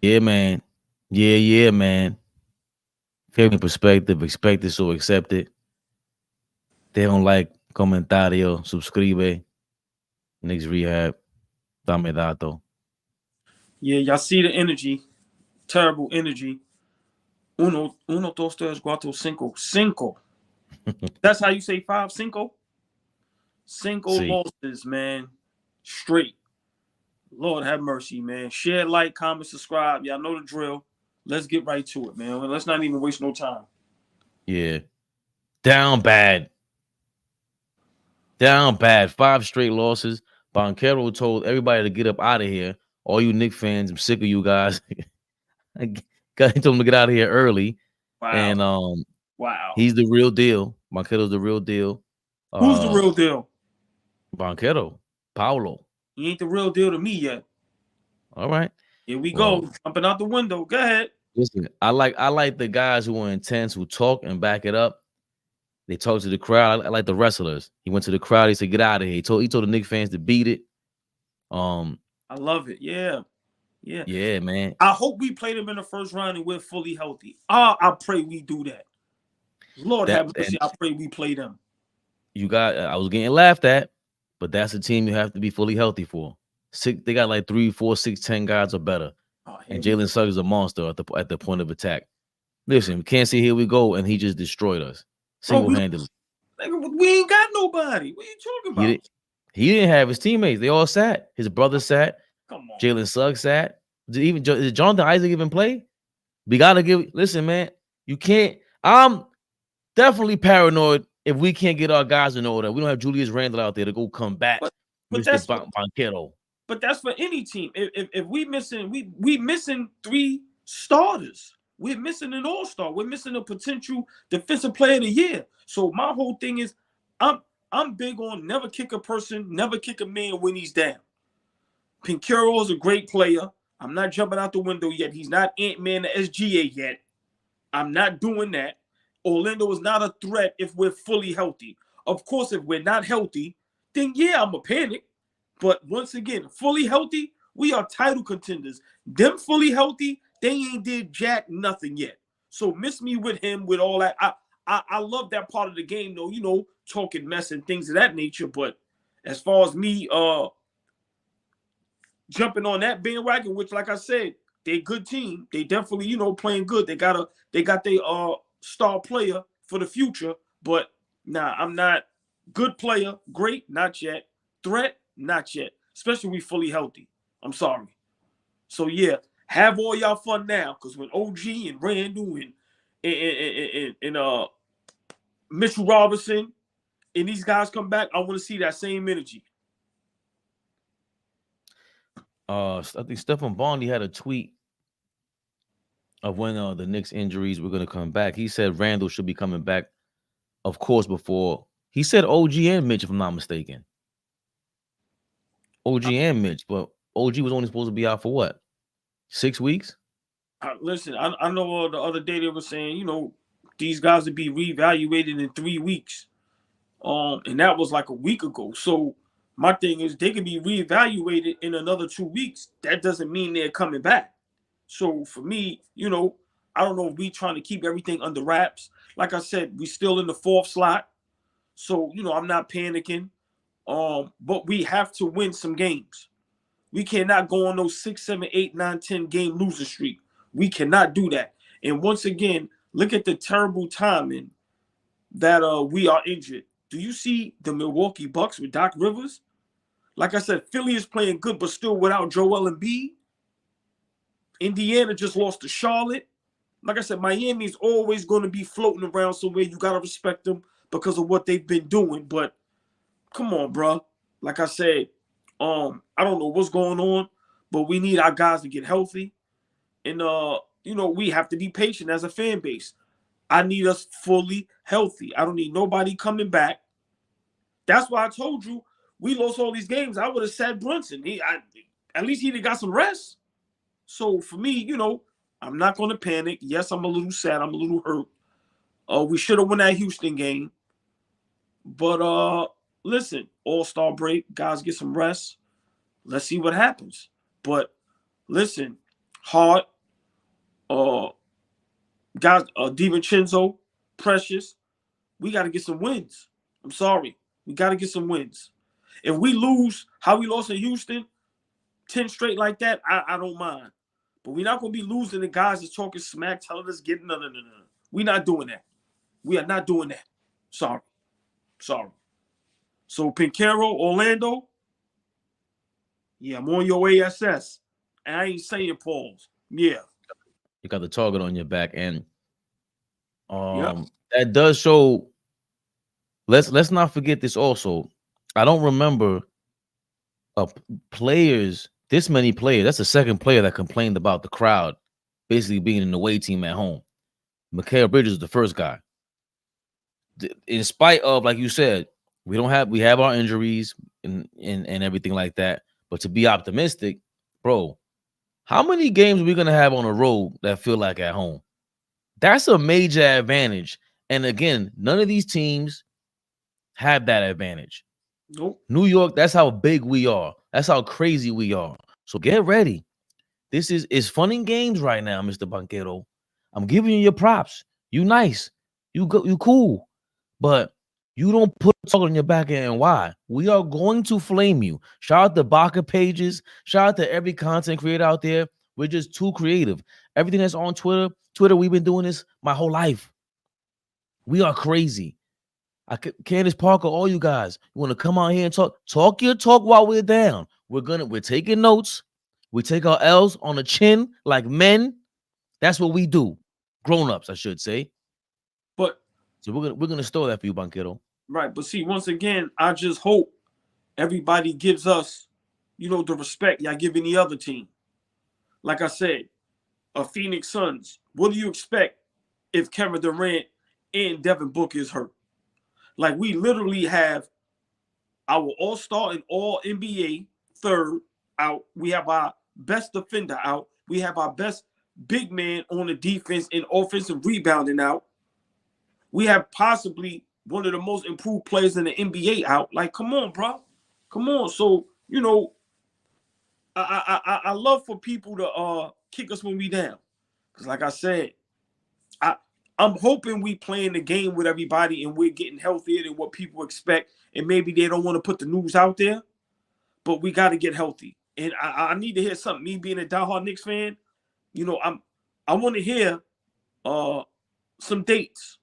Yeah, man. Yeah, man. Fabian perspective, expect it, so accept it. They don't like comentario, suscribe, Knicks Rehab, dame dato. Yeah, y'all see the energy. Terrible energy. Uno, dos, tres, cuatro, cinco. Cinco. That's how you say five? Cinco? Cinco See. losses, man. Straight. Lord have mercy, man. Share, like, comment, subscribe. Y'all know the drill. Let's get right to it, man. Let's not even waste no time. Yeah. Down bad. Down bad. 5 straight losses. Banquero told everybody to get up out of here. All you Knicks fans, I'm sick of you guys. I got told him to get out of here early. Wow. And Wow. he's the real deal. Banquero's the real deal. Who's the Uh real deal? Banquero, Paulo. He ain't the real deal to me yet. All right. Here we Well, go. Jumping out the window. Go ahead. listen, I like the guys who are intense, who talk and back it up. They talk to the crowd. I like the wrestlers. He went to the crowd. He said, "Get out of here." He told the Knicks fans to beat it. Um, I love it. Yeah. Yeah. yeah, man. I hope we play them in the first round and we're fully healthy. I pray we do that. Lord That have mercy. and I pray we play them. you got. I was getting laughed at, but that's a team you have to be fully healthy for. They got like 3, 4, 6, 10 guys or better, Oh, here and we Jalen Suggs is a monster at the point of attack. Listen, we can't say here we go, and he just destroyed us Bro, single handedly. we ain't got nobody. What are you talking He about? did. He didn't have his teammates. They all sat. His brother sat. Come on. Jalen Suggs sat. Did Jonathan Isaac even play? We gotta give. Listen, man, you can't. I'm definitely paranoid if we can't get our guys in order. We don't have Julius Randle out there to go combat But but Mr. that's for Banquero. but that's for any team. If we missing three starters. We're missing an all-star. We're missing a potential defensive player of the year. So my whole thing is I'm big on never kick a person, never kick a man when he's down. Pinheiro is a great player. I'm not jumping out the window yet. He's not Ant-Man the SGA yet. I'm not doing that. Orlando is not a threat if we're fully healthy. Of course, if we're not healthy, then yeah, I'm a panic. But once again, fully healthy, we are title contenders. Them fully healthy, they ain't did jack nothing yet. So miss me with him with all that. I love that part of the game, though, talking mess and things of that nature. But as far as me jumping on that bandwagon, which, like I said, they good team. They definitely, playing good. They got their star player for the future. But nah, I'm not good player. Great, not yet. Threat, not yet. Especially we fully healthy. I'm sorry. So yeah, have all y'all fun now, because when OG and Randall and Mitchell Robinson and these guys come back, I want to see that same energy. I think Stephen Bondy had a tweet of when the Knicks injuries were going to come back. He said Randall should be coming back, of course, before. He said OG and Mitch, if I'm not mistaken. OG and Mitch, but OG was only supposed to be out for what? 6 weeks? Listen, I know the other day they were saying, these guys would be reevaluated in 3 weeks. And that was like a week ago. So my thing is they can be reevaluated in another 2 weeks. That doesn't mean they're coming back. So for me, I don't know if we trying to keep everything under wraps. Like I said, we still in the 4th slot. So, I'm not panicking. But we have to win some games. We cannot go on those 6, 7, 8, 9, 10 game losing streak. We cannot do that. And once again, look at the terrible timing that we are injured. Do you see the Milwaukee Bucks with Doc Rivers? Like I said, Philly is playing good, but still without Joel Embiid. Indiana just lost to Charlotte. Like I said, Miami is always going to be floating around somewhere. You got to respect them because of what they've been doing. But come on, bro. Like I said, I don't know what's going on, but we need our guys to get healthy. And, we have to be patient as a fan base. I need us fully healthy. I don't need nobody coming back. That's why I told you we lost all these games. I would have sat Brunson. At least he got some rest. So for me, I'm not going to panic. Yes, I'm a little sad. I'm a little hurt. We should have won that Houston game. But listen, All-Star break, guys get some rest. Let's see what happens. But listen, hard Guys, DiVincenzo, Precious. We got to get some wins. I'm sorry. We got to get some wins. If we lose how we lost in Houston, 10 straight like that, I don't mind. But we're not going to be losing the guys that's talking smack, telling us get no. We're not doing that. We are not doing that. Sorry. So Pinheiro, Orlando, yeah, I'm on your ASS. And I ain't saying pause. Yeah. You got the target on your back, and Yep. that does show. Let's not forget this also. I don't remember players, this many players. That's the second player that complained about the crowd basically being in the away team at home. Mikal Bridges is the first guy. In spite of, like you said, we have our injuries and everything like that. But to be optimistic, bro, how many games are we gonna have on the road that feel like at home? That's a major advantage. And again, none of these teams have that advantage. Nope. New York, that's how big we are. That's how crazy we are. So get ready. This is fun and games right now, Mr. Banquero. I'm giving you your props. You nice. You cool. But you don't put a target on your back end. Why? We are going to flame you. Shout out to Baka pages. Shout out to every content creator out there. We're just too creative. Everything that's on Twitter, we've been doing this my whole life. We are crazy. Candace Parker, all you guys, you want to come out here and talk your talk while we're down. We're taking notes. We take our L's on the chin like men. That's what we do. Grown-ups, I should say. But so we're gonna store that for you, Banquero. Right, but see, once again, I just hope everybody gives us, the respect y'all give any other team. Like I said, Phoenix Suns. What do you expect if Kevin Durant and Devin Booker is hurt? Like, we literally have our all-star and all-NBA third out. We have our best defender out. We have our best big man on the defense and offensive rebounding out. We have possibly one of the most improved players in the NBA out. Like, come on, bro. Come on. So, I love for people to kick us when we down. Because like I said, I'm hoping we playing the game with everybody and we're getting healthier than what people expect. And maybe they don't want to put the news out there, but we got to get healthy. And I need to hear something. Me being a diehard Knicks fan, I want to hear some dates.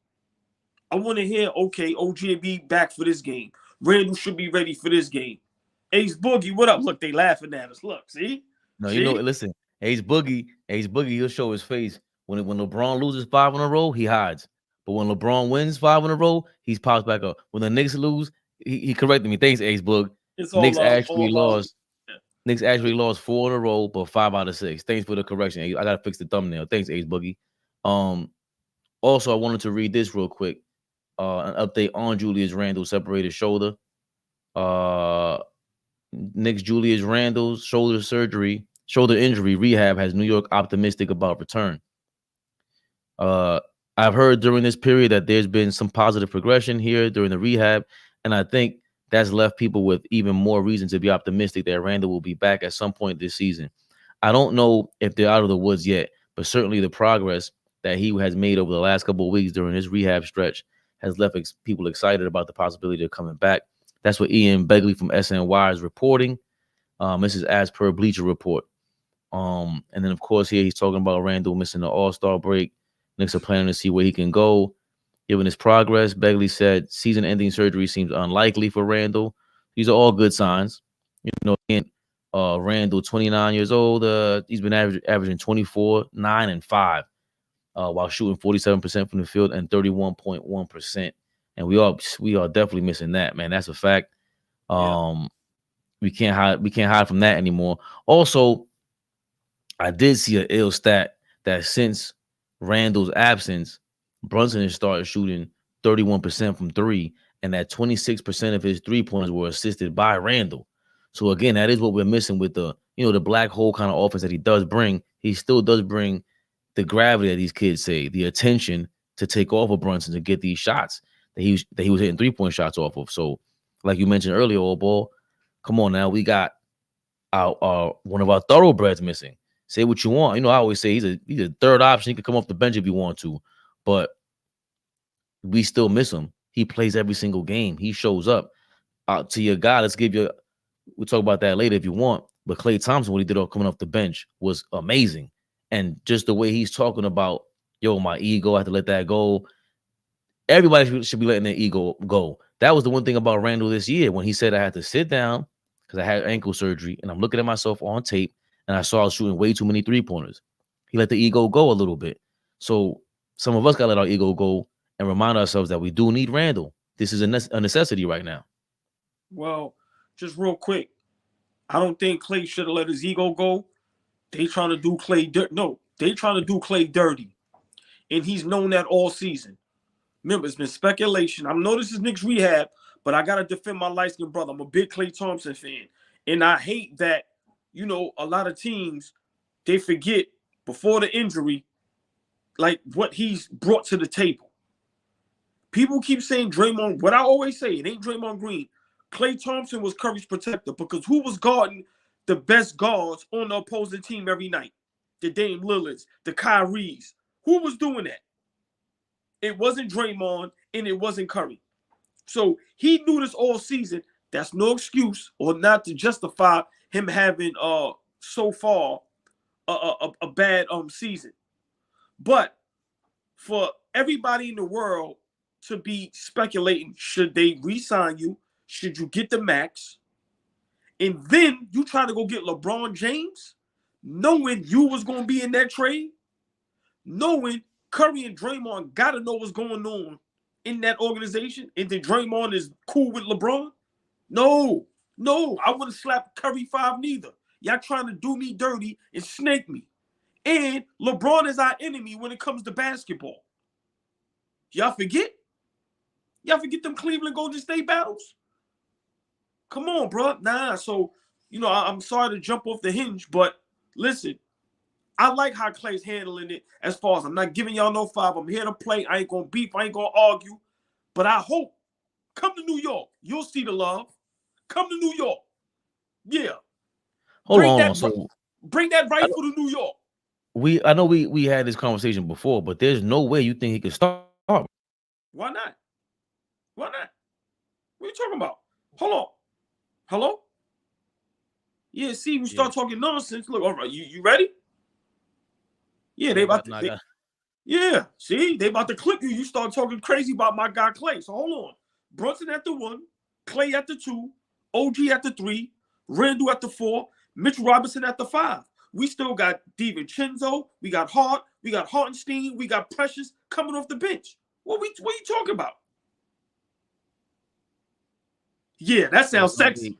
I want to hear, okay, OG will be back for this game. Randall should be ready for this game. Ace Boogie, what up? Look, they laughing at us. Look, see? No, see? Listen, Ace Boogie, he'll show his face. When LeBron loses 5 in a row, he hides. But when LeBron wins 5 in a row, he pops back up. When the Knicks lose, he corrected me. Thanks, Ace Boog. Knicks actually lost. Knicks actually lost 4 in a row, but 5 out of 6. Thanks for the correction. I gotta fix the thumbnail. Thanks, Ace Boogie. Also, I wanted to read this real quick. An update on Julius Randle's separated shoulder. Knicks Julius Randle's shoulder injury rehab has New York optimistic about return. I've heard during this period that there's been some positive progression here during the rehab, and I think that's left people with even more reason to be optimistic that Randle will be back at some point this season. I don't know if they're out of the woods yet, but certainly the progress that he has made over the last couple of weeks during his rehab stretch has left people excited about the possibility of coming back. That's what Ian Begley from SNY is reporting. This is as per Bleacher Report. And then, of course, here he's talking about Randle missing the All-Star break. Knicks are planning to see where he can go. Given his progress, Begley said season-ending surgery seems unlikely for Randle. These are all good signs. Randle, 29 years old, he's been averaging 24, 9, and 5 while shooting 47% from the field and 31.1%. And we are definitely missing that, man. That's a fact. We can't hide from that anymore. Also, I did see an ill stat that since Randle's absence, Brunson has started shooting 31% from 3, and that 26% of his 3-pointers were assisted by Randle. So again, that is what we're missing with the black hole kind of offense that he does bring. He still does bring the gravity that these kids say, the attention to take off of Brunson to get these shots that he was hitting 3-point shots off of. So, like you mentioned earlier, AllBall, come on now, we got our one of our thoroughbreds missing. Say what you want. You know, I always say he's a third option. He could come off the bench if you want to, but we still miss him. He plays every single game. He shows up. To your guy, we'll talk about that later if you want. But Klay Thompson, what he did coming off the bench was amazing. And just the way he's talking about, yo, my ego, I have to let that go. Everybody should be letting their ego go. That was the one thing about Randall this year when he said I had to sit down because I had ankle surgery and I'm looking at myself on tape and I saw I was shooting way too many three-pointers. He let the ego go a little bit. So some of us got to let our ego go and remind ourselves that we do need Randall. This is a necessity right now. Well, just real quick, I don't think Klay should have let his ego go. They trying to do Klay dirty. No, they trying to do Klay dirty. And he's known that all season. Remember, it's been speculation. I know this is Knicks Rehab, but I got to defend my light-skinned brother. I'm a big Klay Thompson fan. And I hate that, you know, a lot of teams, they forget before the injury, like what he's brought to the table. People keep saying Draymond. What I always say, it ain't Draymond Green. Klay Thompson was Curry's protector because who was guarding the best guards on the opposing team every night? The Dame Lillards, the Kyries. Who was doing that? It wasn't Draymond and it wasn't Curry. So he knew this all season. That's no excuse or not to justify him having so far a bad season. But for everybody in the world to be speculating, should they re-sign you? Should you get the max? And then you try to go get LeBron James, knowing you was going to be in that trade, knowing Curry and Draymond got to know what's going on in that organization, and then Draymond is cool with LeBron? No, I wouldn't slap Curry 5 neither. Y'all trying to do me dirty and snake me. And LeBron is our enemy when it comes to basketball. Y'all forget? Y'all forget them Cleveland Golden State battles? Come on, bro. Nah, so, you know, I'm sorry to jump off the hinge, but listen, I like how Klay's handling it as far as I'm not giving y'all no 5. I'm here to play. I ain't going to beef. I ain't going to argue. But I hope, come to New York. You'll see the love. Come to New York. Yeah. Hold on. So bring that rifle to New York. I know we had this conversation before, but there's no way you think he could start. Why not? Why not? What are you talking about? Hold on. Hello? Yeah, see, we start talking nonsense. Look, all right, you ready? Yeah, they about to. Yeah, see, they about to clip you. You start talking crazy about my guy Klay. So hold on. Brunson at the 1, Klay at the 2, OG at the 3, Randall at the 4, Mitchell Robinson at the 5. We still got DiVincenzo, we got Hart, we got Hartenstein, we got Precious coming off the bench. What are you talking about? Yeah, that sounds sexy.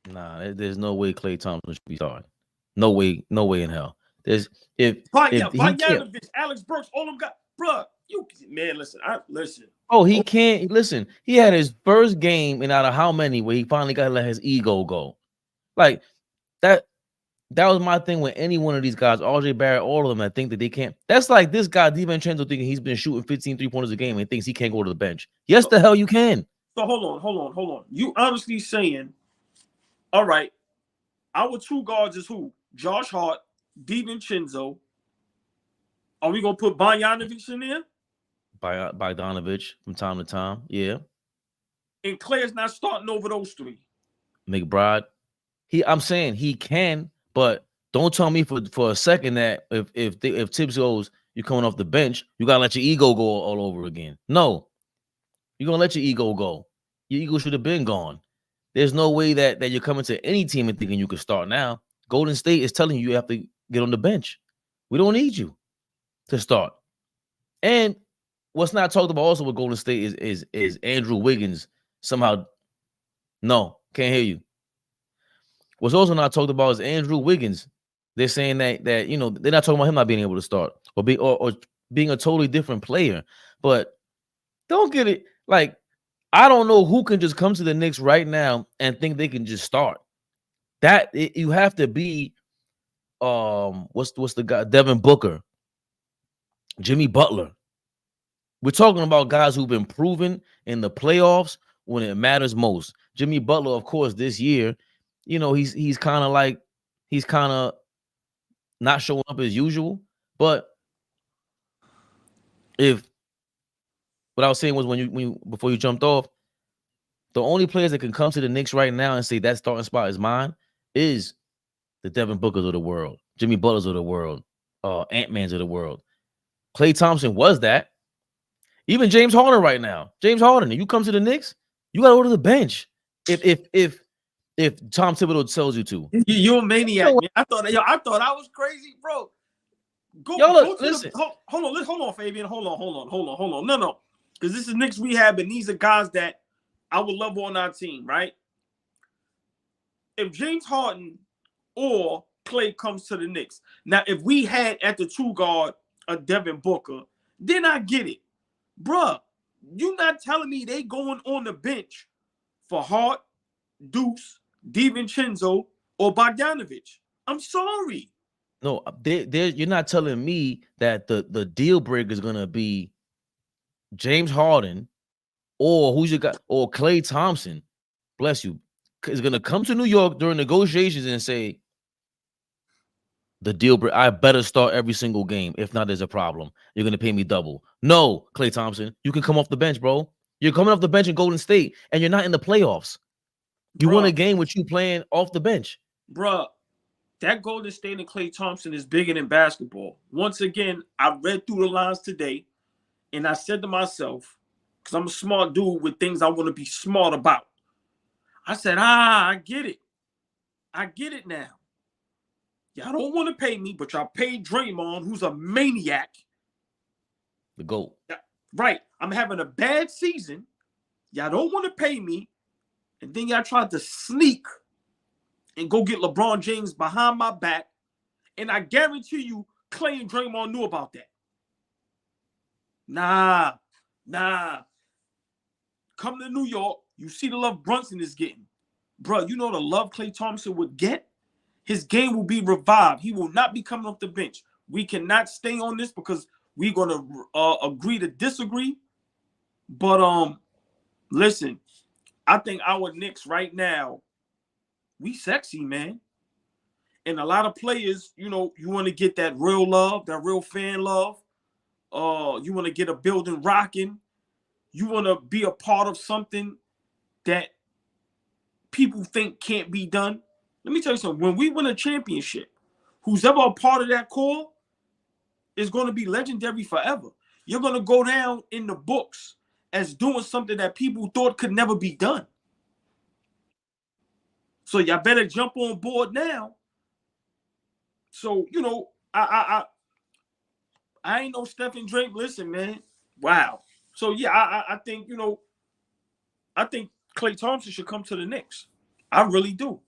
Nah, there's no way Klay Thompson should be starting. No way in hell. There's Bogdanovich, Alex Burks, all them guys, bro. Listen. Oh, he can't listen. He had his first game and out of how many where he finally got to let his ego go. Like that was my thing with any one of these guys, RJ Barrett, all of them that think that they can't. That's like this guy, DiVincenzo, thinking he's been shooting 15 3-pointers a game and thinks he can't go to the bench. Yes, the hell you can. So hold on. You honestly saying, all right, our 2 guards is who? Josh Hart, DiVincenzo. Are we gonna put Bogdanovich in there? Bogdanovich from time to time, yeah. And Klay's not starting over those 3. McBride, I'm saying he can, but don't tell me for a second that if Tibbs goes, you're coming off the bench, you gotta let your ego go all over again. No, you're gonna let your ego go. Your ego should have been gone. There's no way that you're coming to any team and thinking you can start now. Golden State is telling you have to get on the bench. We don't need you to start. And what's not talked about also with Golden State is Andrew Wiggins somehow. No, can't hear you. What's also not talked about is Andrew Wiggins. They're saying that you know they're not talking about him not being able to start or being a totally different player. But don't get it like I don't know who can just come to the Knicks right now and think they can just start. You have to be what's the guy? Devin Booker, Jimmy Butler. We're talking about guys who've been proven in the playoffs when it matters most. Jimmy Butler, of course, this year, you know, he's kind of not showing up as usual. But if what I was saying was before you jumped off, the only players that can come to the Knicks right now and say that starting spot is mine is the Devin Bookers of the world, Jimmy Butlers of the world, Ant-Mans of the world. Klay Thompson was that. Even James Harden right now. James Harden, you come to the Knicks, you got to order the bench. If Tom Thibodeau tells you to. You're a maniac, man. I thought I was crazy, bro. Listen. Hold on, Fabian. Hold on. No. Because this is Knicks Rehab, and these are guys that I would love on our team, right? If James Harden or Klay comes to the Knicks, now if we had at the 2 guard a Devin Booker, then I get it. Bruh, you not telling me they going on the bench for Hart, Deuce, DiVincenzo, or Bogdanovich. I'm sorry. No, you're not telling me that the deal breaker is gonna be James Harden or who's your guy or Klay Thompson. Bless you, is gonna come to New York during negotiations and say the deal breaker. I better start every single game. If not, there's a problem. You're gonna pay me double. No, Klay Thompson, you can come off the bench, bro. You're coming off the bench in Golden State, and you're not in the playoffs. You won a game with you playing off the bench. Bruh, that Golden State and Klay Thompson is bigger than basketball. Once again, I read through the lines today, and I said to myself, because I'm a smart dude with things I want to be smart about. I said, I get it. I get it now. Y'all don't want to pay me, but y'all paid Draymond, who's a maniac. The GOAT. Right. I'm having a bad season. Y'all don't want to pay me. And then y'all tried to sneak and go get LeBron James behind my back. And I guarantee you, Klay and Draymond knew about that. Nah. Come to New York. You see the love Brunson is getting. Bro, you know the love Klay Thompson would get? His game will be revived. He will not be coming off the bench. We cannot stay on this because we're going to agree to disagree. But listen, I think our Knicks right now, we sexy, man. And a lot of players, you know, you want to get that real love, that real fan love. You want to get a building rocking. You want to be a part of something that people think can't be done. Let me tell you something. When we win a championship, who's ever a part of that core is going to be legendary forever. You're going to go down in the books as doing something that people thought could never be done. So y'all better jump on board now. So, you know, I ain't no Stephen Drake. Listen, man. Wow. So, yeah, I think, you know, I think Klay Thompson should come to the Knicks. I really do.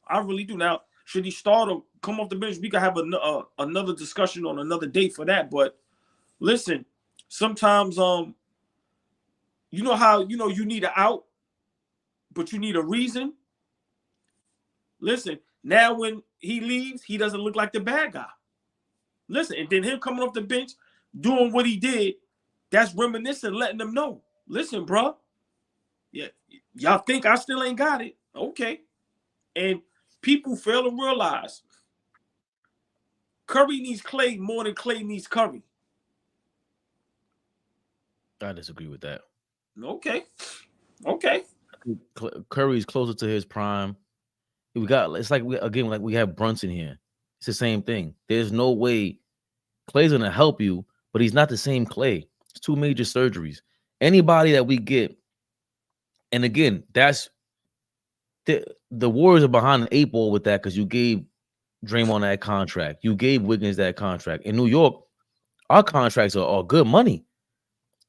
Now, should he start or come off the bench? We could have another discussion on another date for that. But listen, sometimes, you know how, you know, you need an out, but you need a reason. Listen, now when he leaves, he doesn't look like the bad guy. Listen, and then him coming off the bench, doing what he did, that's reminiscent, letting them know. Listen, bro. Yeah, y'all think I still ain't got it. Okay. And people fail to realize Curry needs Klay more than Klay needs Curry. I disagree with that. Okay. Curry's closer to his prime. It's like we have Brunson here. It's the same thing. There's no way Klay's gonna help you, but he's not the same Klay. It's 2 major surgeries. Anybody that we get, and again, that's the Warriors are behind the 8 ball with that because you gave Draymond that contract. You gave Wiggins that contract. In New York, our contracts are good money.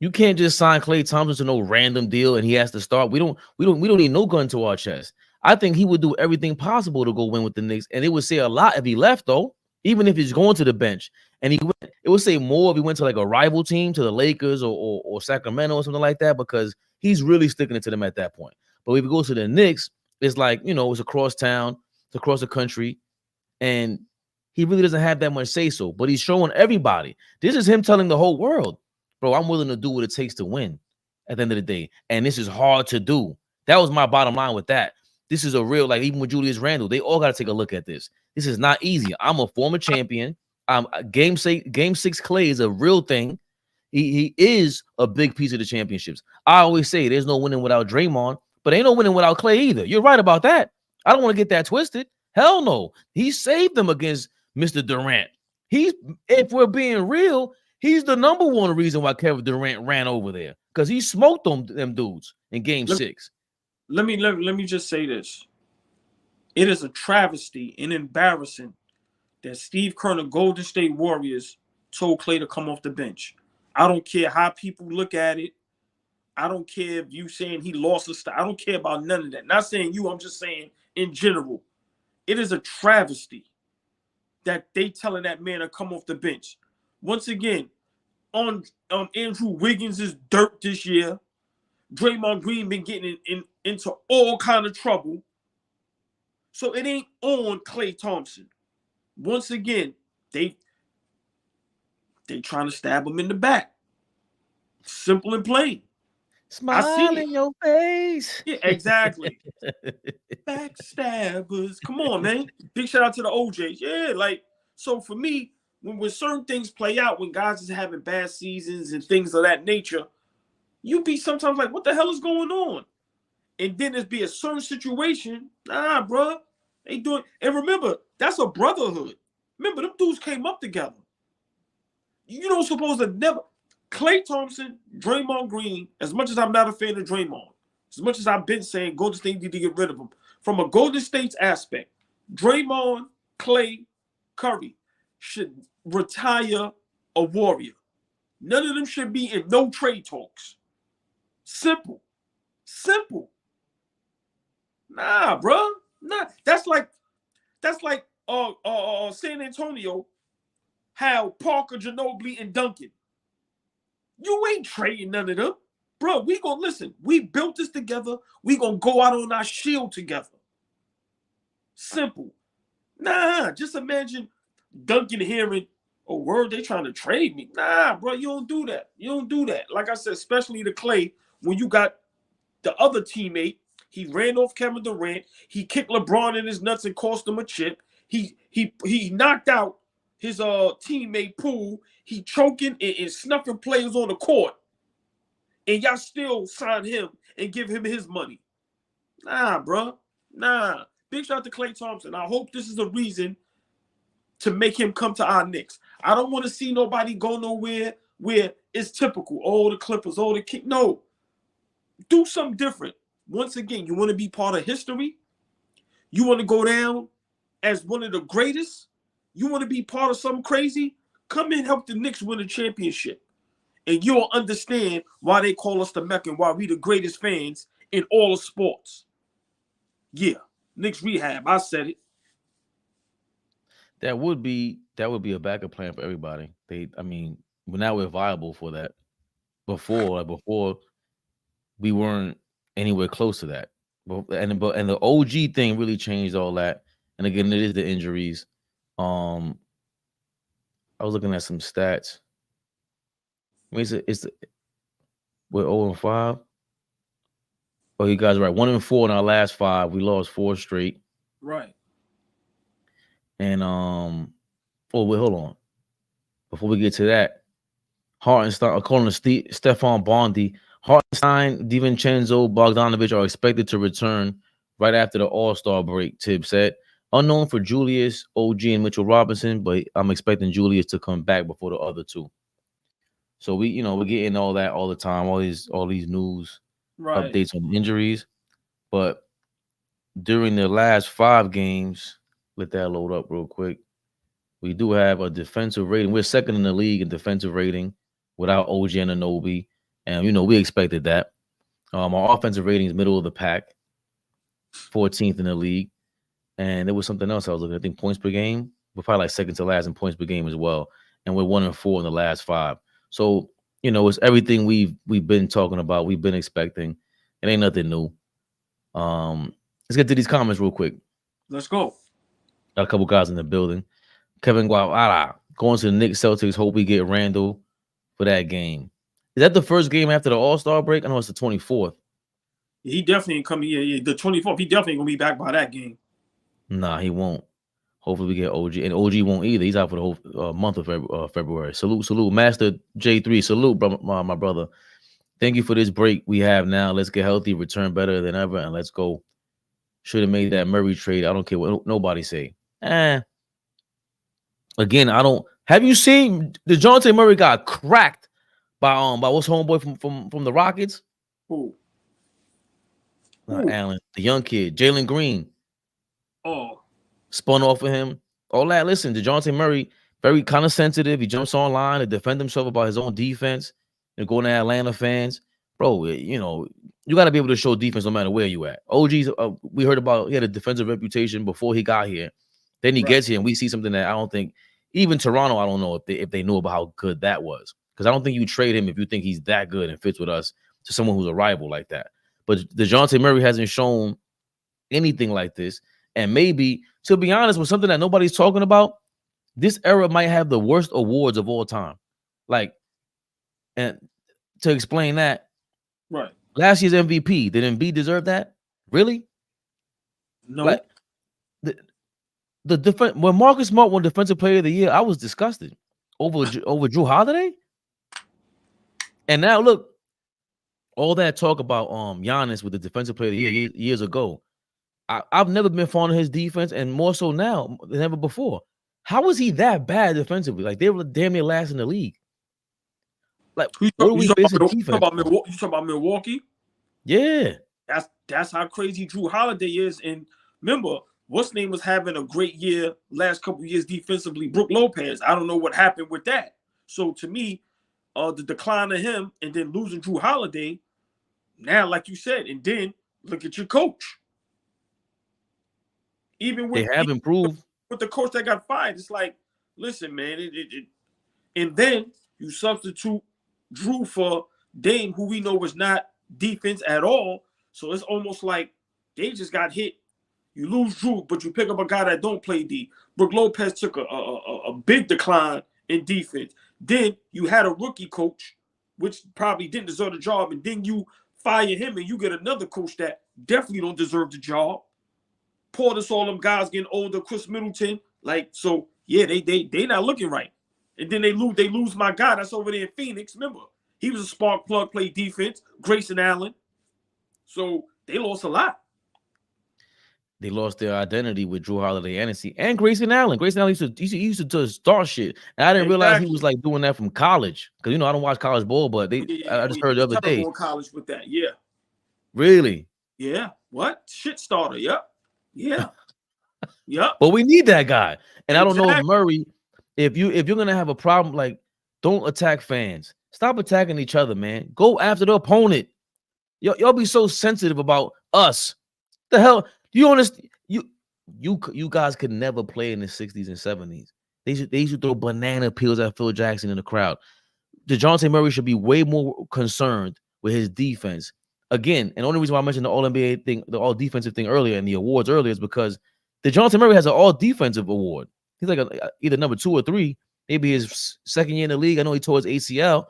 You can't just sign Klay Thompson to no random deal and he has to start. We don't need no gun to our chest. I think he would do everything possible to go win with the Knicks, and it would say a lot if he left, though. Even if he's going to the bench, and he went, it would say more if he went to like a rival team, to the Lakers or Sacramento or something like that, because he's really sticking it to them at that point. But if he goes to the Knicks, it's like, you know, it's across town, it's across the country, and he really doesn't have that much say so. But he's showing everybody. This is him telling the whole world, bro, I'm willing to do what it takes to win at the end of the day, and this is hard to do. That was my bottom line with that. This is a real, like, even with Julius Randle, they all got to take a look at this. This is not easy. I'm a former champion. Game 6 Klay is a real thing. He is a big piece of the championships. I always say there's no winning without Draymond, but ain't no winning without Klay either. You're right about that. I don't want to get that twisted. Hell no. He saved them against Mr. Durant. If we're being real, he's the number one reason why Kevin Durant ran over there, because he smoked them dudes in game 6. Let me just say this. It is a travesty and embarrassing that Steve Kerr of Golden State Warriors told Klay to come off the bench. I don't care how people look at it. I don't care if you saying he lost a style. I don't care about none of that. Not saying you, I'm just saying in general. It is a travesty that they telling that man to come off the bench. Once again, on Andrew Wiggins' dirt this year. Draymond Green been getting into all kind of trouble. So it ain't on Klay Thompson. Once again, they trying to stab him in the back. Simple and plain. Smile in your face. Yeah, exactly. Backstabbers. Come on, man. Big shout out to the OJs. Yeah, like, so for me, when certain things play out, when guys is having bad seasons and things of that nature, you be sometimes like, what the hell is going on? And then there's be a certain situation. Nah, bro. They doing, and remember, that's a brotherhood. Remember, them dudes came up together. You don't supposed to never. Klay Thompson, Draymond Green, as much as I'm not a fan of Draymond, as much as I've been saying Golden State need to get rid of him, from a Golden State's aspect, Draymond, Klay, Curry should retire a Warrior. None of them should be in no trade talks. Simple. Simple. Nah, bro. Nah. That's like San Antonio, how Parker, Ginobili, and Duncan. You ain't trading none of them. Bro, we gonna listen. We built this together. We gonna go out on our shield together. Simple. Nah, just imagine Duncan hearing a word they trying to trade me. Nah, bro, you don't do that. You don't do that. Like I said, especially to Klay, when you got the other teammate, he ran off Kevin Durant. He kicked LeBron in his nuts and cost him a chip. He knocked out his teammate Poole. He choking and snuffing players on the court. And y'all still sign him and give him his money. Nah, bro. Nah. Big shout out to Klay Thompson. I hope this is a reason to make him come to our Knicks. I don't want to see nobody go nowhere where it's typical. Oh, the Clippers, oh, the Kings. No. Do something different. Once again, you want to be part of history? You want to go down as one of the greatest? You want to be part of something crazy? Come and help the Knicks win a championship. And you'll understand why they call us the Mecca and why we the greatest fans in all of sports. Yeah, Knicks Rehab. I said it. That would be a backup plan for everybody. Now we're viable for that. Before we weren't anywhere close to that. And the OG thing really changed all that. And again, it is the injuries. I was looking at some stats. We're 0-5. Oh, you guys are right. 1-4 in our last 5. We lost 4 straight. Right. And hold on. Before we get to that, Hartenstein, according to Stefan Bondi, Hartenstein, DiVincenzo, Bogdanovich are expected to return right after the All-Star break, Tibbs said. Unknown for Julius, OG, and Mitchell Robinson, but I'm expecting Julius to come back before the other two. So we're getting all that all the time, all these news updates on injuries. But during the last 5 games, let that load up real quick. We do have a defensive rating. We're second in the league in defensive rating without OG and Anunoby. And, we expected that. Our offensive rating is middle of the pack, 14th in the league. And there was something else I was looking at. I think points per game. We're probably like second to last in points per game as well. And we're 1-4 in the last 5. So, it's everything we've been talking about. We've been expecting. It ain't nothing new. Let's get to these comments real quick. Let's go. Got a couple guys in the building. Kevin Guavara going to the Knicks Celtics. Hope we get Randall for that game. Is that the first game after the All-Star break? I know it's the 24th. He definitely ain't coming. Yeah, the 24th. He definitely gonna be back by that game. Nah, he won't. Hopefully we get OG, and OG won't either. He's out for the whole month of February. Salute, Master J3. Salute, my brother. Thank you for this break we have now. Let's get healthy, return better than ever, and let's go. Should have made that Murray trade. I don't care what nobody say. Again, I don't. Have you seen DeJounte Murray got cracked by what's homeboy from the Rockets? Who? Allen, the young kid, Jalen Green. Oh, spun off of him. All that. Listen, DeJounte Murray, very kind of sensitive. He jumps online to defend himself about his own defense and going to Atlanta fans. Bro, you know, you got to be able to show defense no matter where you at. OG's, we heard about, he had a defensive reputation before he got here. Then he gets here and we see something that I don't think, even Toronto, I don't know if they knew about how good that was. Because I don't think you trade him if you think he's that good and fits with us to someone who's a rival like that. But DeJounte Murray hasn't shown anything like this. And maybe, to be honest, with something that nobody's talking about, this era might have the worst awards of all time. Like, and to explain that, right. Last year's MVP, did Embiid deserve that? Really? No. Like, when Marcus Smart won Defensive Player of the Year, I was disgusted over Drew Holiday. And now look, all that talk about Giannis with the Defensive Player of the Year years ago. I've never been fond of his defense, and more so now than ever before. How was he that bad defensively? Like, they were damn near last in the league. Like, what are we basing defense? You talking about Milwaukee? Yeah. That's how crazy Drew Holiday is. And remember, what's name was having a great year last couple of years defensively. Brook Lopez. I don't know what happened with that. So to me, the decline of him and then losing Drew Holiday, now, like you said, and then look at your coach. Even with they have improved with the coach that got fired, it's like, listen, man, and then you substitute Drew for Dame, who we know was not defense at all. So it's almost like they just got hit. You lose Drew, but you pick up a guy that don't play D. Brook Lopez took a big decline in defense. Then you had a rookie coach, which probably didn't deserve the job, and then you fire him and you get another coach that definitely don't deserve the job. Portis, all them guys getting older, Chris Middleton, like, so yeah, they not looking right. And then they lose my guy that's over there in Phoenix. Remember, he was a spark plug, played defense, Grayson Allen. So they lost a lot. They lost their identity with Drew Holiday and Grayson Allen. Grayson Allen used to just start shit. And I didn't realize he was like doing that from college. Because I don't watch college ball, but I just heard the other day. College with that, yeah. Really? Yeah. What? Shit starter, yep. Yeah. Yep. But we need that guy. And I don't know if Murray, if you're gonna have a problem, like, don't attack fans. Stop attacking each other, man. Go after the opponent. Y'all be so sensitive about us. The hell, you understand? You guys could never play in the 60s and 70s. They used to throw banana peels at Phil Jackson in the crowd. DeJounte Murray should be way more concerned with his defense. Again, and the only reason why I mentioned the All-NBA thing, the all-defensive thing earlier, and the awards earlier, is because DeJounte Murray has an all-defensive award. He's like either number 2 or 3, maybe his second year in the league. I know he tore his ACL,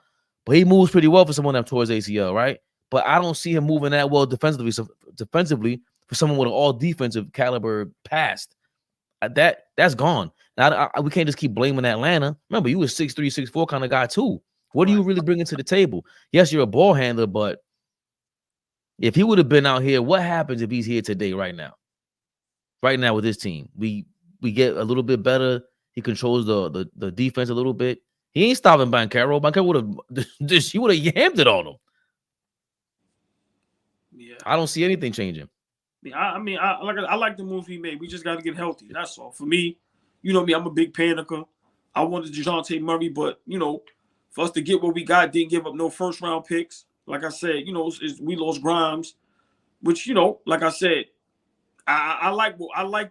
but he moves pretty well for someone that tore his ACL, right? But I don't see him moving that well defensively. So defensively, for someone with an all-defensive caliber past, that's gone. Now, we can't just keep blaming Atlanta. Remember, you were 6'3", 6'4" kind of guy too. What are you really bringing to the table? Yes, you're a ball handler, but if he would have been out here, what happens if he's here today, right now? Right now with this team, we get a little bit better. He controls the defense a little bit. He ain't stopping Banchero. Banchero would have yammed it on him. Yeah, I don't see anything changing. Yeah, I like the moves he made. We just got to get healthy. That's all. For me, you know me, I'm a big panicker. I wanted DeJounte Murray, but for us to get what we got, didn't give up no first round picks. Like I said, we lost Grimes, which like I said, I like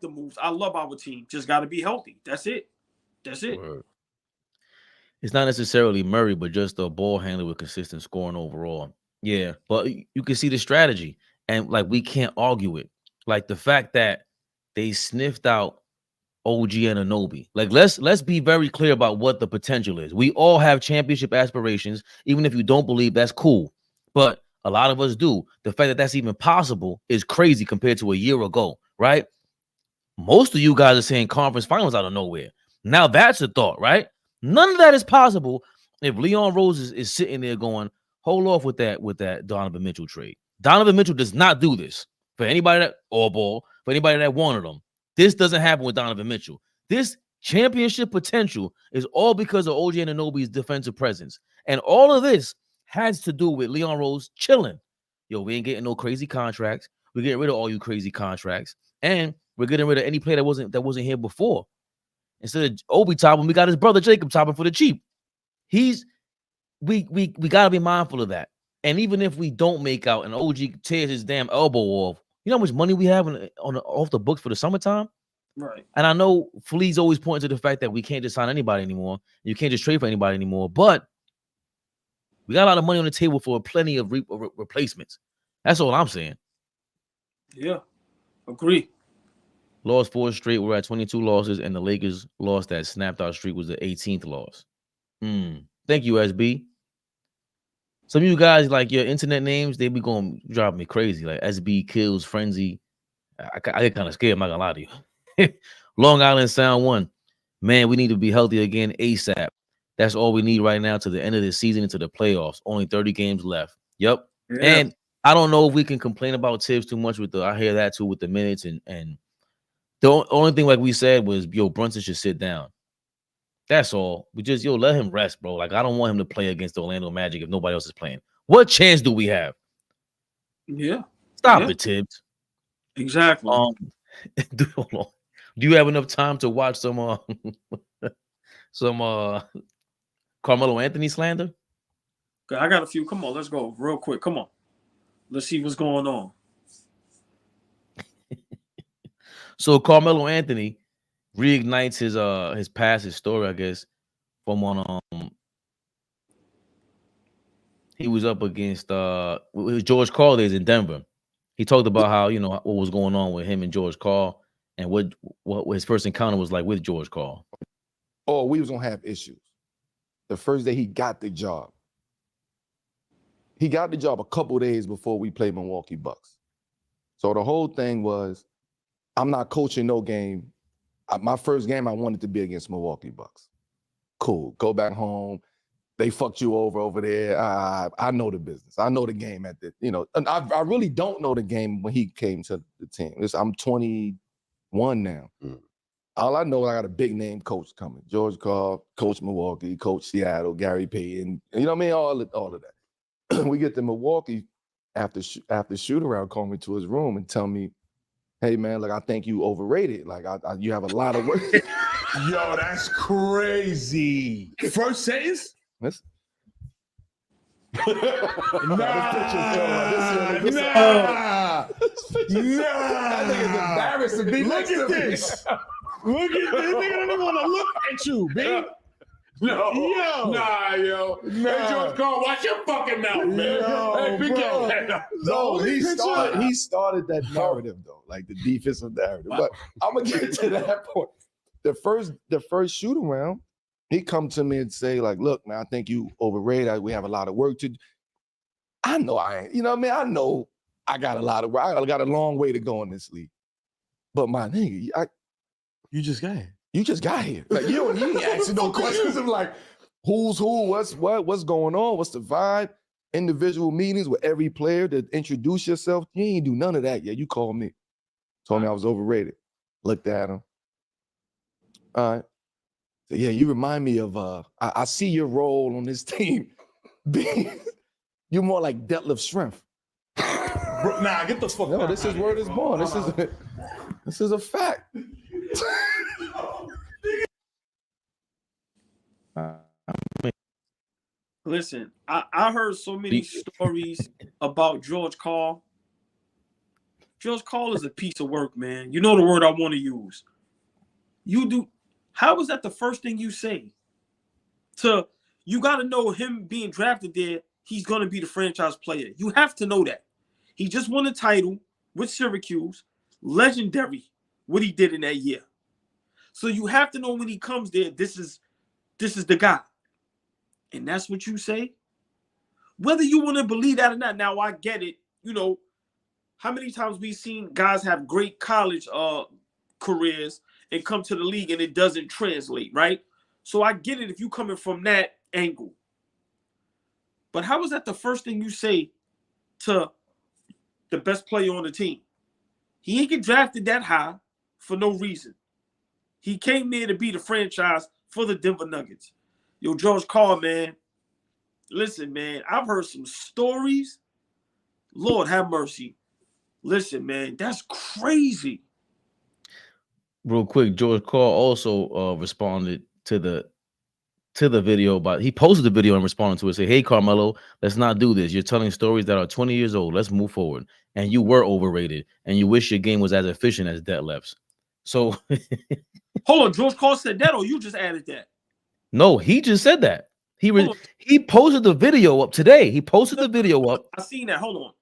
the moves. I love our team. Just got to be healthy. That's it. Word. It's not necessarily Murray, but just a ball handler with consistent scoring overall. Yeah, but you can see the strategy, and like we can't argue it. Like the fact that they sniffed out OG Anunoby. Like let's be very clear about what the potential is. We all have championship aspirations, even if you don't believe, that's cool. But a lot of us do. The fact that that's even possible is crazy compared to a year ago, right? Most of you guys are saying conference finals out of nowhere. Now that's a thought, right? None of that is possible if Leon Rose is sitting there going, hold off with that Donovan Mitchell trade. Donovan Mitchell does not do this. For anybody that AllBall, for anybody that wanted him, this doesn't happen with Donovan Mitchell. This championship potential is all because of OG Anunoby's defensive presence. And all of this has to do with Leon Rose chilling. Yo, we ain't getting no crazy contracts. We're getting rid of all you crazy contracts. And we're getting rid of any player that wasn't here before. Instead of Obi topping, we got his brother Jacob topping for the cheap. We gotta be mindful of that. And even if we don't make out and OG tears his damn elbow off, you know how much money we have off the books for the summertime? Right. And I know Flea's always pointing to the fact that we can't just sign anybody anymore. You can't just trade for anybody anymore. But we got a lot of money on the table for plenty of replacements. That's all I'm saying. Yeah, agree. Lost 4 straight. We're at 22 losses, and the Lakers lost that snapped out streak was the 18th loss. Thank you, SB. Some of you guys, like your internet names, they be going drive me crazy. Like SB Kills Frenzy. I get kind of scared. I'm not gonna lie to you. Long Island Sound 1. Man, we need to be healthy again ASAP. That's all we need right now to the end of the season into the playoffs. Only 30 games left. Yep. Yeah. And I don't know if we can complain about Tibbs too much with I hear that too with the minutes and the only thing like we said was Brunson should sit down. That's all. We just let him rest, bro. Like I don't want him to play against the Orlando Magic if nobody else is playing. What chance do we have? Yeah. Stop it, Tibbs. Exactly. Hold on. Do you have enough time to watch some Carmelo Anthony slander? I got a few. Come on, let's go real quick. Come on. Let's see what's going on. So Carmelo Anthony reignites his past, his story, I guess, from on he was up against George Karl days in Denver. He talked about how what was going on with him and George Karl and what his first encounter was like with George Karl. Oh, we was gonna have issues. The first day he got the job. He got the job a couple days before we played Milwaukee Bucks. So the whole thing was, I'm not coaching no game. My first game, I wanted to be against Milwaukee Bucks. Cool, go back home. They fucked you over there. I know the business. I know the game at the, and I really don't know the game when he came to the team. I'm 21 now. All I know, I got a big name coach coming. George Karl, coach Milwaukee, coach Seattle, Gary Payton. You know what I mean? All of that. We get to Milwaukee after shoot around, call me to his room and tell me, hey man, like I think you overrated. Like you have a lot of work. Yo, that's crazy. First sentence? Listen. Nah. That nigga's embarrassed to be next to me. Look at this. Nigga don't even want to look at you, man. No. Yo. Nah, yo. Nah. Hey, George Karl, watch your fucking mouth, man. Yo, hey, big bro. No, he started that narrative though, like the defensive narrative. But I'm gonna get to that point. The first shoot around, he come to me and say, like, look, man, I think you overrated. We have a lot of work to do. I know I ain't, you know what I mean? I know I got a lot of work. I got a long way to go in this league. But my nigga, you just got here. You just got here. Like you ain't asking no questions of like who's who, what's going on, what's the vibe, individual meetings with every player to introduce yourself. You ain't do none of that yet. You called me. Told me I was overrated. Looked at him. All right. So yeah, you remind me of I see your role on this team being you're more like Detlef Schrempf. Bro, nah, get the fuck out. No, this is word is born. This is a fact. Listen, I heard so many stories about George Karl. George Karl is a piece of work, man. You know the word I want to use. You do. How is that the first thing you say? You got to know him being drafted there, he's going to be the franchise player. You have to know that. He just won a title with Syracuse. Legendary what he did in that year. So you have to know when he comes there, this is the guy. And that's what you say. Whether you want to believe that or not, now I get it. How many times we've seen guys have great college careers and come to the league and it doesn't translate, right? So I get it if you coming from that angle. But how is that the first thing you say to the best player on the team? He ain't get drafted that high for no reason. He came there to be the franchise for the Denver Nuggets. Yo, George Karl, man. Listen, man, I've heard some stories. Lord have mercy. Listen, man, that's crazy. Real quick, George Karl also responded to the video, but he posted the video and responded to it. Say, hey, Carmelo, let's not do this. You're telling stories that are 20 years old. Let's move forward. And you were overrated, and you wish your game was as efficient as Detlef's. So, hold on, George Karl said that, or you just added that? No, he just said that. He posted the video up today. He posted the video up. I seen that. Hold on.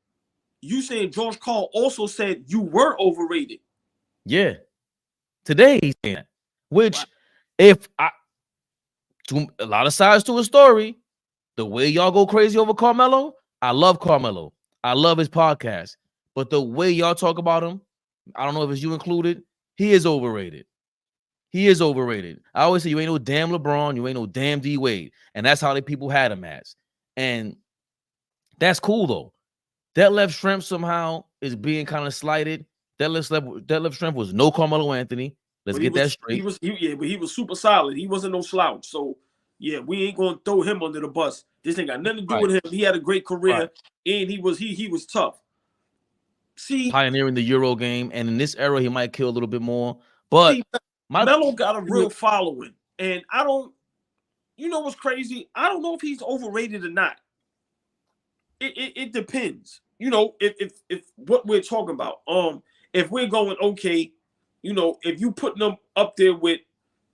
You saying George Karl also said you were overrated? Yeah. Today he's saying that. Which, to a lot of sides to a story, the way y'all go crazy over Carmelo, I love Carmelo. I love his podcast. But the way y'all talk about him, I don't know if it's you included, he is overrated. He is overrated. I always say you ain't no damn LeBron, you ain't no damn D Wade. And that's how the people had him as. And that's cool though. That left strength somehow is being kind of slighted. That left strength was no Carmelo Anthony. Let's get that straight. But he was super solid. He wasn't no slouch. So yeah, we ain't gonna throw him under the bus. This ain't got nothing to do with him. He had a great career, and he was tough. See, pioneering the Euro game, and in this era, he might kill a little bit more. But Melo got a real following, and I don't. You know what's crazy? I don't know if he's overrated or not. It depends. You know, if what we're talking about. If we're going okay, you know, if you putting them up there with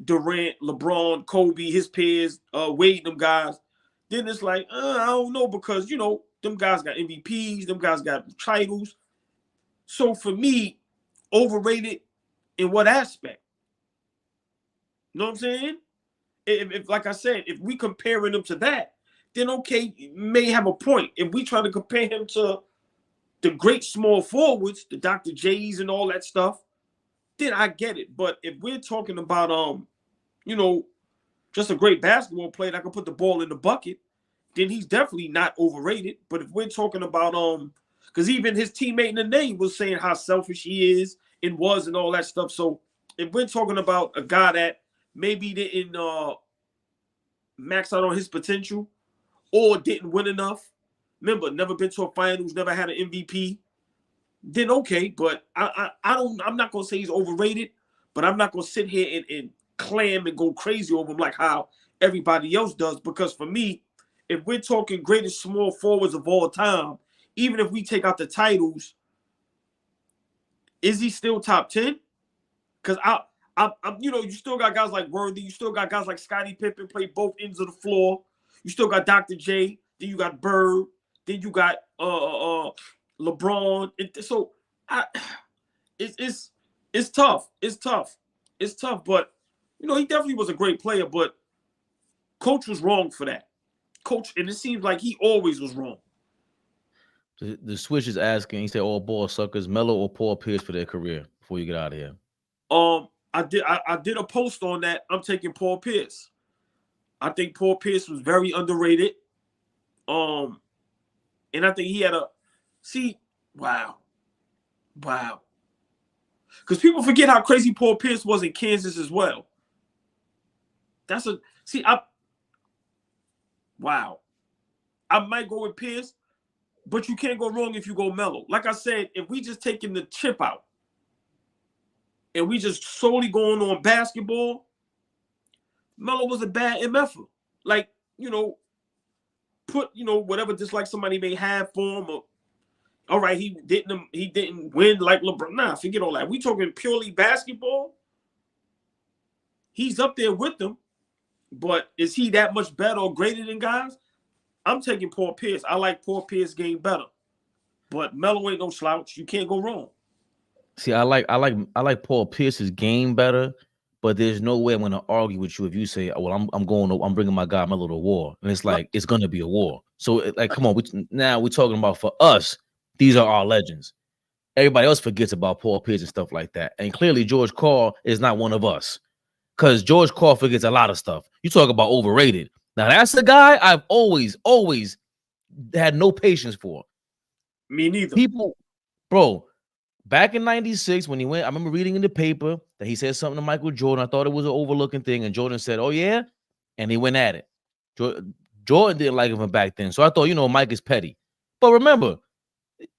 Durant, LeBron, Kobe, his peers, Wade, them guys, then it's like I don't know, because you know them guys got MVPs, them guys got titles. So for me, overrated in what aspect? You know what I'm saying? If like I said, if we comparing him to that, then okay, you may have a point. If we try to compare him to the great small forwards, the Dr. J's and all that stuff, then I get it. But if we're talking about you know, just a great basketball player that can put the ball in the bucket, then he's definitely not overrated. But if we're talking about because even his teammate in the name was saying how selfish he is and was and all that stuff. So if we're talking about a guy that maybe didn't max out on his potential or didn't win enough, remember, never been to a finals, never had an MVP, then okay. But I'm not gonna say he's overrated, but I'm not gonna sit here and clam and go crazy over him like how everybody else does. Because for me, if we're talking greatest small forwards of all time, even if we take out the titles, is he still top 10? Because I'm you know, you still got guys like Worthy, you still got guys like Scottie Pippen play both ends of the floor. You still got Dr. J, then you got Bird, then you got LeBron. So it's tough. It's tough. But you know, he definitely was a great player, but coach was wrong for that. Coach, and it seems like he always was wrong. The Switch is asking, he said, all ball suckers, Melo or Paul Pierce for their career before you get out of here. I did a post on that. I'm taking Paul Pierce. I think Paul Pierce was very underrated. And I think he had wow. Because people forget how crazy Paul Pierce was in Kansas as well. Wow. I might go with Pierce, but you can't go wrong if you go Melo. Like I said, if we just taking the chip out and we just solely going on basketball, Melo was a bad MFer. Like, you know, put, you know, whatever dislike somebody may have for him, or all right, he didn't win like LeBron. Nah, forget all that. We talking purely basketball. He's up there with them, but is he that much better or greater than guys? I'm taking Paul Pierce. I like Paul Pierce game better, but Melo ain't no slouch. You can't go wrong. See, I like Paul Pierce's game better, but there's no way I'm going to argue with you if you say, "Oh, well, I'm bringing my guy Melo to war," and it's like it's going to be a war. So, like, come on, we're talking about for us. These are our legends. everybody else forgets about Paul Pierce and stuff like that. And clearly George Karl is not one of us, because George Karl forgets a lot of stuff. You talk about overrated. Now that's a guy I've always had no patience for. Me neither. People, bro, back in 96 when he went, I remember reading in the paper that he said something to Michael Jordan. I thought it was an overlooking thing, and Jordan said, "Oh yeah," and he went at it. Jordan didn't like him back then, so I thought, Mike is petty. But remember,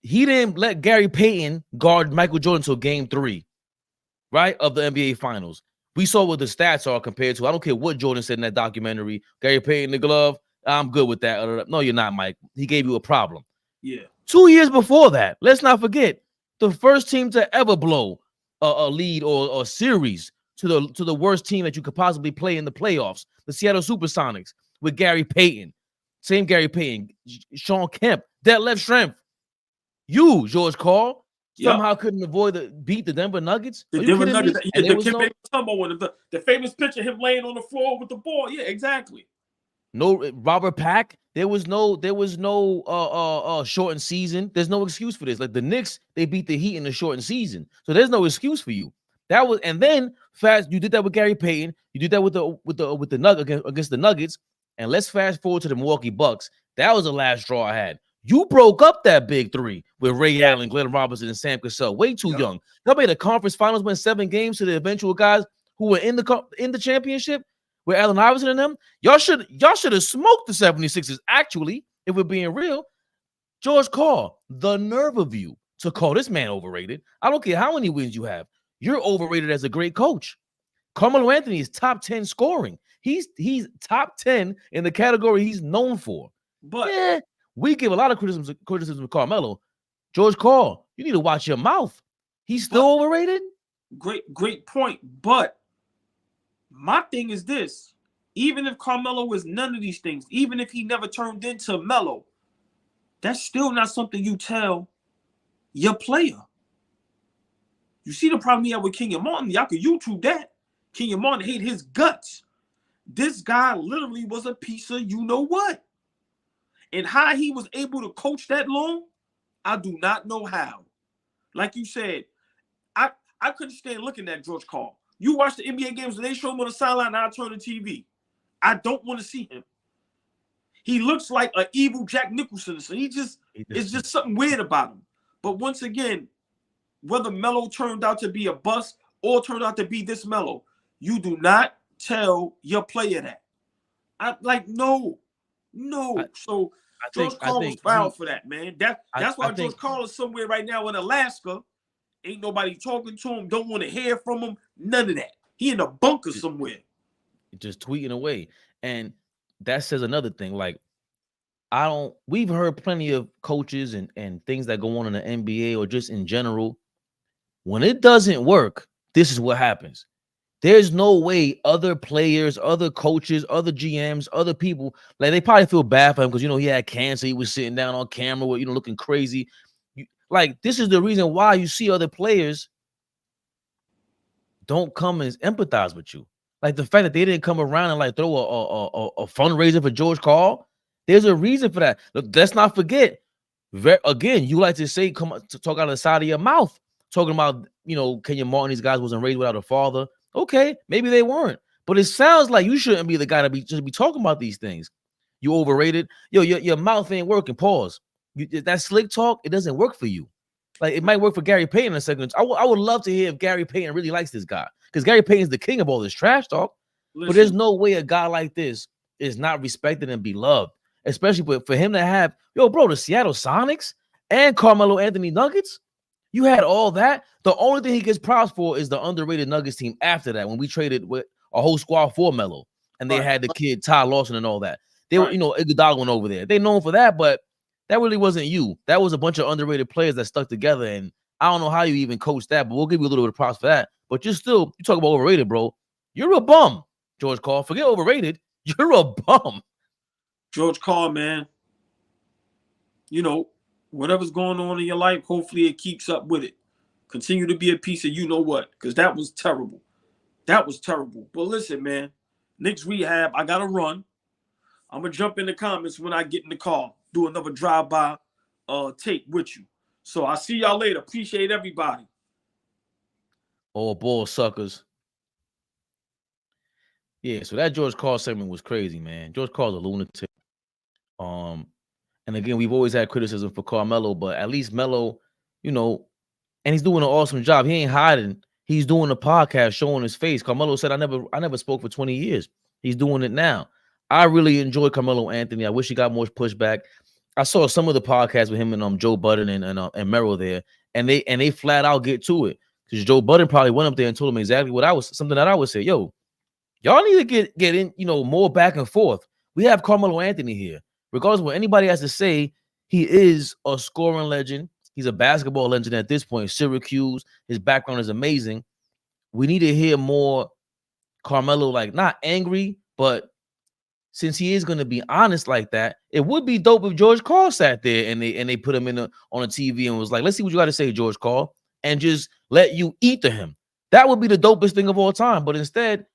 he didn't let Gary Payton guard Michael Jordan until Game 3, right, of the NBA Finals. We saw what the stats are compared to. I don't care what Jordan said in that documentary. Gary Payton, the glove, I'm good with that. No, you're not, Mike. He gave you a problem. Yeah. 2 years before that, let's not forget, the first team to ever blow a lead or a series to the worst team that you could possibly play in the playoffs, the Seattle Supersonics, with Gary Payton. Same Gary Payton, Sean Kemp, that left strength. You, George Karl, somehow couldn't beat the Denver Nuggets. The Denver Nuggets, the famous picture of him laying on the floor with the ball. Yeah, exactly. No Robert Pack. There was no shortened season. There's no excuse for this. Like the Knicks, they beat the Heat in the shortened season, so there's no excuse for you. That was, and then you did that with Gary Payton. You did that with the Nuggets against the Nuggets. And let's fast forward to the Milwaukee Bucks. That was the last straw I had. You broke up that big three with Ray Allen, Glenn Robinson, and Sam Cassell. Way too young. Y'all made the conference finals, win 7 games to the eventual guys who were in the championship with Allen Iverson and them. Y'all should have smoked the 76ers, actually, if we're being real. George Karl, the nerve of you to call this man overrated. I don't care how many wins you have. You're overrated as a great coach. Carmelo Anthony is top 10 scoring. He's top 10 in the category he's known for. But we give a lot of criticism to Carmelo. George Karl, you need to watch your mouth. He's still overrated. Great point. But my thing is this: even if Carmelo was none of these things, even if he never turned into Melo, that's still not something you tell your player. You see the problem he had with Kenyon Martin? Y'all could YouTube that. Kenyon Martin hated his guts. This guy literally was a piece of you-know-what. And how he was able to coach that long, I do not know how. Like you said, I couldn't stand looking at George Karl. You watch the NBA games and they show him on the sideline, and I turn the TV. I don't want to see him. He looks like an evil Jack Nicholson. So it's just something weird about him. But once again, whether Melo turned out to be a bust or turned out to be this Melo, you do not tell your player that. No. So George Karl was fouled for that, man. That's why George Karl is somewhere right now in Alaska. Ain't nobody talking to him. Don't want to hear from him. None of that. He in a bunker somewhere. Just tweeting away. And that says another thing. Like, we've heard plenty of coaches and things that go on in the NBA or just in general. When it doesn't work, this is what happens. There's no way other players, other coaches, other GMs, other people, like, they probably feel bad for him because, he had cancer. He was sitting down on camera with, looking crazy. This is the reason why you see other players don't come and empathize with you. Like the fact that they didn't come around and throw a fundraiser for George Karl. There's a reason for that. Look, let's not forget. Again, you like to say, come to talk out of the side of your mouth, talking about, Kenyon Martin, these guys wasn't raised without a father. Okay, maybe they weren't, but it sounds like you shouldn't be the guy to be talking about these things. You overrated. Your mouth ain't working. Pause. That slick talk, it doesn't work for you. Like, it might work for Gary Payton in a second. I would love to hear if Gary Payton really likes this guy, because Gary Payton's the king of all this trash talk. Listen, but there's no way a guy like this is not respected and beloved, especially for him to have, the Seattle Sonics and Carmelo Anthony Nuggets. You had all that. The only thing he gets props for is the underrated Nuggets team after that, when we traded with a whole squad for Melo, and they had the kid Ty Lawson and all that. They were, Iguodala went over there. They known for that, but that really wasn't you. That was a bunch of underrated players that stuck together, and I don't know how you even coach that, but we'll give you a little bit of props for that. But you talk about overrated, bro. You're a bum, George Karl. Forget overrated. You're a bum. George Karl, man. Whatever's going on in your life, hopefully it keeps up with it. Continue to be a piece of you-know-what, because that was terrible. That was terrible. But listen, man, Knicks Rehab, I got to run. I'm going to jump in the comments when I get in the car, do another drive-by tape with you. So I'll see y'all later. Appreciate everybody. All ball suckers. Yeah, so that George Karl segment was crazy, man. George Karl's a lunatic. And again, we've always had criticism for Carmelo, but at least Melo, you know, and he's doing an awesome job. He ain't hiding. He's doing a podcast showing his face. Carmelo said, I never spoke for 20 years. He's doing it now. I really enjoy Carmelo Anthony. I wish he got more pushback. I saw some of the podcasts with him and Joe Budden and Merrill there, and they flat out get to it. Because Joe Budden probably went up there and told him exactly something that I would say. Yo, y'all need to get in, more back and forth. We have Carmelo Anthony here. Regardless of what anybody has to say, he is a scoring legend. He's a basketball legend at this point. Syracuse, his background is amazing. We need to hear more Carmelo, like not angry, but since he is going to be honest like that, it would be dope if George Karl sat there and they put him on a TV and was like, let's see what you got to say, George Karl, and just let you eat to him. That would be the dopest thing of all time. But instead,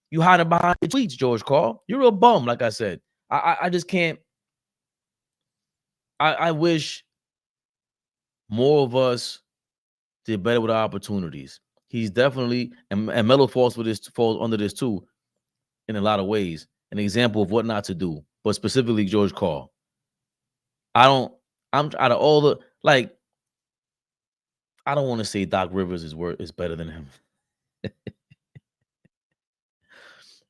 you hiding behind your tweets, George Karl. You're a bum, like I said. I just can't. I wish more of us did better with our opportunities. He's definitely, and Melo falls under this too, in a lot of ways, an example of what not to do. But specifically George Karl. I'm out of all the, like, I don't want to say Doc Rivers is better than him.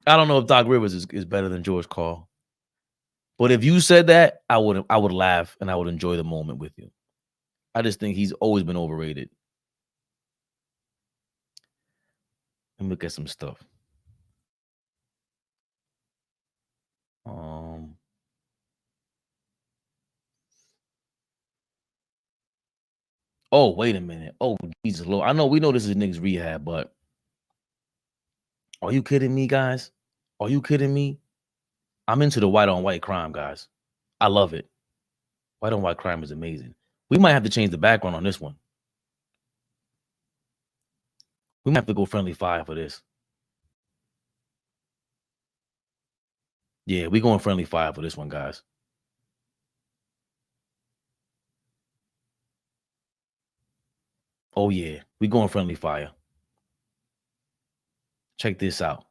I don't know if Doc Rivers is better than George Karl. But if you said that, I would laugh and I would enjoy the moment with you. I just think he's always been overrated. Let me look at some stuff. Oh, wait a minute. Oh, Jesus Lord. I know we know this is Knicks Rehab, but are you kidding me, guys? Are you kidding me? I'm into the white on white crime, guys. I love it. White on white crime is amazing. We might have to change the background on this one. We might have to go friendly fire for this. Yeah, we're going friendly fire for this one, guys. Oh, yeah, we're going friendly fire. Check this out.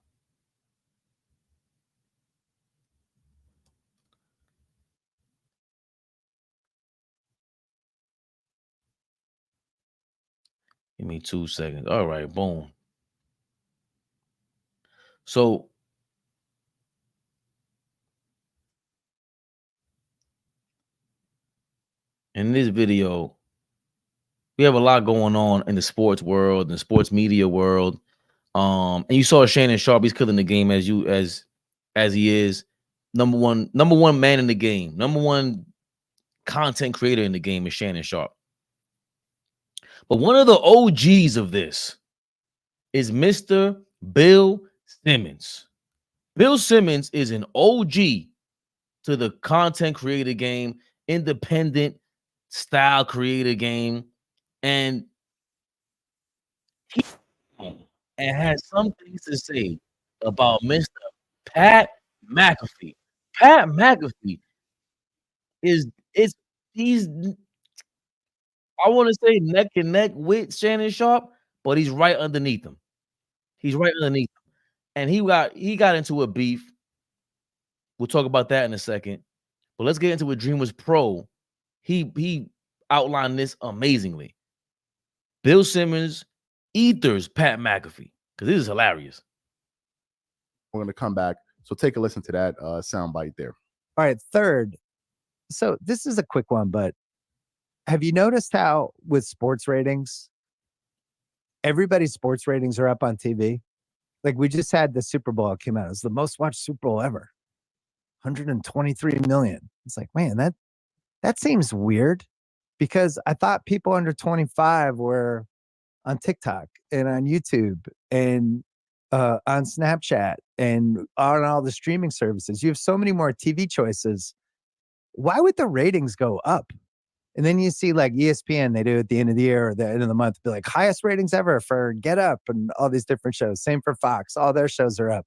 Give me 2 seconds. All right, boom. So, in this video, we have a lot going on in the sports world, the sports media world. And you saw Shannon Sharpe, he's killing the game as he is. Number one man in the game, number one content creator in the game is Shannon Sharpe. But one of the OGs of this is Mr. Bill Simmons. Bill Simmons is an OG to the content creator game, independent style creator game, and he has some things to say about Mr. Pat McAfee. Pat McAfee he's I want to say neck and neck with Shannon Sharpe, but he's right underneath him. He's right underneath him. And he got into a beef. We'll talk about that in a second. But let's get into what Dream was Pro. He outlined this amazingly. Bill Simmons ethers Pat McAfee, because this is hilarious. We're going to come back. So take a listen to that soundbite there. All right, third. So this is a quick one, but have you noticed how with sports ratings, everybody's sports ratings are up on TV? Like we just had the Super Bowl, it came out. It was the most watched Super Bowl ever. 123 million. It's like, man, that seems weird because I thought people under 25 were on TikTok and on YouTube and on Snapchat and on all the streaming services. You have so many more TV choices. Why would the ratings go up? And then you see like ESPN, they do at the end of the year or the end of the month, be like highest ratings ever for Get Up and all these different shows. Same for Fox. All their shows are up.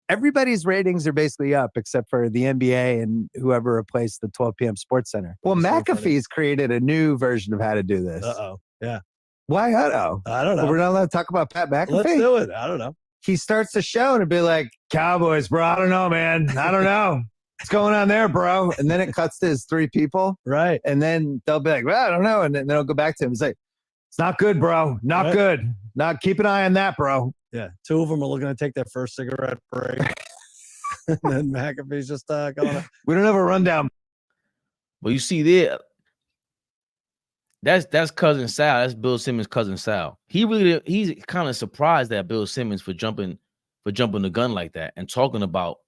everybody's ratings are basically up except for the NBA and whoever replaced the 12 p.m. Sports Center. Well, McAfee's created a new version of how to do this. Yeah. Why? I don't know. Well, we're not allowed to talk about Pat McAfee. Let's do it. I don't know. He starts the show and it'd be like, Cowboys, bro. I don't know, man. I don't know. What's going on there, bro? And then it cuts to his 3 people. Right. And then they'll be like, well, I don't know. And then they'll go back to him and say, it's not good, bro. Not good. Not keep an eye on that, bro. Yeah. 2 of them are looking to take their first cigarette break. And then McAfee's just going. We don't have a rundown. But you see there, that's cousin Sal. That's Bill Simmons' cousin Sal. He's kind of surprised at Bill Simmons for jumping the gun like that and talking about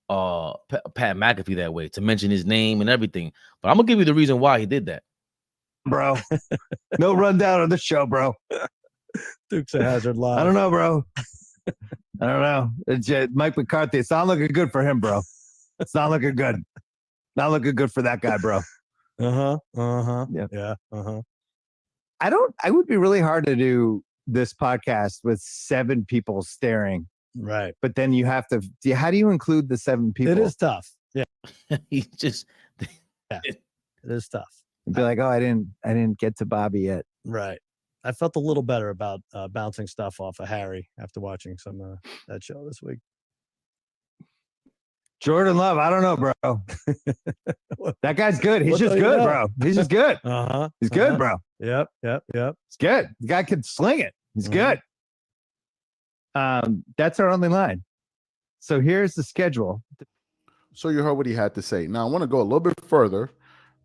Pat McAfee that way, to mention his name and everything. But I'm gonna give you the reason why he did that, bro. No rundown on the show, bro. Dukes of Hazzard live. I don't know, bro. I don't know. It's Mike McCarthy. It's not looking good for him, bro. It's not looking good. Not looking good for that guy, bro. Yeah. I would be really hard to do this podcast with 7 people staring. Right. But then you have to, how do you include the 7 people? It is tough. Yeah. He's just it is tough. It'd be like, oh, I didn't get to Bobby yet. Right. I felt a little better about bouncing stuff off of Harry after watching some that show this week. Jordan Love, I don't know, bro. That guy's good. He's just good, bro. He's just good. He's good, bro. Yep. He's good. The guy can sling it. He's good. That's our only line. So here's the schedule. So you heard what he had to say. Now I want to go a little bit further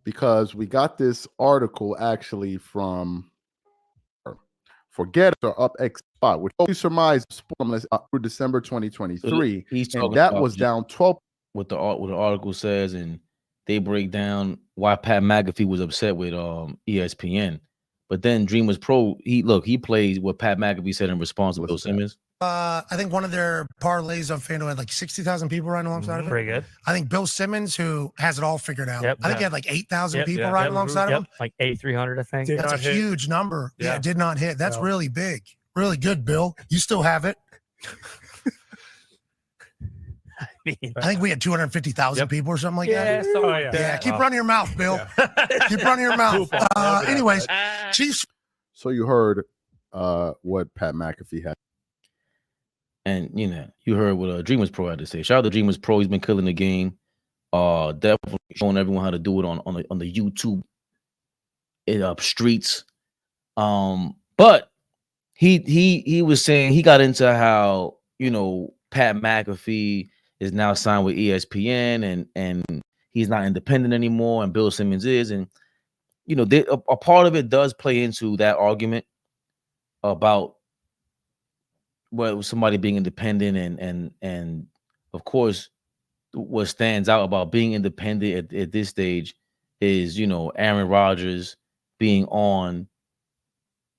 because we got this article actually from Forget or Up X Spot, which we surmised through December 2023. And that was down 12. What the article says, and they break down why Pat McAfee was upset with ESPN. But then Dreamers Pro, he plays what Pat McAfee said in response to Bill Simmons. I think one of their parlays on FanDuel had like 60,000 people right alongside of it. Pretty good. I think Bill Simmons, who has it all figured out. Yep, I think he had like 8,000 people right alongside of him. Like 8,300, I think. That's a huge number. Yeah, it did not hit. That's really big. Really good, Bill. You still have it. I think we had 250,000 people or something like that. Yeah, keep running your mouth, Bill. Keep running your mouth. Anyways, Chiefs. So you heard what Pat McAfee had. And you heard what Dreamers Pro had to say. Shout out to Dreamers Pro. He's been killing the game. Definitely showing everyone how to do it on the YouTube streets. But he was saying he got into how Pat McAfee is now signed with ESPN and he's not independent anymore, and Bill Simmons is, and a part of it does play into that argument about somebody being independent, and of course what stands out about being independent at this stage is Aaron Rodgers being on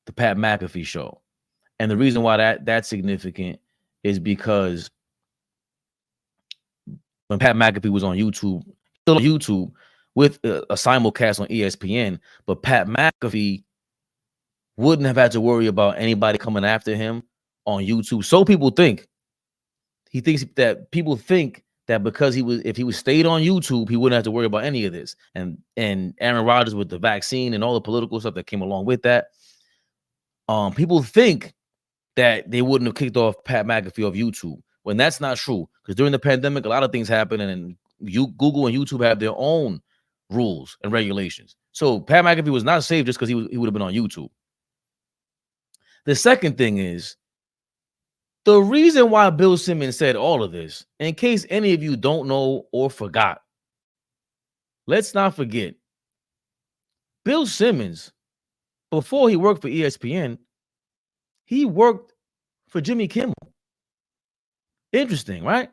the Pat McAfee show. And the reason why that's significant is because when Pat McAfee was on YouTube, still on YouTube with a simulcast on ESPN, but Pat McAfee wouldn't have had to worry about anybody coming after him on YouTube. So people think. He thinks that people think that because if he was stayed on YouTube, he wouldn't have to worry about any of this. And Aaron Rodgers with the vaccine and all the political stuff that came along with that. People think that they wouldn't have kicked off Pat McAfee off YouTube, when that's not true. Because during the pandemic, a lot of things happened, and Google and YouTube have their own rules and regulations. So Pat McAfee was not safe just because he would have been on YouTube. The second thing is, the reason why Bill Simmons said all of this, in case any of you don't know or forgot, let's not forget, Bill Simmons, before he worked for ESPN, he worked for Jimmy Kimmel. Interesting, right?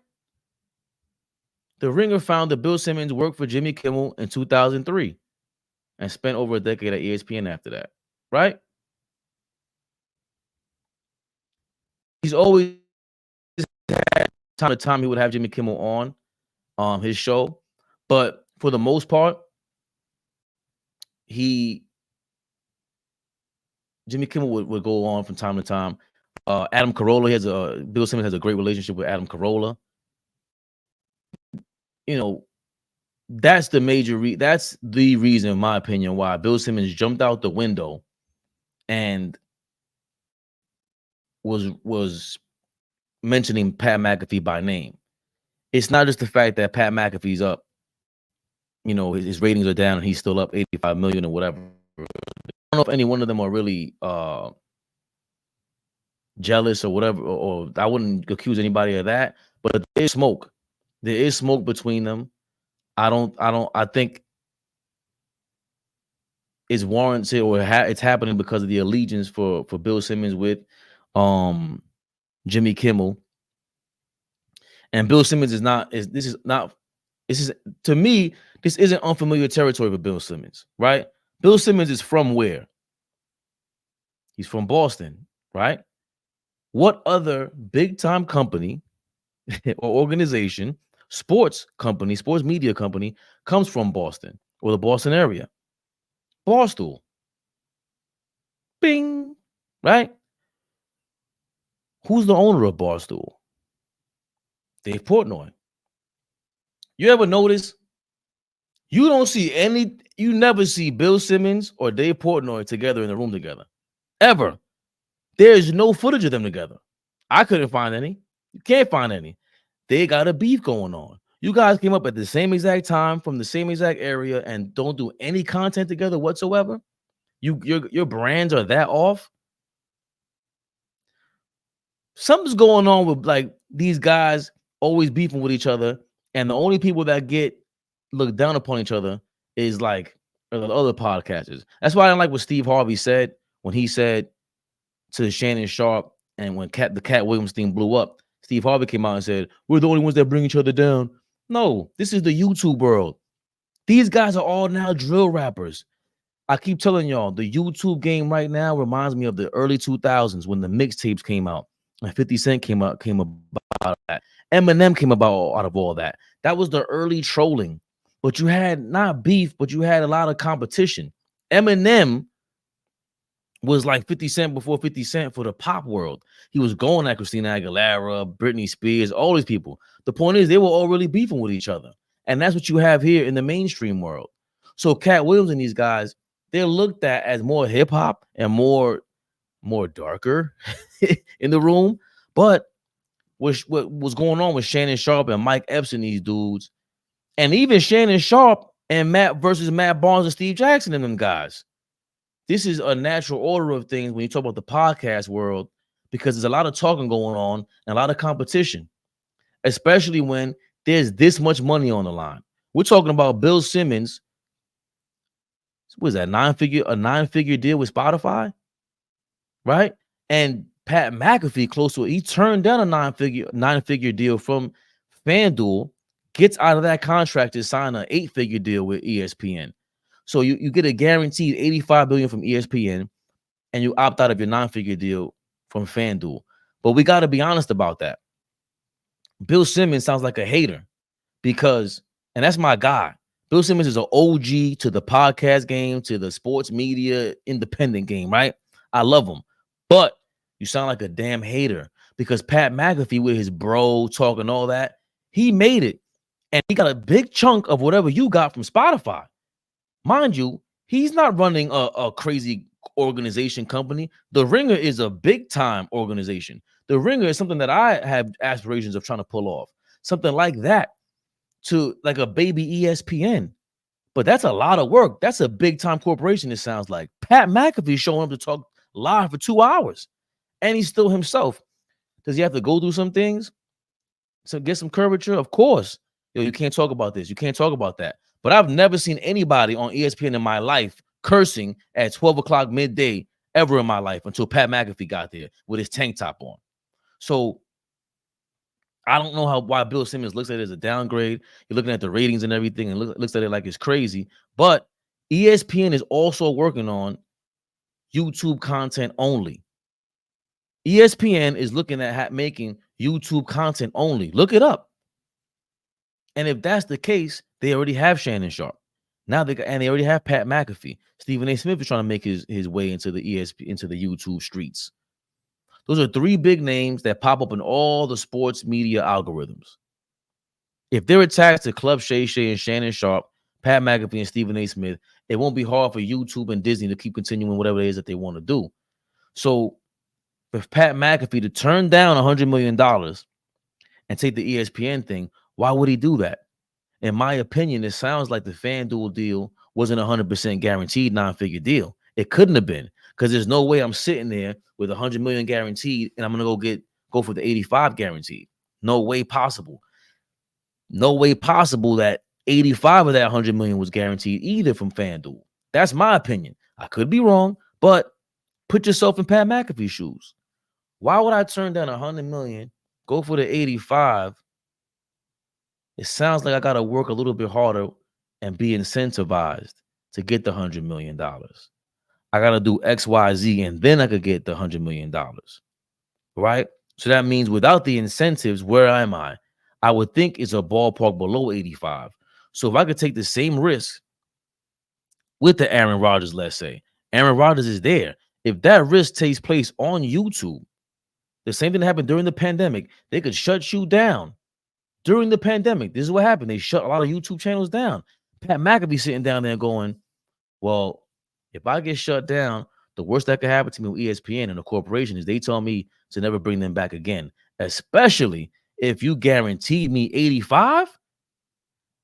The Ringer found that Bill Simmons worked for Jimmy Kimmel in 2003 and spent over a decade at ESPN after that, right? He's always had time to time he would have Jimmy Kimmel on his show, but for the most part, Jimmy Kimmel would go on from time to time. Adam Carolla Bill Simmons has a great relationship with Adam Carolla. you know, that's the major that's the reason, in my opinion, why Bill Simmons jumped out the window and was mentioning Pat McAfee by name. It's not just the fact that Pat McAfee's up, you know, his ratings are down and he's still up 85 million or whatever. I don't know if any one of them are really jealous or whatever, or I wouldn't accuse anybody of that, but there is smoke. There is smoke between them. I think it's warranted, or it's happening because of the allegiance for Bill Simmons with Jimmy Kimmel. And Bill Simmons to me, this isn't unfamiliar territory for Bill Simmons, right? Bill Simmons is from where? He's from Boston, right? What other big time company or organization, sports media company comes from Boston or the Boston area? Barstool. Bing, right? Who's the owner of Barstool? Dave Portnoy. You ever notice you never see Bill Simmons or Dave Portnoy together in a room together. Ever. There's no footage of them together. I couldn't find any. You can't find any. They got a beef going on. You guys came up at the same exact time from the same exact area and don't do any content together whatsoever. Your brands are that off. Something's going on with like these guys always beefing with each other, and the only people that get looked down upon each other is like the other podcasters. That's why I didn't like what Steve Harvey said when he said to Shannon Sharp, and when the Cat Williams thing blew up, Steve Harvey came out and said, we're the only ones that bring each other down. No, this is the YouTube world. These guys are all now drill rappers. I keep telling y'all, the YouTube game right now reminds me of the early 2000s when the mixtapes came out and 50 Cent came about that. Eminem came about out of all that. That was the early trolling. But you had not beef, but you had a lot of competition. Eminem was like 50 Cent before 50 Cent for the pop world. He was going at Christina Aguilera, Britney Spears, all these people. The point is they were all really beefing with each other. And that's what you have here in the mainstream world. So Cat Williams and these guys, they're looked at as more hip hop and more darker in the room. But what was going on with Shannon Sharp and Mike Epps and these dudes, and even Shannon Sharp and Matt versus Matt Barnes and Steve Jackson and them guys. This is a natural order of things when you talk about the podcast world, because there's a lot of talking going on and a lot of competition, especially when there's this much money on the line. We're talking about Bill Simmons. What is that? A nine-figure deal with Spotify, right? And Pat McAfee, close to it, he turned down a nine-figure deal from FanDuel, gets out of that contract to sign an 8-figure deal with ESPN. So you get a guaranteed $85 billion from ESPN, and you opt out of your 9-figure deal from FanDuel. But we got to be honest about that. Bill Simmons sounds like a hater because, and that's my guy. Bill Simmons is an OG to the podcast game, to the sports media independent game, right? I love him. But you sound like a damn hater because Pat McAfee with his bro talk and all that, he made it. And he got a big chunk of whatever you got from Spotify. Mind you, he's not running a crazy organization company. The Ringer is a big time organization. The Ringer is something that I have aspirations of trying to pull off. Something like that, to like a baby ESPN. But that's a lot of work. That's a big time corporation, it sounds like. Pat McAfee showing up to talk live for 2 hours. And he's still himself. Does he have to go through some things to get some curvature? Of course. Yo, you can't talk about this. You can't talk about that. But I've never seen anybody on ESPN in my life cursing at 12 o'clock midday ever in my life until Pat McAfee got there with his tank top on. So I don't know why Bill Simmons looks at it as a downgrade. You're looking at the ratings and everything and looks at it like it's crazy. But ESPN is also working on YouTube content only. ESPN is looking at making YouTube content only. Look it up. And if that's the case, they already have Shannon Sharp. Now they already have Pat McAfee. Stephen A. Smith is trying to make his way into the YouTube streets. Those are 3 big names that pop up in all the sports media algorithms. If they're attached to Club Shay Shay and Shannon Sharp, Pat McAfee and Stephen A. Smith, it won't be hard for YouTube and Disney to keep continuing whatever it is that they want to do. So for Pat McAfee to turn down $100 million and take the ESPN thing, why would he do that? In my opinion, it sounds like the FanDuel deal wasn't 100% guaranteed nine-figure deal. It couldn't have been, because there's no way I'm sitting there with 100 million guaranteed and I'm gonna go for the 85 guaranteed. No way possible. No way possible that 85 of that 100 million was guaranteed either from FanDuel. That's my opinion. I could be wrong, but put yourself in Pat McAfee's shoes. Why would I turn down 100 million, go for the 85? It sounds like I got to work a little bit harder and be incentivized to get the $100 million. I got to do X, Y, Z, and then I could get the $100 million, right? So that means without the incentives, where am I? I would think it's a ballpark below 85. So if I could take the same risk with the Aaron Rodgers, let's say, Aaron Rodgers is there. If that risk takes place on YouTube, the same thing that happened during the pandemic, they could shut you down. During the pandemic, this is what happened. They shut a lot of YouTube channels down. Pat McAfee sitting down there going, well, if I get shut down, the worst that could happen to me with ESPN and the corporation is they tell me to never bring them back again, especially if you guaranteed me 85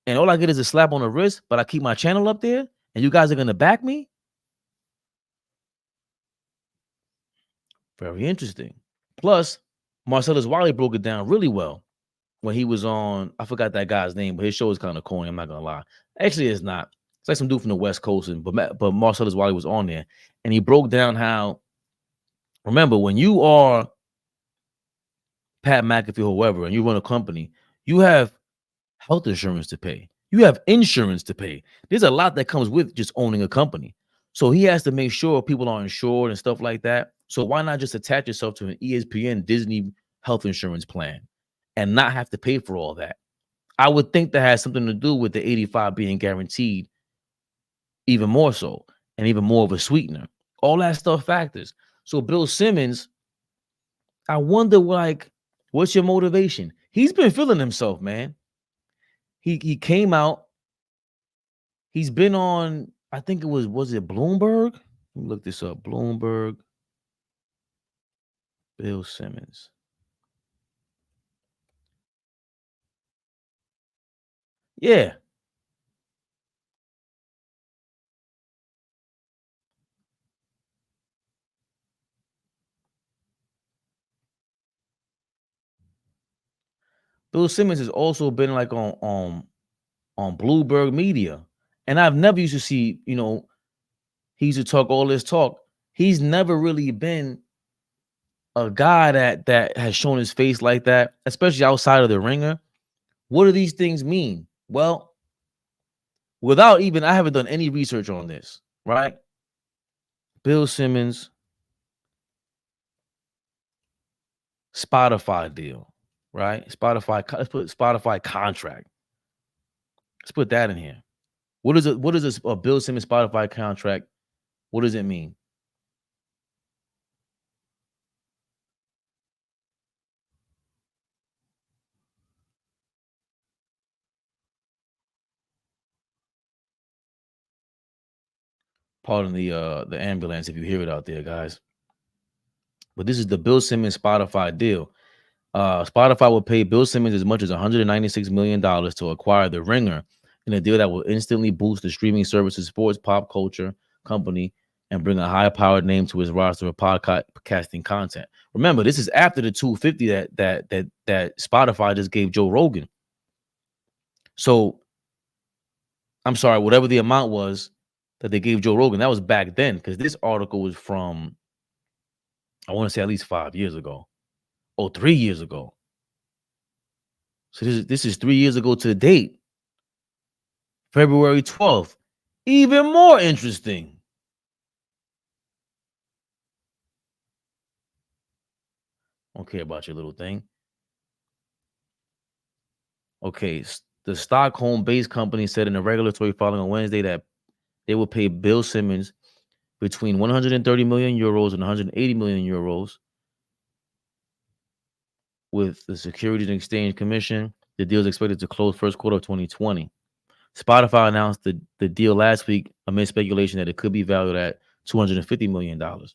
and all I get is a slap on the wrist, but I keep my channel up there and you guys are going to back me. Very interesting. Plus, Marcellus Wiley broke it down really well when he was on, I forgot that guy's name, but his show is kind of corny. I'm not going to lie. Actually, it's not. It's like some dude from the West Coast, but Marcellus Wiley was on there, and he broke down how, remember, when you are Pat McAfee or whoever, and you run a company, you have health insurance to pay. You have insurance to pay. There's a lot that comes with just owning a company. So he has to make sure people are insured and stuff like that. So why not just attach yourself to an ESPN Disney health insurance plan and not have to pay for all that? I would think that has something to do with the 85 being guaranteed even more so, and even more of a sweetener. All that stuff factors. So Bill Simmons, I wonder, like, what's your motivation? He's been feeling himself, man. He came out. He's been on, I think it was it Bloomberg? Let me look this up. Bloomberg. Bill Simmons. Yeah. Bill Simmons has also been like on Bloomberg Media. And I've never used to see, he used to talk all this talk. He's never really been a guy that has shown his face like that, especially outside of the ringer. What do these things mean? Well, I haven't done any research on this, right? Bill Simmons, Spotify deal, right? Let's put Spotify contract. Let's put that in here. What is a Bill Simmons Spotify contract? What does it mean? Pardon the ambulance if you hear it out there, guys. But this is the Bill Simmons Spotify deal. Spotify will pay Bill Simmons as much as $196 million to acquire The Ringer in a deal that will instantly boost the streaming service's sports pop culture company and bring a high-powered name to his roster of podcasting content. Remember, this is after the $250 that Spotify just gave Joe Rogan. So, I'm sorry, whatever the amount was that they gave Joe Rogan, that was back then, because this article was from, I want to say at least 5 years ago. Or 3 years ago. So this is 3 years ago to the date. February 12th. Even more interesting. Don't care about your little thing. Okay, the Stockholm-based company said in a regulatory filing on Wednesday that they will pay Bill Simmons between 130 million euros and 180 million euros with the Securities and Exchange Commission. The deal is expected to close first quarter of 2020. Spotify announced the deal last week amid speculation that it could be valued at $250 million. And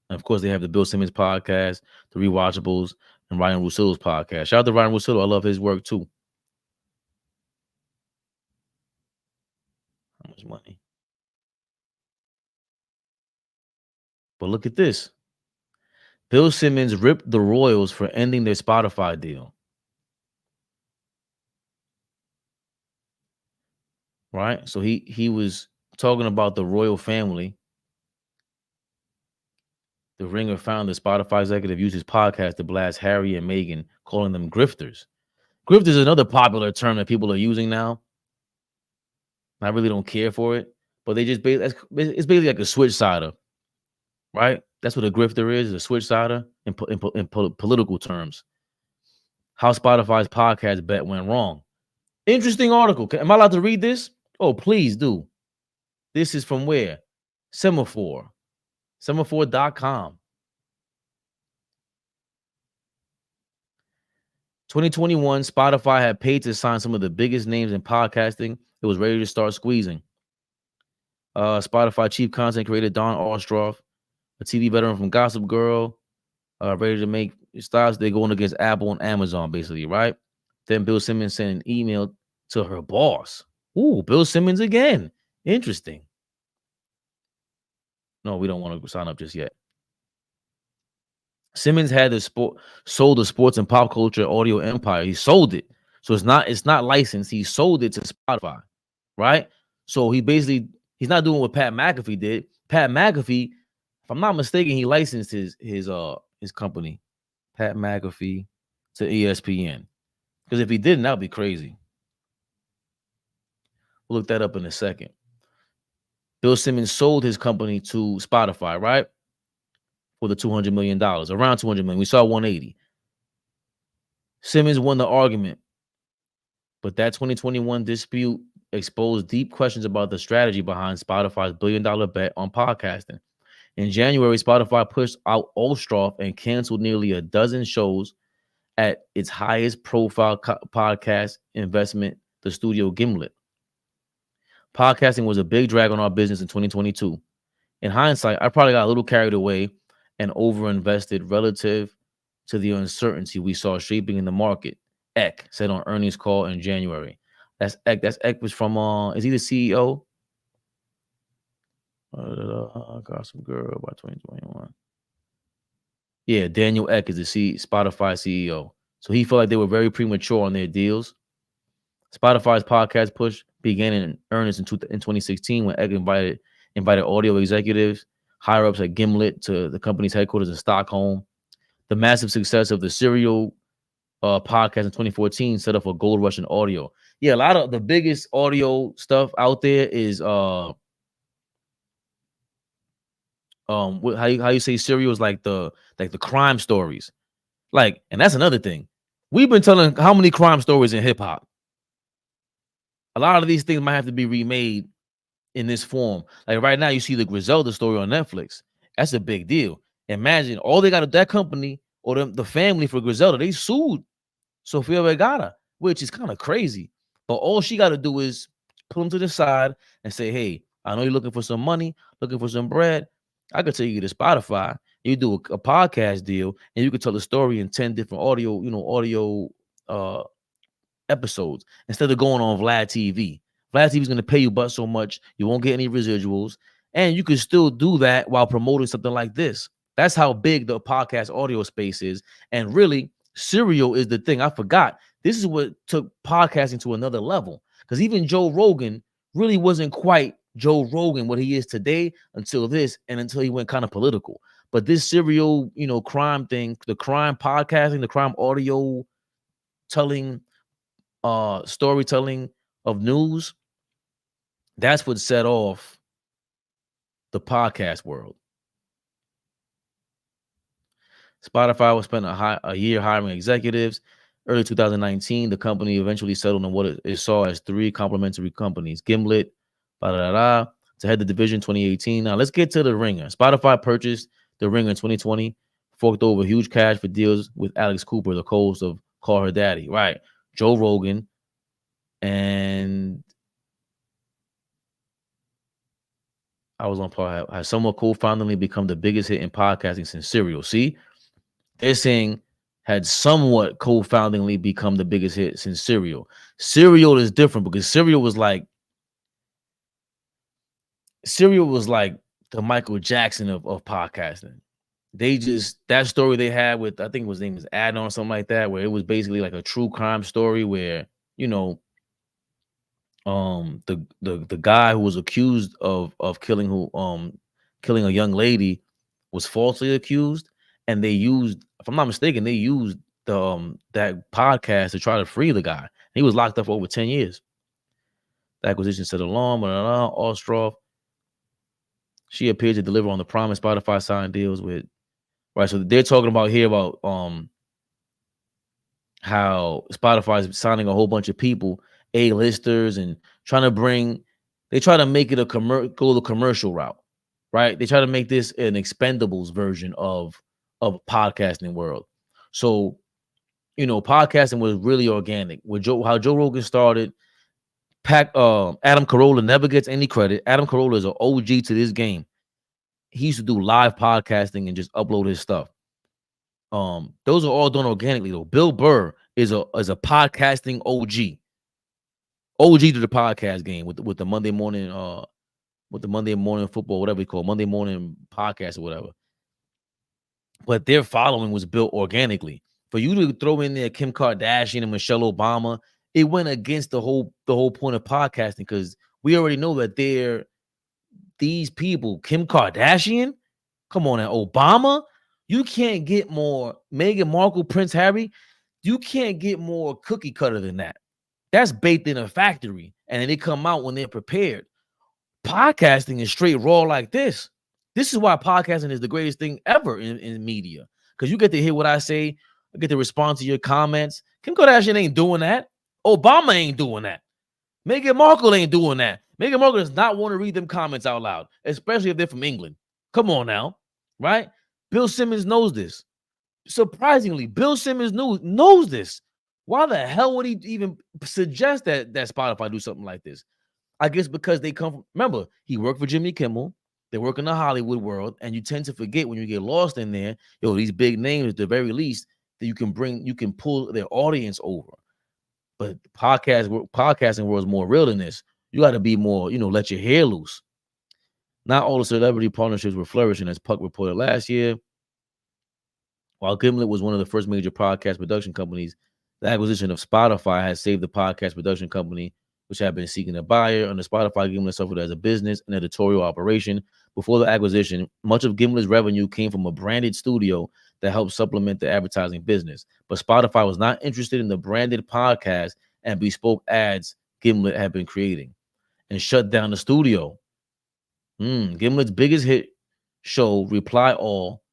of course, they have the Bill Simmons podcast, the Rewatchables, and Ryan Russillo's podcast. Shout out to Ryan Russillo. I love his work too. How much money? But look at this. Bill Simmons ripped the Royals for ending their Spotify deal. Right? So he was talking about the royal family. The Ringer found the Spotify executive used his podcast to blast Harry and Meghan, calling them grifters. Grifters is another popular term that people are using now. I really don't care for it, but they just it's basically like a switch sider, right? That's what a grifter is a switch sider in political terms. How Spotify's podcast bet went wrong. Interesting article. Am I allowed to read this? Oh, please do. This is from where? Semaphore. Semaphore.com. 2021, Spotify had paid to sign some of the biggest names in podcasting. It was ready to start squeezing. Spotify chief content creator Don Ostroff, a TV veteran from Gossip Girl, ready to make styles. They're going against Apple and Amazon, basically, right? Then Bill Simmons sent an email to her boss. Ooh, Bill Simmons again. Interesting. No, we don't want to sign up just yet. Simmons had sold the sports and pop culture audio empire. He sold it. So it's not licensed. He sold it to Spotify, right? So he's not doing what Pat McAfee did. Pat McAfee, if I'm not mistaken, he licensed his company, Pat McAfee, to ESPN. Because if he didn't, that would be crazy. We'll look that up in a second. Bill Simmons sold his company to Spotify, right? For the $200 million, around $200 million. We saw 180. Simmons won the argument, but that 2021 dispute exposed deep questions about the strategy behind Spotify's billion-dollar bet on podcasting. In January, Spotify pushed out Ostroff and canceled nearly a dozen shows at its highest profile podcast investment, the studio Gimlet. Podcasting was a big drag on our business in 2022. In hindsight, I probably got a little carried away and overinvested relative to the uncertainty we saw shaping in the market, Eck said on earnings call in January. That's Eck. That's Eck was from, is he the CEO? Gossip Girl by 2021. Yeah, Daniel Eck is the Spotify CEO. So he felt like they were very premature on their deals. Spotify's podcast push began in earnest in 2016 when Eck invited audio executives, higher-ups at Gimlet to the company's headquarters in Stockholm. The massive success of the Serial podcast in 2014 set off a gold rush in audio. Yeah, a lot of the biggest audio stuff out there is how you say Serial is like the crime stories. Like, and that's another thing. We've been telling how many crime stories in hip-hop. A lot of these things might have to be remade in this form. Like right now, you see the Griselda story on Netflix. That's a big deal. Imagine all they got at that company or the family for Griselda, they sued Sofia Vergara, which is kind of crazy. But all she got to do is pull them to the side and say, hey, I know you're looking for some money, looking for some bread. I could take you to Spotify. You do a podcast deal and you could tell the story in 10 different audio episodes instead of going on Vlad TV. Vlad TV is going to pay you but so much. You won't get any residuals. And you can still do that while promoting something like this. That's how big the podcast audio space is. And really, Serial is the thing. I forgot. This is what took podcasting to another level. Because even Joe Rogan really wasn't quite Joe Rogan, what he is today, until this and until he went kind of political. But this Serial, crime thing, the crime podcasting, the crime audio telling, storytelling of news, that's what set off the podcast world. Spotify was spending a year hiring executives. Early 2019, the company eventually settled on what it saw as 3 complementary companies: Gimlet, to head the division 2018. Now let's get to the Ringer. Spotify purchased the Ringer in 2020, forked over huge cash for deals with Alex Cooper, the co-host of call her daddy, right? Joe Rogan and I was on part. Has someone co-foundingly become the biggest hit in podcasting since Serial? See, they're saying had somewhat co-foundingly become the biggest hit since Serial. Serial is different because Serial was like the Michael Jackson of podcasting. They just, that story they had with, I think his name is Adnan or something like that, where it was basically like a true crime story where, you know, the guy who was accused of killing a young lady was falsely accused, and they used, if I'm not mistaken, they used that podcast to try to free the guy. He was locked up for over 10 years. The acquisition set alarm, Ostroff. She appeared to deliver on the promise. Spotify signed deals with, right? So they're talking about here about how Spotify is signing a whole bunch of people, A-listers, and trying to bring, they try to make it go the commercial route, right? They try to make this an Expendables version of podcasting world. So, you know, podcasting was really organic. With how Joe Rogan started, Adam Carolla never gets any credit. Adam Carolla is an OG to this game. He used to do live podcasting and just upload his stuff. Those are all done organically though. Bill Burr is a podcasting OG to the podcast game with the Monday morning football, whatever you call it, Monday morning podcast or whatever. But their following was built organically. For you to throw in there Kim Kardashian and Michelle Obama, it went against the whole point of podcasting, because we already know that these people, Kim Kardashian, come on, and Obama, you can't get more, Meghan Markle, Prince Harry, you can't get more cookie cutter than that. That's baked in a factory, and then they come out when they're prepared. Podcasting is straight raw like this. This is why podcasting is the greatest thing ever in media, because you get to hear what I say, I get to respond to your comments. Kim Kardashian ain't doing that. Obama ain't doing that. Meghan Markle ain't doing that. Meghan Markle does not want to read them comments out loud, especially if they're from England. Come on now, right? Bill Simmons knows this. Surprisingly, Bill Simmons knows this. Why the hell would he even suggest that Spotify do something like this? I guess because they come from, remember, he worked for Jimmy Kimmel. They work in the Hollywood world, and you tend to forget when you get lost in there, these big names, at the very least, that you can pull their audience over. But podcasting world is more real than this. You got to be more, let your hair loose. Not all the celebrity partnerships were flourishing, as Puck reported last year. While Gimlet was one of the first major podcast production companies, the acquisition of Spotify has saved the podcast production company, which had been seeking a buyer. Under Spotify, Gimlet suffered as a business and editorial operation. Before the acquisition, much of Gimlet's revenue came from a branded studio that helped supplement the advertising business. But Spotify was not interested in the branded podcast and bespoke ads Gimlet had been creating, and shut down the studio. Gimlet's biggest hit show, Reply All,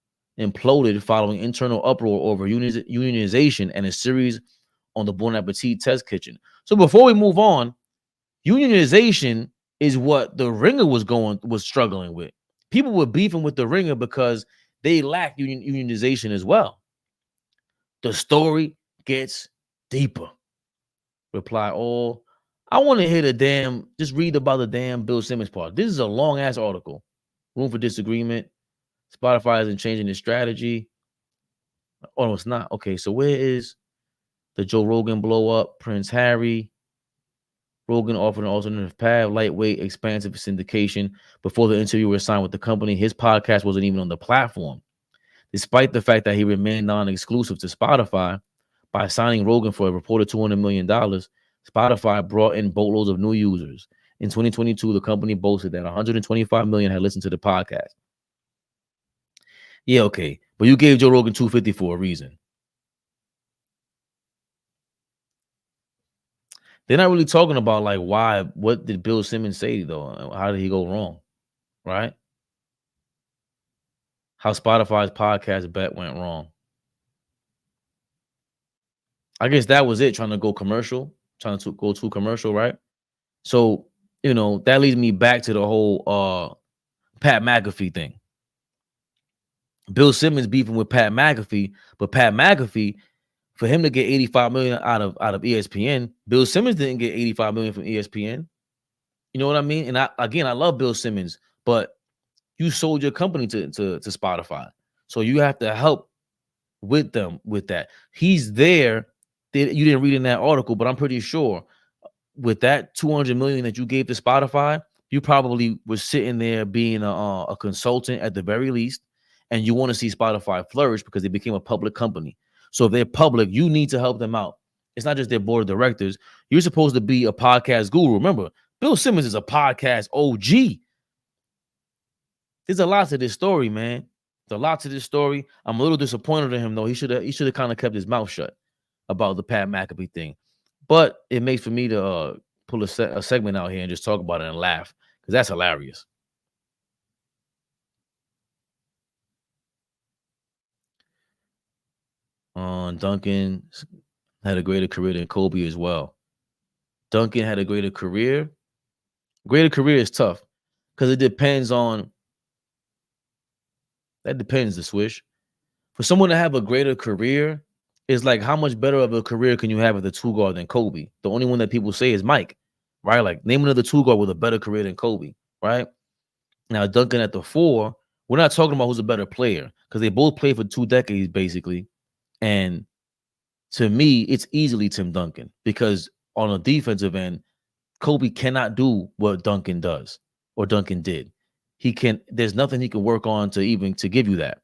imploded following internal uproar over unionization and a series on the Bon Appetit test kitchen. So before we move on, unionization is what the Ringer was struggling with. People were beefing with the Ringer because they lacked unionization as well. The story gets deeper. Reply All. I want to hear just read about the damn Bill Simmons part. This is a long ass article. Room for disagreement. Spotify isn't changing its strategy. Oh, no, it's not. Okay, so where is the Joe Rogan blow up? Prince Harry. Rogan offered an alternative path, lightweight, expansive syndication. Before the interview was signed with the company, his podcast wasn't even on the platform. Despite the fact that he remained non-exclusive to Spotify, by signing Rogan for a reported $200 million, Spotify brought in boatloads of new users. In 2022, the company boasted that 125 million had listened to the podcast. Yeah, okay. But you gave Joe Rogan 250 for a reason. They're not really talking about like why, what did Bill Simmons say though? How did he go wrong? Right? How Spotify's podcast bet went wrong. I guess that was it, trying to go commercial, right? So, that leads me back to the whole Pat McAfee thing. Bill Simmons beefing with Pat McAfee, but Pat McAfee For him to get 85 million out of ESPN, Bill Simmons didn't get 85 million from ESPN. You know what I mean? And I love Bill Simmons, but you sold your company to Spotify. So you have to help with them with that. He's there. You didn't read in that article, but I'm pretty sure with that 200 million that you gave to Spotify, you probably were sitting there being a consultant at the very least, and you want to see Spotify flourish because they became a public company. So if they're public, you need to help them out. It's not just their board of directors. You're supposed to be a podcast guru. Remember, Bill Simmons is a podcast OG. There's a lot to this story, man. There's a lot to this story. I'm a little disappointed in him, though. He should have kind of kept his mouth shut about the Pat McAfee thing. But it makes for me to pull a segment out here and just talk about it and laugh, because that's hilarious. Duncan had a greater career than Kobe as well. Duncan had a greater career. Greater career is tough because it depends on. That depends, the swish. For someone to have a greater career, is like how much better of a career can you have as a two guard than Kobe? The only one that people say is Mike, right? Like name another two guard with a better career than Kobe, right? Now Duncan at the 4, we're not talking about who's a better player because they both played for 2 decades basically. And to me, it's easily Tim Duncan because on a defensive end, Kobe cannot do what Duncan does or Duncan did. There's nothing he can work on to give you that.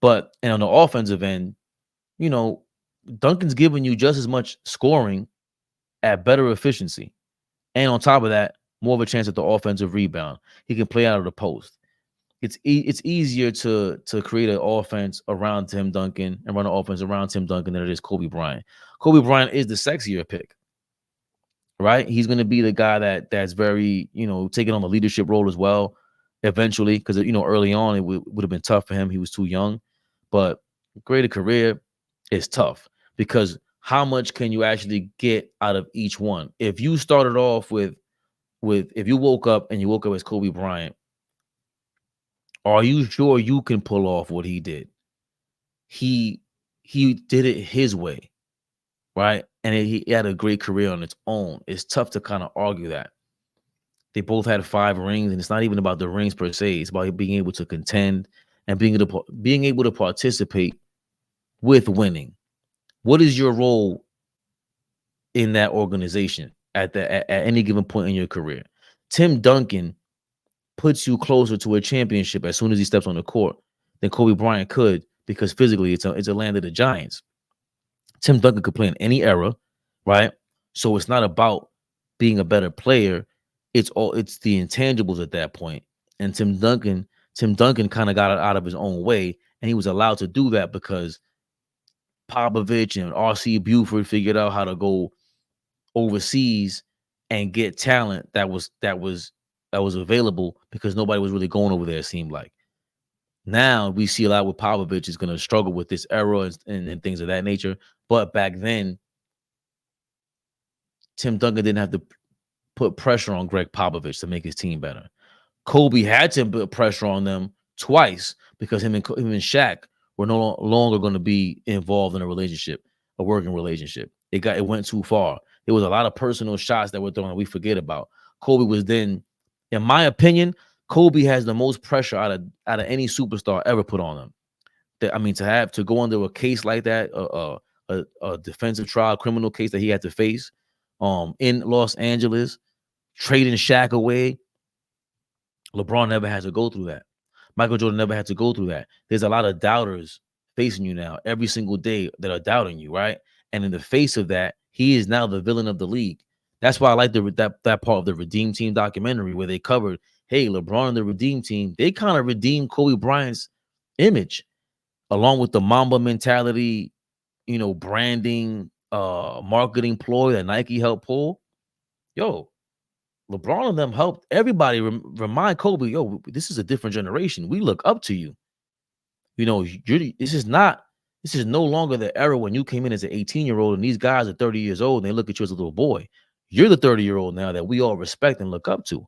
But and on the offensive end, you know, Duncan's giving you just as much scoring at better efficiency. And on top of that, more of a chance at the offensive rebound. He can play out of the post. It's easier to create an offense around Tim Duncan and run an offense around Tim Duncan than it is Kobe Bryant. Kobe Bryant is the sexier pick, right? He's going to be the guy that's very, taking on the leadership role as well eventually because, early on it would have been tough for him. He was too young. But greater career is tough because how much can you actually get out of each one? If you started off with if you woke up as Kobe Bryant, are you sure you can pull off what he did? He did it his way, right? And he had a great career on its own. It's tough to kind of argue that. They both had 5 rings, and it's not even about the rings per se. It's about being able to contend and being able to participate with winning. What is your role in that organization at any given point in your career? Tim Duncan puts you closer to a championship as soon as he steps on the court than Kobe Bryant could because physically it's a land of the giants. Tim Duncan could play in any era, right? So it's not about being a better player. It's the intangibles at that point. And Tim Duncan kind of got it out of his own way, and he was allowed to do that because Popovich and R.C. Buford figured out how to go overseas and get talent that was available because nobody was really going over there, it seemed like. Now we see a lot with Popovich is going to struggle with this era and things of that nature. But back then, Tim Duncan didn't have to put pressure on Greg Popovich to make his team better. Kobe had to put pressure on them twice because him and Shaq were no longer going to be involved in a working relationship. It went too far. There was a lot of personal shots that were thrown that we forget about. Kobe was then, in my opinion, Kobe has the most pressure out of any superstar ever put on him. To go under a case like that, a defensive trial, criminal case that he had to face, in Los Angeles, trading Shaq away. LeBron never had to go through that. Michael Jordan never had to go through that. There's a lot of doubters facing you now every single day that are doubting you, right? And in the face of that, he is now the villain of the league. That's why I like that part of the Redeem Team documentary where they covered, hey, LeBron and the Redeem Team, they kind of redeemed Kobe Bryant's image along with the Mamba mentality, branding, marketing ploy that Nike helped pull. Yo, LeBron and them helped everybody remind Kobe, yo, this is a different generation. We look up to you. This is no longer the era when you came in as an 18-year-old and these guys are 30 years old and they look at you as a little boy. You're the 30-year-old now that we all respect and look up to.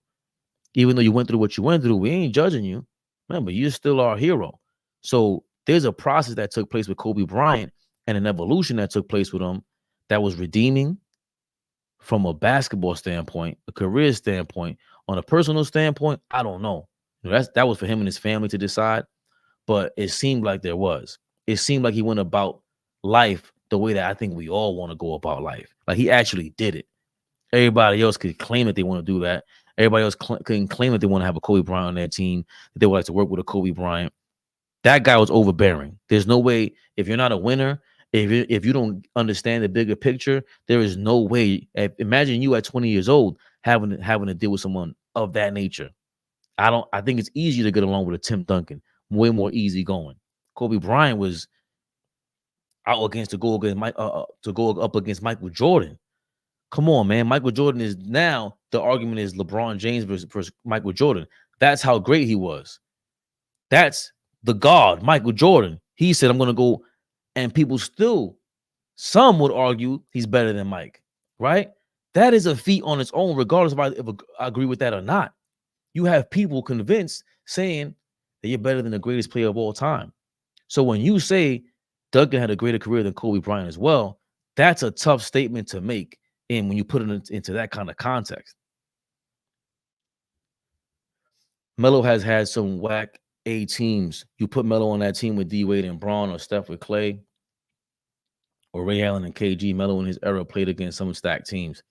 Even though you went through what you went through, we ain't judging you. Remember, you're still our hero. So there's a process that took place with Kobe Bryant, and an evolution that took place with him that was redeeming from a basketball standpoint, a career standpoint. On a personal standpoint, I don't know. That was for him and his family to decide, but it seemed like there was. It seemed like he went about life the way that I think we all want to go about life. Like he actually did it. Everybody else could claim that they want to do that. Everybody else couldn't claim that they want to have a Kobe Bryant on their team, that they would like to work with a Kobe Bryant. That guy was overbearing. There's no way, if you're not a winner, if you don't understand the bigger picture, there is no way. Imagine you at 20 years old having to deal with someone of that nature. I think it's easier to get along with a Tim Duncan, way more easygoing. Kobe Bryant was out against to go up against Michael Jordan. Come on, man. Michael Jordan is now, the argument is LeBron James versus Michael Jordan. That's how great he was. That's the God, Michael Jordan. He said, I'm going to go, and people still, some would argue he's better than Mike, right? That is a feat on its own, regardless if I agree with that or not. You have people convinced saying that you're better than the greatest player of all time. So when you say Duncan had a greater career than Kobe Bryant as well, that's a tough statement to make. And when you put it into that kind of context, Melo has had some whack A teams. You put Melo on that team with D Wade and Braun, or Steph with Klay, or Ray Allen and KG. Melo in his era played against some stacked teams.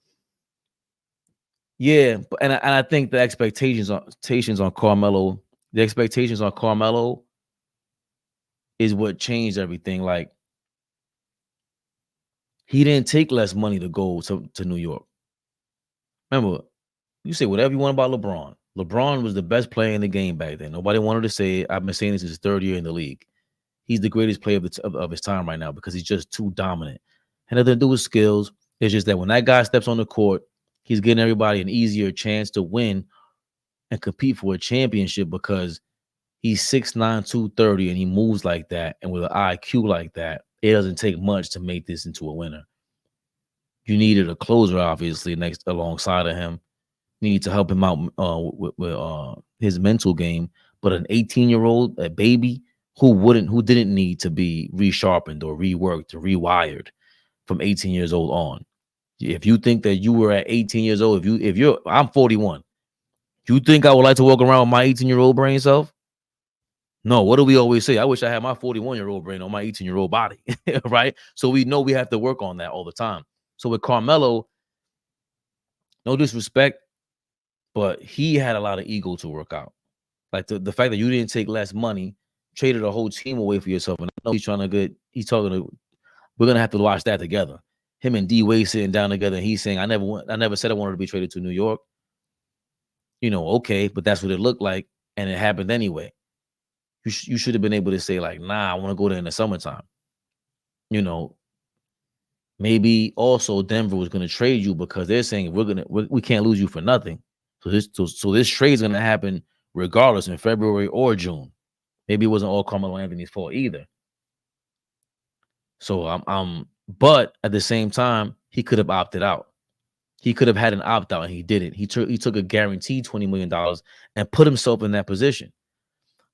Yeah, and I think the expectations on Carmelo, is what changed everything. Like, he didn't take less money to go to New York. Remember, you say whatever you want about LeBron. LeBron was the best player in the game back then. Nobody wanted to say it. I've been saying this since his third year in the league. He's the greatest player of his time right now because he's just too dominant. Had nothing to do with skills. It's just that when that guy steps on the court, he's getting everybody an easier chance to win and compete for a championship because he's 6'9", 230, and he moves like that. And with an IQ like that, it doesn't take much to make this into a winner. You needed a closer, obviously, alongside of him. You need to help him out with his mental game. But an 18-year-old, a baby, who didn't need to be resharpened or reworked or rewired from 18 years old on. If you think that you were at 18 years old, I'm 41. You think I would like to walk around with my 18-year-old brain self? No, what do we always say? I wish I had my 41-year-old brain on my 18-year-old body, right? So we know we have to work on that all the time. So with Carmelo, no disrespect, but he had a lot of ego to work out. Like the fact that you didn't take less money, traded a whole team away for yourself. And I know we're going to have to watch that together. Him and D Wade sitting down together, and he's saying, I never said I wanted to be traded to New York. Okay, but that's what it looked like, and it happened anyway. You should have been able to say, like, nah, I want to go there in the summertime. Maybe also Denver was going to trade you because they're saying we can't lose you for nothing. So this trade is going to happen regardless in February or June. Maybe it wasn't all Carmelo Anthony's fault either. So but at the same time, he could have opted out. He could have had an opt-out, and he didn't. He took a guaranteed $20 million and put himself in that position.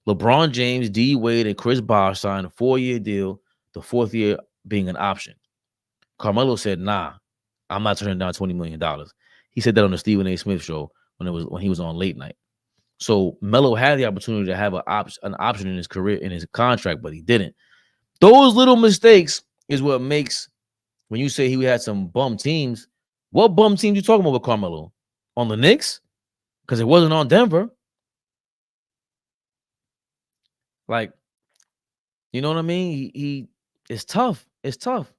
LeBron James, D Wade, and Chris Bosh signed a 4-year deal, the 4th year being an option. Carmelo said, nah, I'm not turning down $20 million. He said that on the Stephen A. Smith show when he was on late night. So Melo had the opportunity to have an option in his career, in his contract, but he didn't. Those little mistakes is what makes, when you say he had some bum teams, what bum teams you talking about with Carmelo? On the Knicks? Because it wasn't on Denver. Like, you know what I mean? It's tough. It's tough.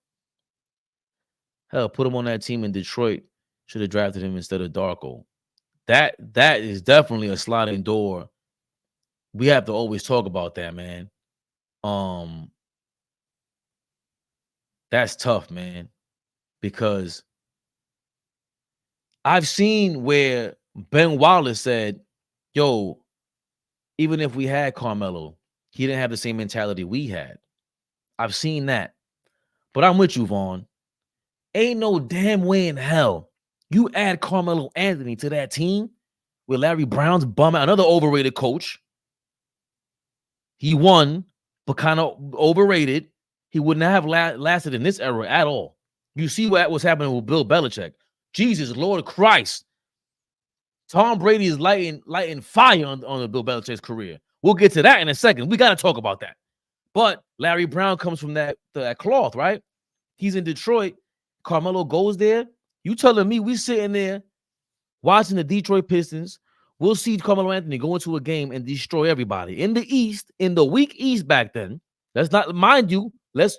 Hell, put him on that team in Detroit. Should have drafted him instead of Darko. That is definitely a sliding door. We have to always talk about that, man. That's tough, man. Because I've seen where Ben Wallace said, yo, even if we had Carmelo, he didn't have the same mentality we had. I've seen that. But I'm with you, Vaughn. Ain't no damn way in hell you add Carmelo Anthony to that team with Larry Brown's bum out, another overrated coach. He won, but kind of overrated. he would not have lasted in this era at all. You see what was happening with Bill Belichick. Jesus, Lord Christ. Tom Brady is lighting fire on the Bill Belichick's career. We'll get to that in a second. We got to talk about that. But Larry Brown comes from that cloth, right? He's in Detroit. Carmelo goes there. You telling me we sitting there watching the Detroit Pistons. We'll see Carmelo Anthony go into a game and destroy everybody. In the East, in the weak East back then, let's not, mind you, and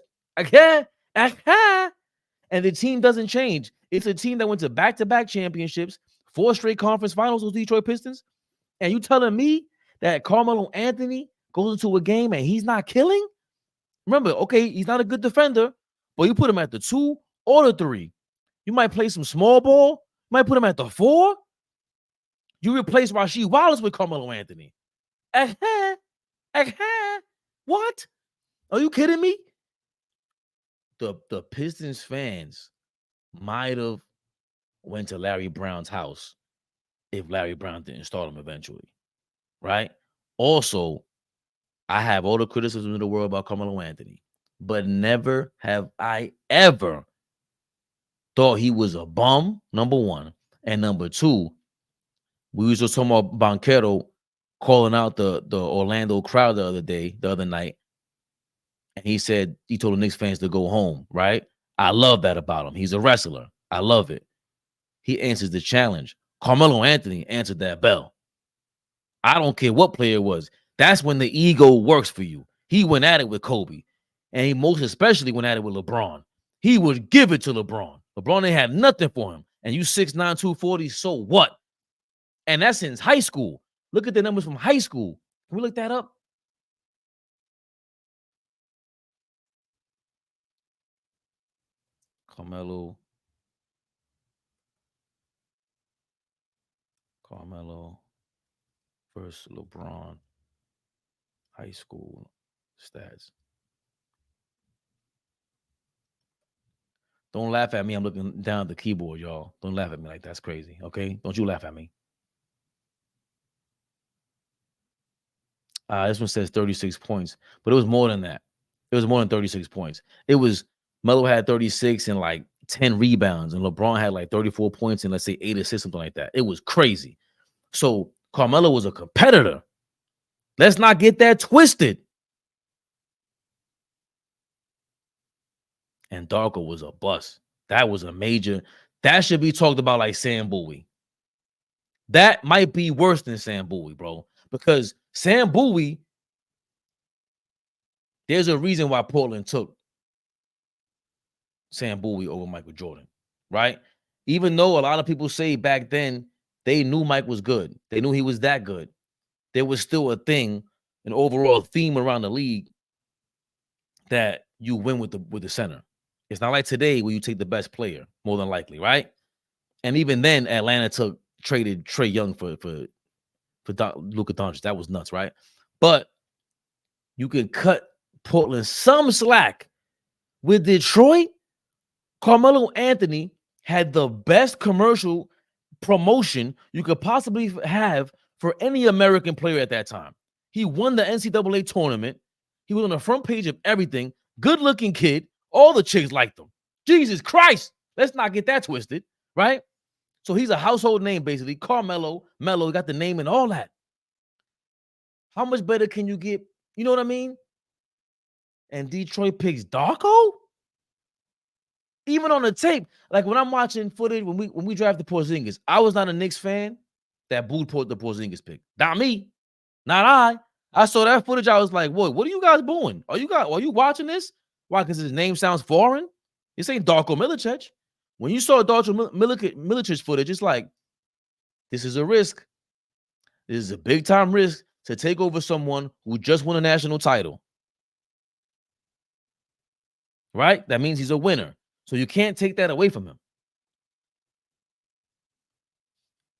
the team doesn't change. It's a team that went to back-to-back championships, 4 straight conference finals with Detroit Pistons. And you telling me that Carmelo Anthony goes into a game and he's not killing? Remember, okay, he's not a good defender, but you put him at the 2 or the 3. You might play some small ball. You might put him at the 4. You replace Rasheed Wallace with Carmelo Anthony. What? Are you kidding me? The Pistons fans might have went to Larry Brown's house if Larry Brown didn't start him eventually, right? Also, I have all the criticism in the world about Carmelo Anthony, but never have I ever thought he was a bum, number one. And number two, we was just talking about Banchero calling out the Orlando crowd the other night. And he said, he told the Knicks fans to go home, right? I love that about him. He's a wrestler. I love it. He answers the challenge. Carmelo Anthony answered that bell. I don't care what player it was. That's when the ego works for you. He went at it with Kobe. And he most especially went at it with LeBron. He would give it to LeBron. LeBron ain't had nothing for him. And you 6'9", 240, so what? And that's since high school. Look at the numbers from high school. Can we look that up? Carmelo versus LeBron high school stats. Don't laugh at me. I'm looking down at the keyboard, y'all. Don't laugh at me like that's crazy, okay? Don't you laugh at me. This one says 36 points, but it was more than that. It was more than 36 points. It was Melo had 36 and like 10 rebounds, and LeBron had like 34 points and let's say 8 assists, something like that. It was crazy. So Carmelo was a competitor. Let's not get that twisted. And Darko was a bust. That was a major. That should be talked about like Sam Bowie. That might be worse than Sam Bowie, bro. Because Sam Bowie, there's a reason why Portland took Sam Bowie over Michael Jordan, right? Even though a lot of people say back then they knew Mike was good. They knew he was that good. There was still a thing, an overall theme around the league that you win with the center. It's not like today where you take the best player, more than likely, right? And even then, Atlanta traded Trae Young for Luka Doncic. That was nuts, right? But you can cut Portland some slack. With Detroit, Carmelo Anthony had the best commercial promotion you could possibly have for any American player at that time. He won the NCAA tournament. He was on the front page of everything. Good-looking kid. All the chicks liked him. Jesus Christ. Let's not get that twisted, right? So he's a household name, basically. Carmelo, Melo, got the name and all that. How much better can you get? You know what I mean? And Detroit picks Darko? Even on the tape, like when I'm watching footage, when we drafted Porzingis, I was not a Knicks fan that booed the Porzingis pick. Not me. Not I. I saw that footage. I was like, whoa, what are you guys booing? Are you watching this? Why? Because his name sounds foreign? This ain't Darko Milicic. When you saw Darko Milicic's footage, it's like, this is a risk. This is a big-time risk to take over someone who just won a national title. Right? That means he's a winner. So you can't take that away from him.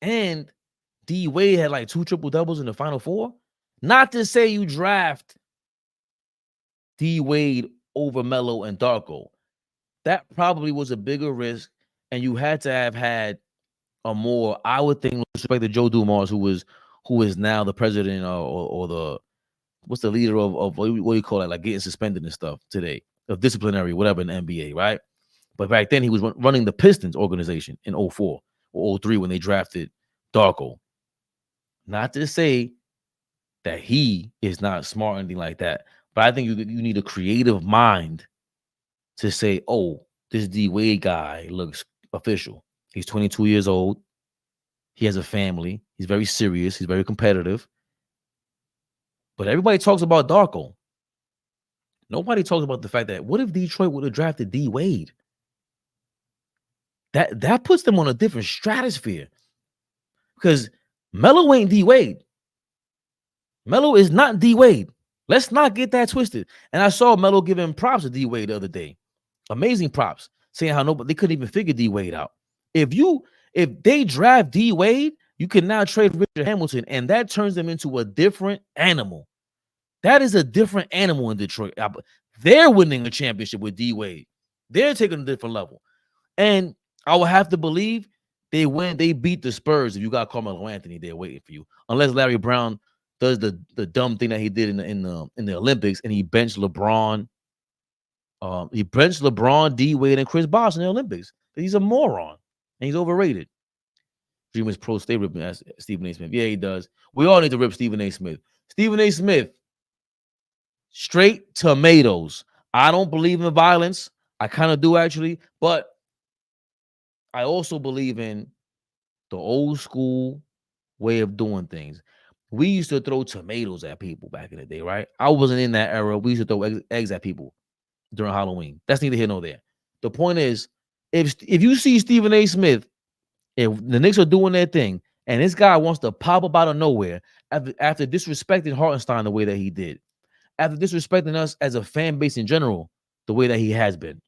And D Wade had like 2 triple-doubles in the Final Four. Not to say you draft D Wade over Melo and Darko. That probably was a bigger risk, and you had to have had a more, I would think, respect to Joe Dumars, who is now the president or the what's the leader of what do you call it, like getting suspended and stuff today. of disciplinary, whatever in the NBA, right? But back then he was running the Pistons organization in 04 or 03 when they drafted Darko. Not to say that he is not smart or anything like that, but I think you need a creative mind to say, oh, this D Wade guy looks official. He's 22 years old. He has a family. He's very serious. He's very competitive. But everybody talks about Darko. Nobody talks about the fact that what if Detroit would have drafted D Wade? That puts them on a different stratosphere. Because Melo ain't D Wade. Melo is not D Wade. Let's not get that twisted. And I saw Melo giving props to D Wade the other day. Amazing props, saying how they couldn't even figure D Wade out. If they draft D Wade, you can now trade Richard Hamilton, and that turns them into a different animal. That is a different animal in Detroit. They're winning the championship with D Wade. They're taking a different level. And I will have to believe they beat the Spurs. If you got Carmelo Anthony, they're waiting for you. Unless Larry Brown does the dumb thing that he did in the Olympics and he benched LeBron. He benched LeBron, D Wade, and Chris Bosh in the Olympics. He's a moron and he's overrated. Dreamers Pro stay ripping Stephen A. Smith. Yeah, he does. We all need to rip Stephen A. Smith. Stephen A. Smith, straight tomatoes. I don't believe in violence. I kind of do actually, but I also believe in the old school way of doing things. We used to throw tomatoes at people back in the day, right? I wasn't in that era. We used to throw eggs at people during Halloween. That's neither here nor there. The point is, if you see Stephen A. Smith, if the Knicks are doing their thing, and this guy wants to pop up out of nowhere after disrespecting Hartenstein the way that he did, after disrespecting us as a fan base in general the way that he has been,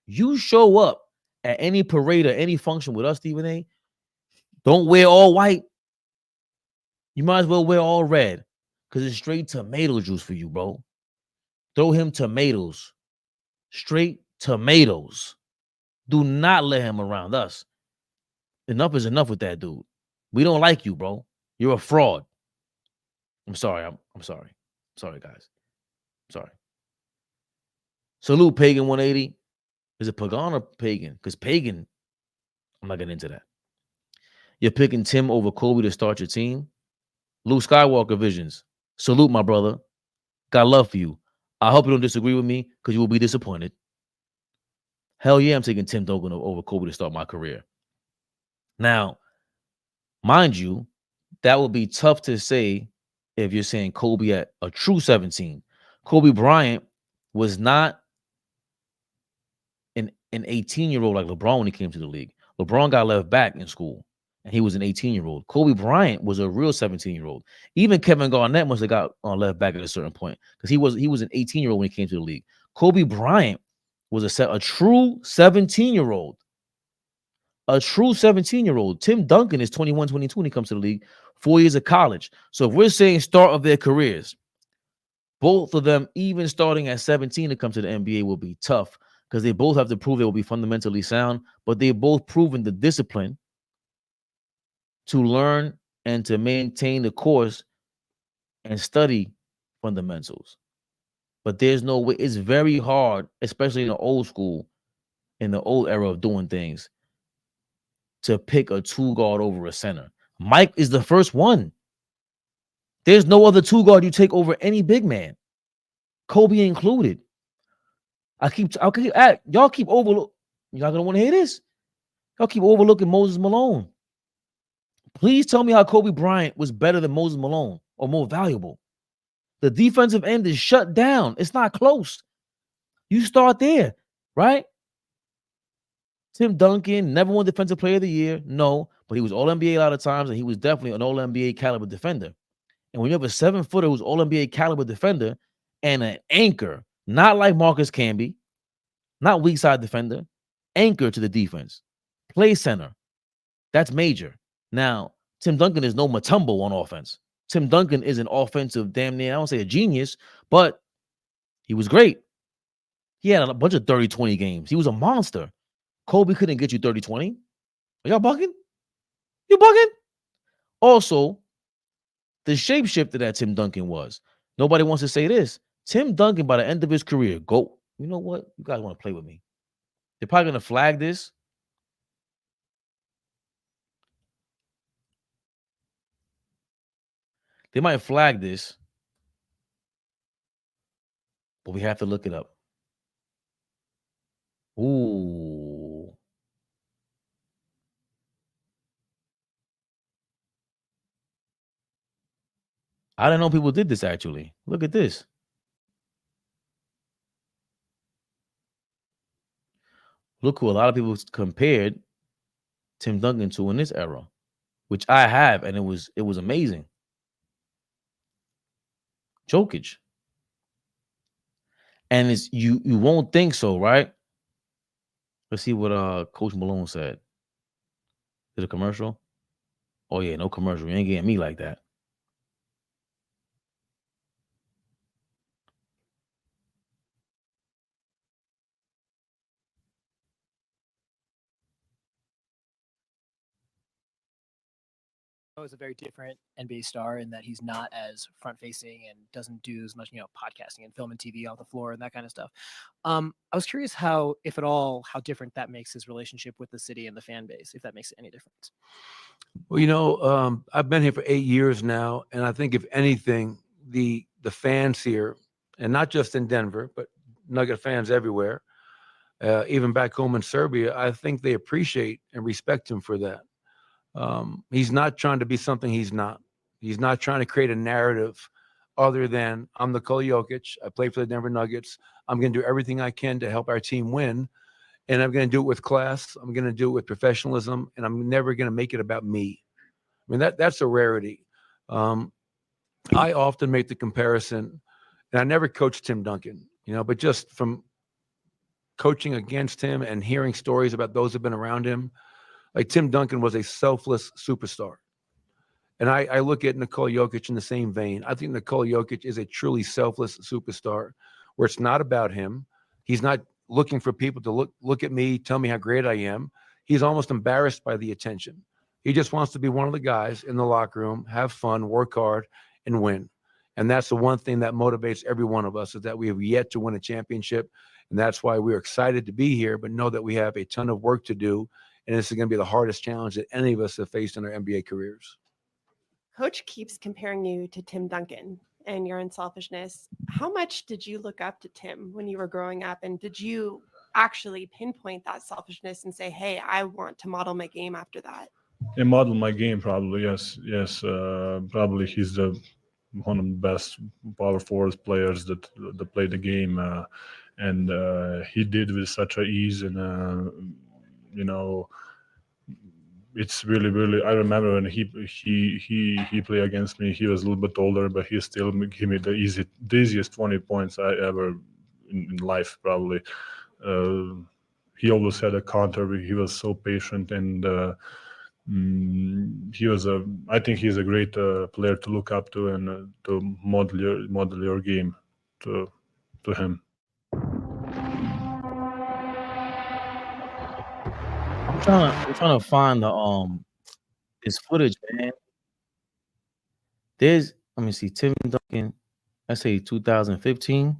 you show up at any parade or any function with us, Stephen A., don't wear all white. You might as well wear all red because it's straight tomato juice for you, bro. Throw him tomatoes. Straight tomatoes. Do not let him around us. Enough is enough with that dude. We don't like you, bro. You're a fraud. I'm sorry. I'm sorry. Sorry, guys. Sorry. Salute Pagan 180. Is it Pagan or Pagan? Because Pagan, I'm not getting into that. You're picking Tim over Kobe to start your team. Luke Skywalker Visions. Salute, my brother. Got love for you. I hope you don't disagree with me because you will be disappointed. Hell yeah, I'm taking Tim Duncan over Kobe to start my career. Now, mind you, that would be tough to say if you're saying Kobe at a true 17. Kobe Bryant was not an 18-year-old like LeBron when he came to the league. LeBron got left back in school, and he was an 18-year-old. Kobe Bryant was a real 17-year-old. Even Kevin Garnett must have got on left back at a certain point because he was an 18-year-old when he came to the league. Kobe Bryant was a true 17-year-old. A true 17-year-old. Tim Duncan is 21, 22 when he comes to the league, 4 years of college. So if we're saying start of their careers, both of them, even starting at 17 to come to the NBA, will be tough because they both have to prove they will be fundamentally sound, but they've both proven the discipline to learn and to maintain the course and study fundamentals. But there's no way. It's very hard, especially in the old school, in the old era of doing things, to pick a two guard over a center. Mike is the first one. There's no other two guard you take over any big man, Kobe included. Y'all keep overlook. You're not gonna want to hear this. Y'all keep overlooking Moses Malone. Please tell me how Kobe Bryant was better than Moses Malone or more valuable. The defensive end is shut down. It's not close. You start there, right? Tim Duncan never won Defensive Player of the Year. No, but he was All-NBA a lot of times, and he was definitely an All-NBA caliber defender. And when you have a 7-footer who's All-NBA caliber defender and an anchor, not like Marcus Camby, not weak side defender, anchor to the defense, play center, that's major. Now, Tim Duncan is no Mutombo on offense. Tim Duncan is an offensive damn near, I don't say a genius, but he was great. He had a bunch of 30-20 games. He was a monster. Kobe couldn't get you 30-20. Are y'all bugging? You bugging? Also, the shapeshifter that Tim Duncan was. Nobody wants to say this. Tim Duncan, by the end of his career, go you know what? You guys want to play with me. They're probably going to flag this. They might flag this, but we have to look it up. Ooh. I didn't know people did this, actually. Look at this. Look who a lot of people compared Tim Duncan to in this era, which I have, and it was amazing. Jokic. And it's you won't think so, right? Let's see what Coach Malone said. Did a commercial? Oh yeah, no commercial. You ain't getting me like that. Is a very different NBA star in that he's not as front facing and doesn't do as much, podcasting and film and TV off the floor and that kind of stuff. I was curious how, if at all, how different that makes his relationship with the city and the fan base, if that makes any difference. Well, I've been here for 8 years now, and I think if anything, the fans here, and not just in Denver, but Nugget fans everywhere, even back home in Serbia, I think they appreciate and respect him for that. He's not trying to be something he's not. He's not trying to create a narrative other than I'm Nikola Jokic. I play for the Denver Nuggets. I'm going to do everything I can to help our team win. And I'm going to do it with class. I'm going to do it with professionalism. And I'm never going to make it about me. I mean, that's a rarity. I often make the comparison, and I never coached Tim Duncan, but just from coaching against him and hearing stories about those who've been around him, like Tim Duncan was a selfless superstar. And I look at Nikola Jokic in the same vein. I think Nikola Jokic is a truly selfless superstar where it's not about him. He's not looking for people to look at me, tell me how great I am. He's almost embarrassed by the attention. He just wants to be one of the guys in the locker room, have fun, work hard, and win. And that's the one thing that motivates every one of us, is that we have yet to win a championship. And that's why we're excited to be here, but know that we have a ton of work to do. And this is going to be the hardest challenge that any of us have faced in our NBA careers. Coach keeps comparing you to Tim Duncan and your unselfishness. How much did you look up to Tim when you were growing up? And did you actually pinpoint that selfishness and say, hey, I want to model my game after that? Yeah, model my game, probably, yes. Probably he's one of the best power forward players that play the game. And he did with such a ease and, it's really. I remember when he played against me. He was a little bit older, but he still gave me the easiest 20 points I ever in life, probably. He always had a counter. He was so patient, and I think he's a great player to look up to and to model your game to him. I'm trying to find the this footage, man. Let me see, Tim Duncan. I say 2015.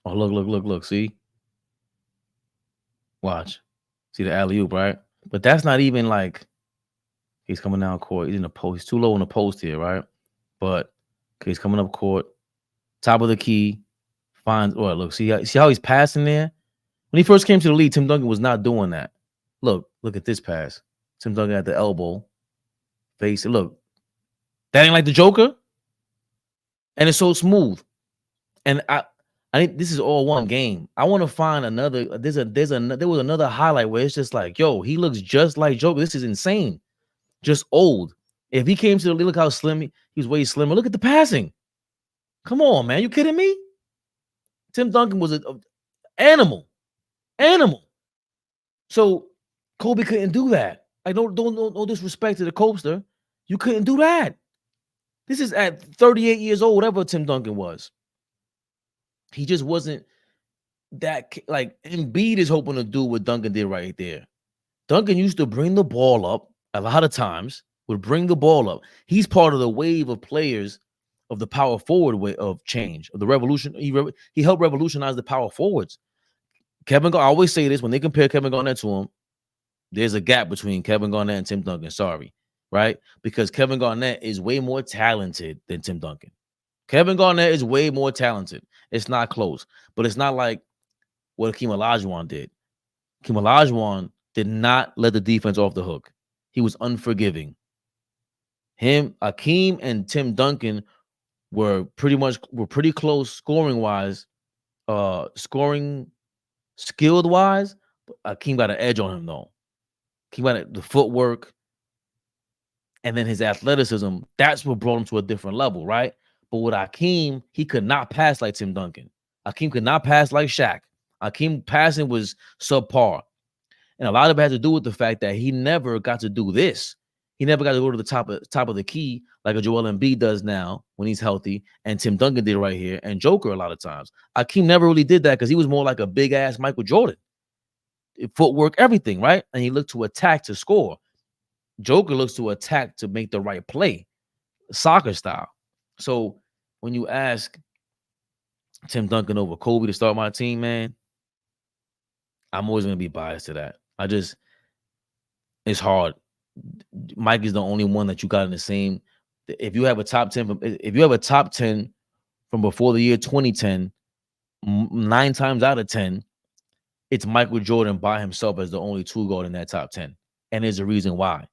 Oh, look. See? Watch. See the alley-oop, right? But that's not even like he's coming down court. He's in the post. He's too low in the post here, right? But he's coming up court. Top of the key. Finds, look, see how he's passing there? When he first came to the league, Tim Duncan was not doing that. Look at this pass. Tim Duncan at the elbow. Face it. Look. That ain't like the Joker. And it's so smooth. And I think this is all one game. I want to find another. There was another highlight where it's just like, yo, he looks just like Joker. This is insane. Just old. If he came to the league, look how slim he's way slimmer. Look at the passing. Come on, man. You kidding me? Tim Duncan was an animal. So Kobe couldn't do that. Like, no disrespect to the coaster. You couldn't do that. This is at 38 years old, whatever Tim Duncan was. He just wasn't that, like, Embiid is hoping to do what Duncan did right there. Duncan used to bring the ball up a lot of times, would bring the ball up. He's part of the wave of players of the power forward way of change, of the revolution. He helped revolutionize the power forwards. I always say this when they compare Kevin Garnett to him, there's a gap between Kevin Garnett and Tim Duncan. Sorry, right? Because Kevin Garnett is way more talented than Tim Duncan. Kevin Garnett is way more talented. It's not close, but it's not like what Hakeem Olajuwon did. Hakeem Olajuwon did not let the defense off the hook. He was unforgiving. Hakeem and Tim Duncan were pretty close scoring wise, scoring skilled wise. Hakeem got an edge on him though. Hakeem got the footwork, and then his athleticism. That's what brought him to a different level, right? But with Hakeem, he could not pass like Tim Duncan. Hakeem could not pass like Shaq. Hakeem passing was subpar. And a lot of it had to do with the fact that he never got to do this. He never got to go to the top of the key like a Joel Embiid does now when he's healthy, and Tim Duncan did right here, and Joker a lot of times. Hakeem never really did that because he was more like a big-ass Michael Jordan. Footwork, everything, right? And he looked to attack to score. Joker looks to attack to make the right play, soccer style. So when you ask Tim Duncan over Kobe to start my team, man, I'm always going to be biased to that. It's hard. Mike is the only one that you got in the same. If you have a top 10 from before the year 2010, 9 times out of 10, it's Michael Jordan by himself as the only two guard in that top 10. And there's a reason why.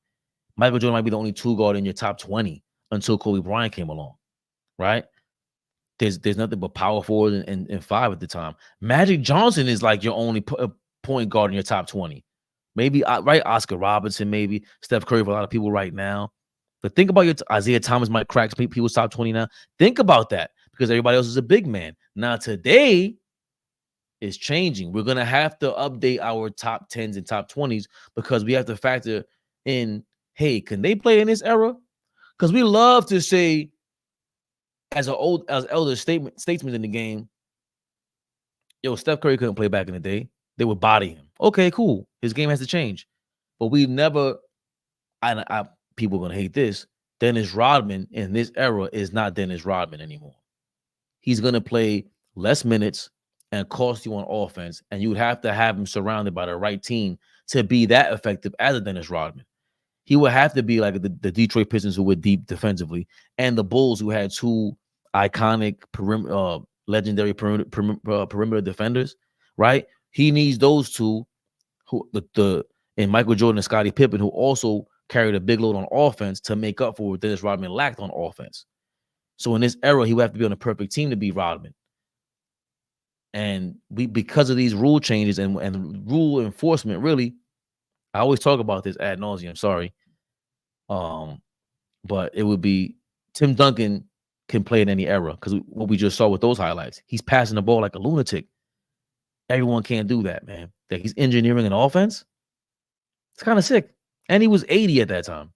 Michael Jordan might be the only two guard in your top 20 until Kobe Bryant came along, right? There's nothing but power forwards and 5 at the time. Magic Johnson is like your only point guard in your top 20. Maybe, right, Oscar Robertson, maybe Steph Curry for a lot of people right now. But think about your Isaiah Thomas might crack people's top 20 now. Think about that because everybody else is a big man. Now today is changing. We're going to have to update our top 10s and top 20s because we have to factor in, hey, can they play in this era? Because we love to say, as elder statesmen in the game, yo, Steph Curry couldn't play back in the day. They would body him. Okay, cool. His game has to change. But we never, people are going to hate this, Dennis Rodman in this era is not Dennis Rodman anymore. He's going to play less minutes and cost you on offense, and you would have to have him surrounded by the right team to be that effective as a Dennis Rodman. He would have to be like the Detroit Pistons who were deep defensively, and the Bulls who had 2 iconic legendary perimeter defenders, right? He needs those two, and Michael Jordan and Scottie Pippen, who also carried a big load on offense to make up for what Dennis Rodman lacked on offense. So in this era, he would have to be on a perfect team to be Rodman. And because of these rule changes and rule enforcement, really, I always talk about this ad nauseum. Sorry, but it would be Tim Duncan can play in any era because what we just saw with those highlights, he's passing the ball like a lunatic. Everyone can't do that, man. That he's engineering an offense. It's kind of sick. And he was 80 at that time.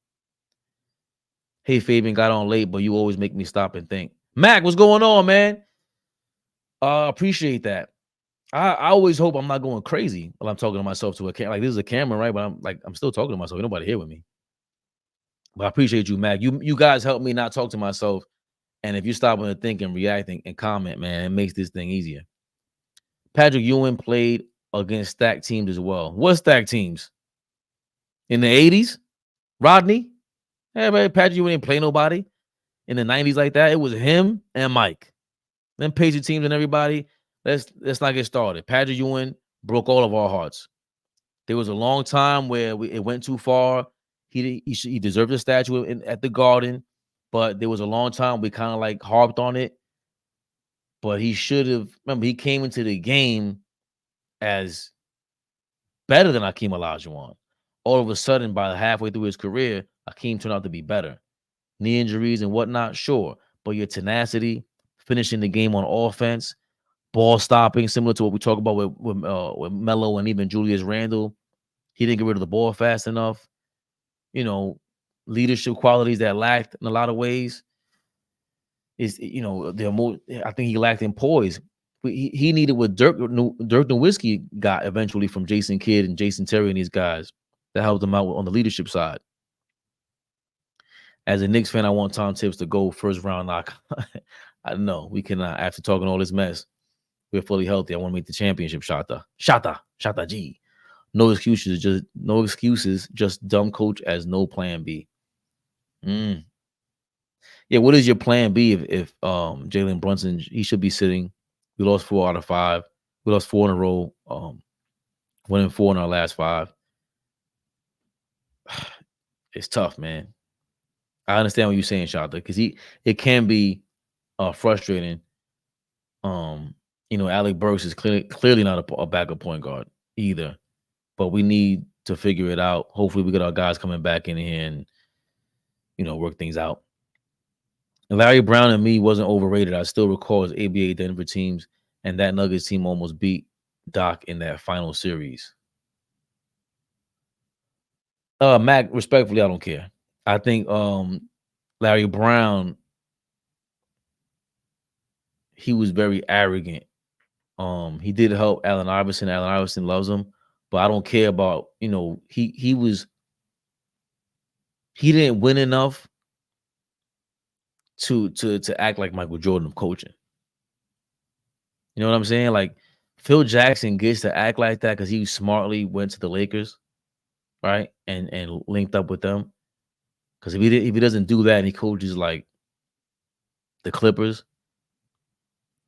Hey, Fabian, got on late, but you always make me stop and think. Mac, what's going on, man? Appreciate that. I always hope I'm not going crazy while I'm talking to myself to a camera. Like, this is a camera, right? But I'm still talking to myself. Ain't nobody here with me. But I appreciate you, Mac. You guys help me not talk to myself. And if you stop to think and reacting and comment, man, it makes this thing easier. Patrick Ewing played against stacked teams as well. What stacked teams? In the 80s? Rodney? Hey, Patrick Ewing didn't play nobody in the 90s like that. It was him and Mike. Them Patriot teams and everybody. Let's not get started. Patrick Ewing broke all of our hearts. There was a long time where it went too far. He deserved a statue at the Garden, but there was a long time we kind of like harped on it. But he should have. Remember, he came into the game as better than Hakeem Olajuwon. All of a sudden, by halfway through his career, Hakeem turned out to be better. Knee injuries and whatnot, sure, but your tenacity, finishing the game on offense, ball stopping, similar to what we talk about with Melo and even Julius Randle. He didn't get rid of the ball fast enough. leadership qualities that lacked in a lot of ways. Is they're more. I think he lacked in poise. He needed what Dirk Nowitzki got eventually from Jason Kidd and Jason Terry and these guys that helped him out on the leadership side. As a Knicks fan, I want Tom Tibbs to go first round knock. I know we cannot. After talking all this mess, we're fully healthy. I want to make the championship. Shata G. No excuses. Just dumb coach as no plan B. Yeah, what is your plan B if Jalen Brunson? He should be sitting. We lost 4 out of 5. We lost 4 in a row. Winning 4 in our last 5. It's tough, man. I understand what you're saying, Shata, because it can be frustrating. Alec Burks is clearly not a backup point guard either, but we need to figure it out. Hopefully, we get our guys coming back in here and work things out. And Larry Brown and me wasn't overrated. I still recall his ABA Denver teams, and that Nuggets team almost beat Doc in that final series. Mac, respectfully, I don't care. I think Larry Brown, he was very arrogant. He did help Allen Iverson. Allen Iverson loves him, but I don't care about, he didn't win enough to act like Michael Jordan of coaching. You know what I'm saying? Like Phil Jackson gets to act like that because he smartly went to the Lakers, right? And linked up with them. Because if he doesn't do that and he coaches like the Clippers,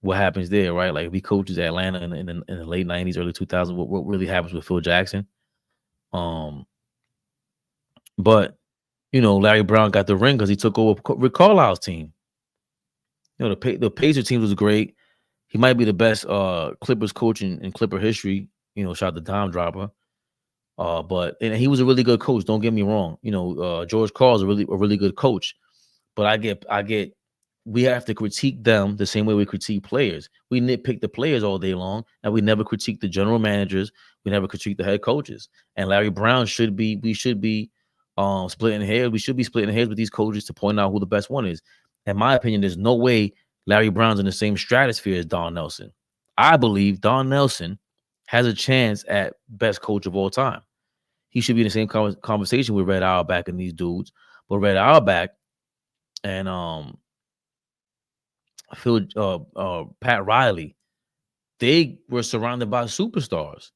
what happens there, right? Like if he coaches Atlanta in the late 90s, early 2000s, what really happens with Phil Jackson? But Larry Brown got the ring because he took over Rick Carlisle's team. The Pacers team was great. He might be the best Clippers coach in Clipper history. Shot the dime dropper. But he was a really good coach. Don't get me wrong. George Karl's a really good coach. But I get. We have to critique them the same way we critique players. We nitpick the players all day long, and we never critique the general managers. We never critique the head coaches. And Larry Brown should be. We should be splitting hairs. We should be splitting hairs with these coaches to point out who the best one is. In my opinion, there's no way Larry Brown's in the same stratosphere as Don Nelson. I believe Don Nelson has a chance at best coach of all time. He should be in the same conversation with Red Auerbach and these dudes. But Red Auerbach and Pat Riley, they were surrounded by superstars.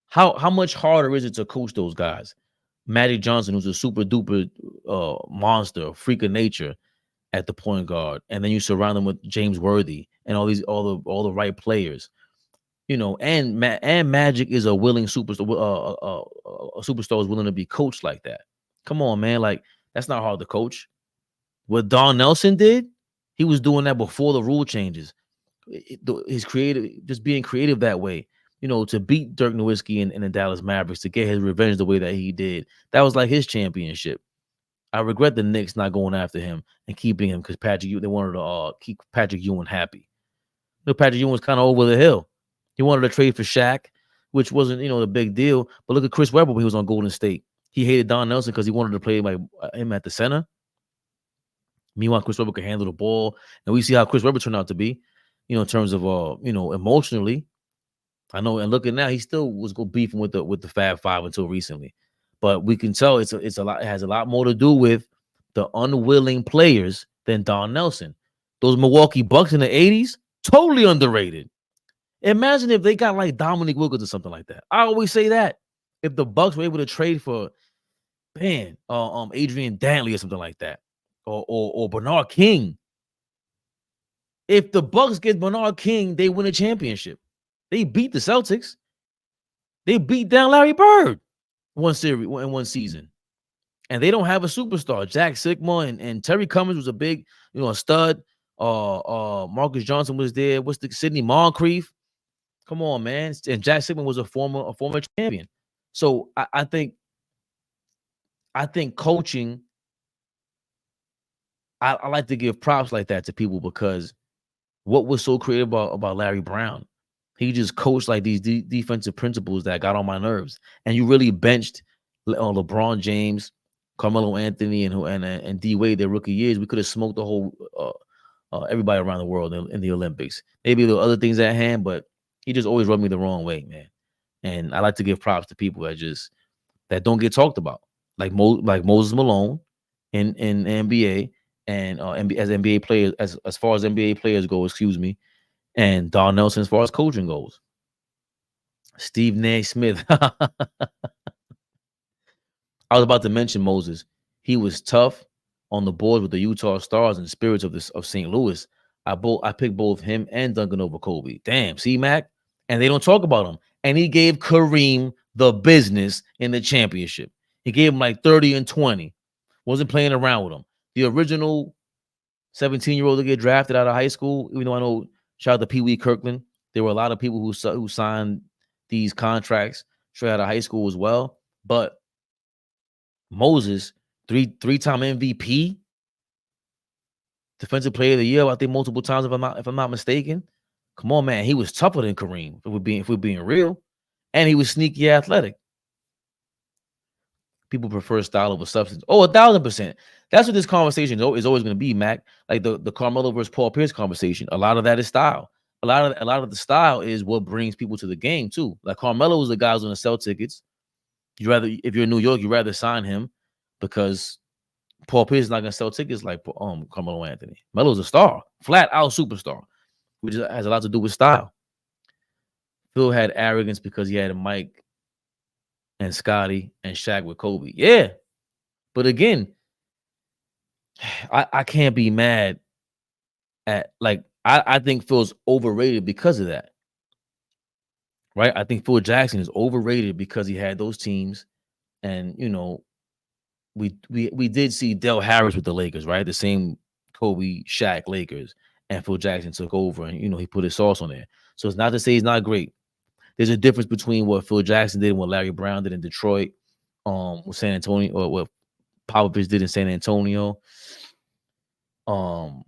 How much harder is it to coach those guys? Magic Johnson, who's a super duper monster, freak of nature at the point guard, and then you surround them with James Worthy and all the right players. And Magic is a willing superstar. A superstar is willing to be coached like that. Come on, man. Like, that's not hard to coach. What Don Nelson did, he was doing that before the rule changes. His just being creative that way, to beat Dirk Nowitzki in the Dallas Mavericks, to get his revenge the way that he did. That was like his championship. I regret the Knicks not going after him and keeping him because they wanted to keep Patrick Ewing happy. Patrick Ewing was kind of over the hill. He wanted to trade for Shaq, which wasn't, the big deal. But look at Chris Webber when he was on Golden State. He hated Don Nelson because he wanted to play like him at the center. Meanwhile, Chris Webber could handle the ball. And we see how Chris Webber turned out to be, in terms of, emotionally. I know, and looking now, he still was beefing with the Fab Five until recently. But we can tell it's a lot. It has a lot more to do with the unwilling players than Don Nelson. Those Milwaukee Bucks in the 80s, totally underrated. Imagine if they got like Dominique Wilkins or something like that. I always say that. If the Bucks were able to trade for Adrian Dantley or something like that, or Bernard King. If the Bucks get Bernard King, they win a championship. They beat the Celtics. They beat down Larry Bird one season. And they don't have a superstar. Jack Sikma and Terry Cummings was a big, a stud. Marcus Johnson was there. What's the Sidney Moncrief? Come on, man. And Jack Sikma was a former champion. So I think coaching, I like to give props like that to people because what was so creative about Larry Brown? He just coached like these defensive principles that got on my nerves. And you really benched LeBron James, Carmelo Anthony and D Wade their rookie years, we could have smoked the whole everybody around the world in the Olympics. Maybe there were other things at hand, but he just always rubbed me the wrong way, man. And I like to give props to people that don't get talked about, like Moses Malone in NBA and as NBA players as far as NBA players go, excuse me, and Don Nelson as far as coaching goes. Steve Nash Smith. I was about to mention Moses. He was tough on the board with the Utah Stars and Spirits of St. Louis. I picked both him and Duncan over Kobe. Damn, see, Mac? And they don't talk about him. And he gave Kareem the business in the championship. He gave him like 30 and 20. Wasn't playing around with him. The original 17-year-old to get drafted out of high school, even though I know, shout out to Pee Wee Kirkland, there were a lot of people who signed these contracts straight out of high school as well. But Moses, three-time MVP, defensive player of the year, I think multiple times if I'm not mistaken. Come on, man, he was tougher than Kareem. If we're being real, and he was sneaky athletic. People prefer style over substance. Oh, 1,000%. That's what this conversation is always going to be, Mac. Like the Carmelo versus Paul Pierce conversation. A lot of that is style. A lot of the style is what brings people to the game too. Like Carmelo was the guy who's going to sell tickets. If you're in New York, you'd rather sign him because Paul Pierce is not going to sell tickets like Carmelo Anthony. Melo's a star, flat out superstar, which has a lot to do with style. Phil had arrogance because he had Mike and Scotty and Shaq with Kobe. Yeah. But again, I can't be mad at, like, I think Phil's overrated because of that. Right? I think Phil Jackson is overrated because he had those teams. And, you know, we did see Del Harris with the Lakers, right? The same Kobe, Shaq, Lakers. And Phil Jackson took over and, you know, he put his sauce on there. So it's not to say he's not great. There's a difference between what Phil Jackson did and what Larry Brown did in Detroit, with San Antonio, or what Popovich did in San Antonio. What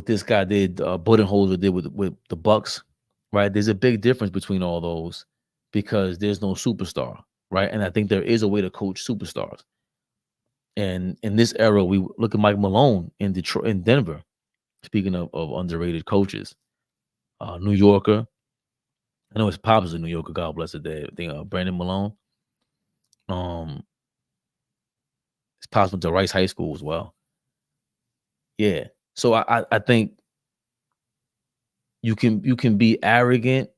this guy did, Budenholzer did with the Bucks, right? There's a big difference between all those because there's no superstar, right? And I think there is a way to coach superstars. And in this era, we look at Mike Malone in Detroit, in Denver. Speaking of underrated coaches, New Yorker. I know his pops is a New Yorker. God bless the day. I think Brandon Malone. His pops went to Rice High School as well. Yeah. So I think you can be arrogant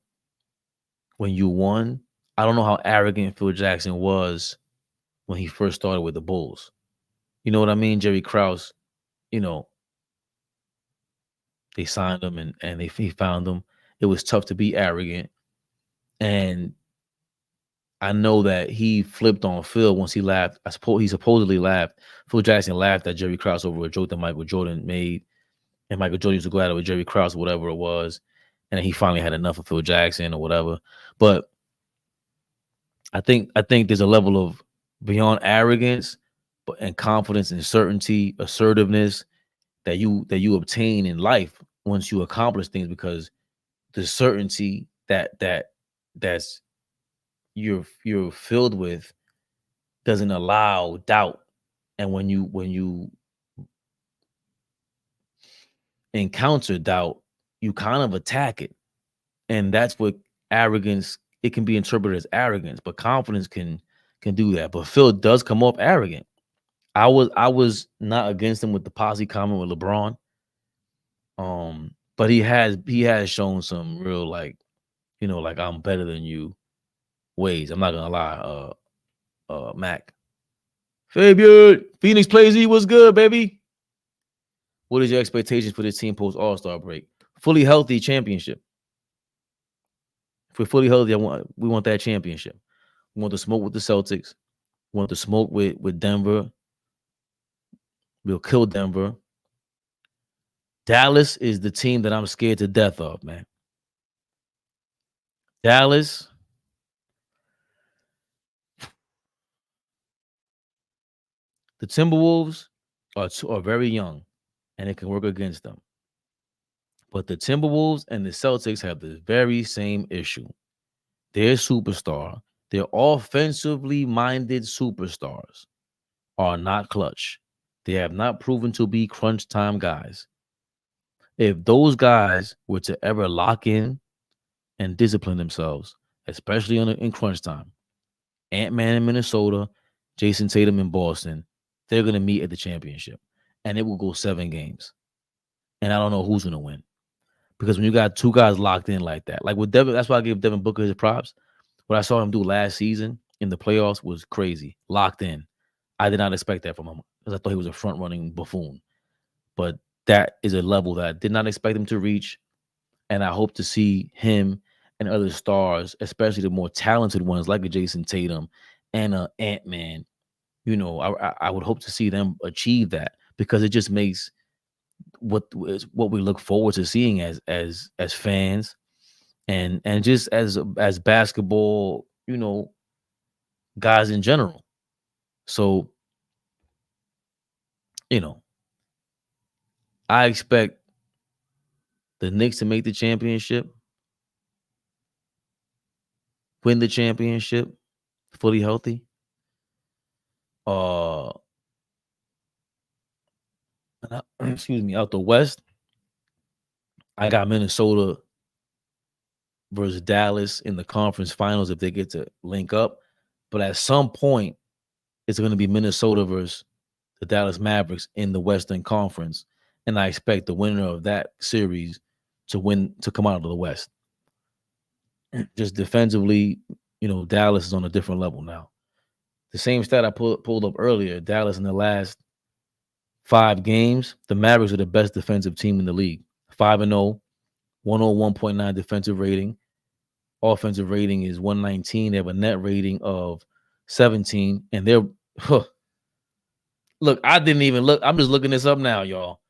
when you won. I don't know how arrogant Phil Jackson was when he first started with the Bulls. You know what I mean? Jerry Krause, you know, they signed him and he found him. It was tough to be arrogant. And I know that he flipped on Phil once he laughed. He supposedly laughed. Phil Jackson laughed at Jerry Krause over a joke that Michael Jordan made. And Michael Jordan used to go at it with Jerry Krause or whatever it was. And then he finally had enough of Phil Jackson or whatever. But I think there's a level of beyond arrogance and confidence and certainty, assertiveness that you obtain in life once you accomplish things, because the certainty that's you're filled with doesn't allow doubt. And when you encounter doubt, you kind of attack it. And that's what arrogance, it can be interpreted as arrogance, but confidence can do that. But Phil does come off arrogant. I was not against him with the posse comment with LeBron. But he has shown some real, like, you know, like, I'm better than you ways. I'm not gonna lie. Mac. Fabian, Phoenix plays he was good, baby. What is your expectations for this team post All-Star break? Fully healthy championship. If we're fully healthy, we want that championship. We want the smoke with the Celtics. We want the smoke with Denver. We'll kill Denver. Dallas is the team that I'm scared to death of, man. Dallas. The Timberwolves are very young, and it can work against them. But the Timberwolves and the Celtics have the very same issue. Their superstar, their offensively minded superstars are not clutch. They have not proven to be crunch time guys. If those guys were to ever lock in and discipline themselves, especially in crunch time, Ant-Man in Minnesota, Jason Tatum in Boston, they're going to meet at the championship. And it will go 7 games. And I don't know who's going to win. Because when you got 2 guys locked in like that, like with Devin, that's why I gave Devin Booker his props. What I saw him do last season in the playoffs was crazy. Locked in. I did not expect that from him because I thought he was a front-running buffoon. But that is a level that I did not expect him to reach. And I hope to see him and other stars, especially the more talented ones like a Jason Tatum and a Ant-Man, you know, I would hope to see them achieve that, because it just makes what we look forward to seeing as fans and just as basketball, you know, guys in general. So, you know, I expect the Knicks to make the championship, win the championship, fully healthy. Excuse me, out the West, I got Minnesota versus Dallas in the conference finals if they get to link up. But at some point, it's going to be Minnesota versus the Dallas Mavericks in the Western Conference. And I expect the winner of that series to come out of the West. Just defensively, you know, Dallas is on a different level now. The same stat I pulled up earlier, Dallas in the last 5 games, the Mavericks are the best defensive team in the league. 5-0, 101.9 defensive rating. Offensive rating is 119. They have a net rating of 17. And they're, look, I didn't even look. I'm just looking this up now, y'all.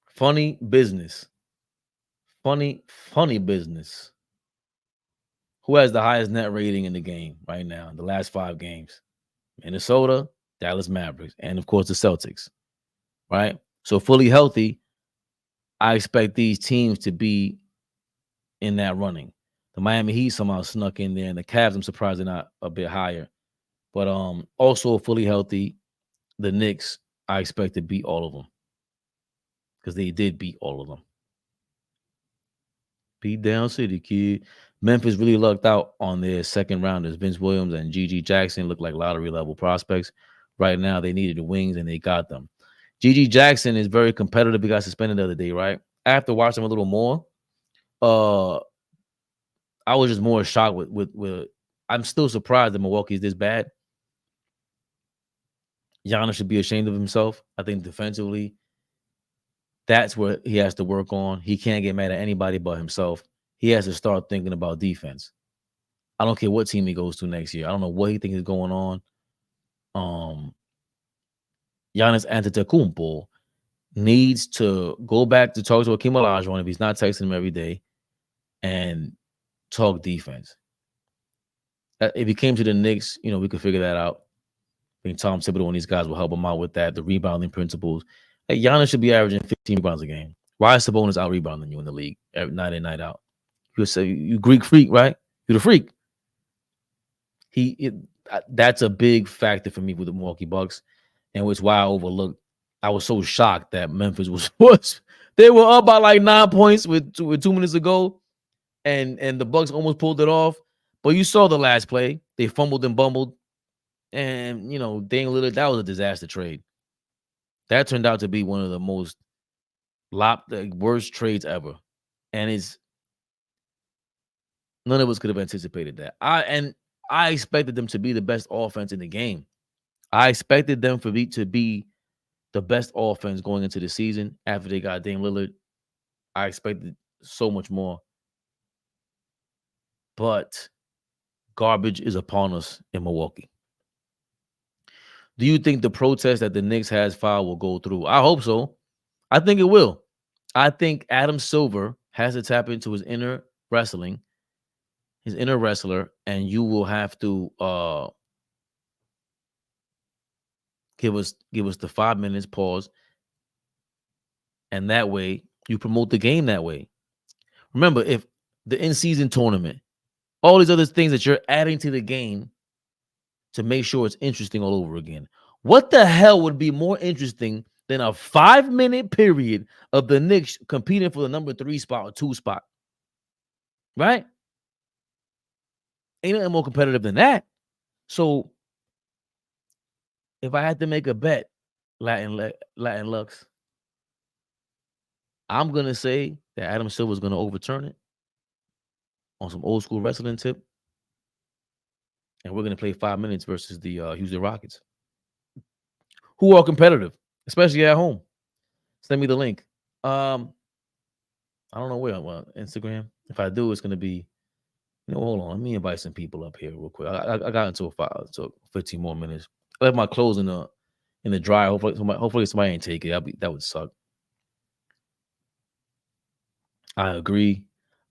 Funny business. Funny business. Who has the highest net rating in the game right now in the last 5 games? Minnesota, Dallas Mavericks, and of course the Celtics, right? So fully healthy, I expect these teams to be in that running. The Miami Heat somehow snuck in there, and the Cavs, I'm surprised they're not a bit higher. But also fully healthy, the Knicks, I expect to beat all of them because they did beat all of them. Beat down city, kid. Memphis really lucked out on their second rounders. Vince Williams and Gigi Jackson look like lottery level prospects. Right now, they needed the wings and they got them. Gigi Jackson is very competitive. He got suspended the other day, right? After watching him a little more, I was just more shocked with I'm still surprised that Milwaukee's this bad. Giannis should be ashamed of himself. I think defensively, that's what he has to work on. He can't get mad at anybody but himself. He has to start thinking about defense. I don't care what team he goes to next year. I don't know what he thinks is going on. Giannis Antetokounmpo needs to go back to talk to Hakeem Olajuwon if he's not texting him every day and talk defense. If he came to the Knicks, you know, we could figure that out. I think Tom Thibodeau and these guys will help him out with that, the rebounding principles. Hey, Giannis should be averaging 15 rebounds a game. Why is Sabonis out rebounding you in the league every night in, night out? You say you Greek freak, right? You're the freak. That's a big factor for me with the Milwaukee Bucks, and it's why I overlooked. I was so shocked that Memphis was they were up by like 9 points with 2 minutes to go, and the Bucks almost pulled it off. But you saw the last play; they fumbled and bumbled, and you know, Dame Lillard, that was a disaster trade. That turned out to be one of the most worst trades ever, and none of us could have anticipated that. I expected them to be the best offense in the game. I expected them to be the best offense going into the season after they got Dame Lillard. I expected so much more. But garbage is upon us in Milwaukee. Do you think the protest that the Knicks has filed will go through? I hope so. I think it will. I think Adam Silver has to tap into his inner wrestling, his inner wrestler, and you will have to give us the 5 minutes pause, and that way you promote the game that way. Remember, if the in-season tournament, all these other things that you're adding to the game to make sure it's interesting all over again. What the hell would be more interesting than a 5-minute period of the Knicks competing for the number 3 spot or 2 spot? Right? Ain't nothing more competitive than that. So if I had to make a bet, Latin Lux, I'm gonna say that Adam Silver's gonna overturn it on some old school wrestling tip. And we're gonna play 5 minutes versus the Houston Rockets, who are competitive, especially at home. Send me the link. I don't know where. Well, Instagram. If I do, it's gonna be. Hold on. Let me invite some people up here real quick. I got into a file. So 15 more minutes. I left my clothes in the dryer. Hopefully somebody ain't take it. That would suck. I agree.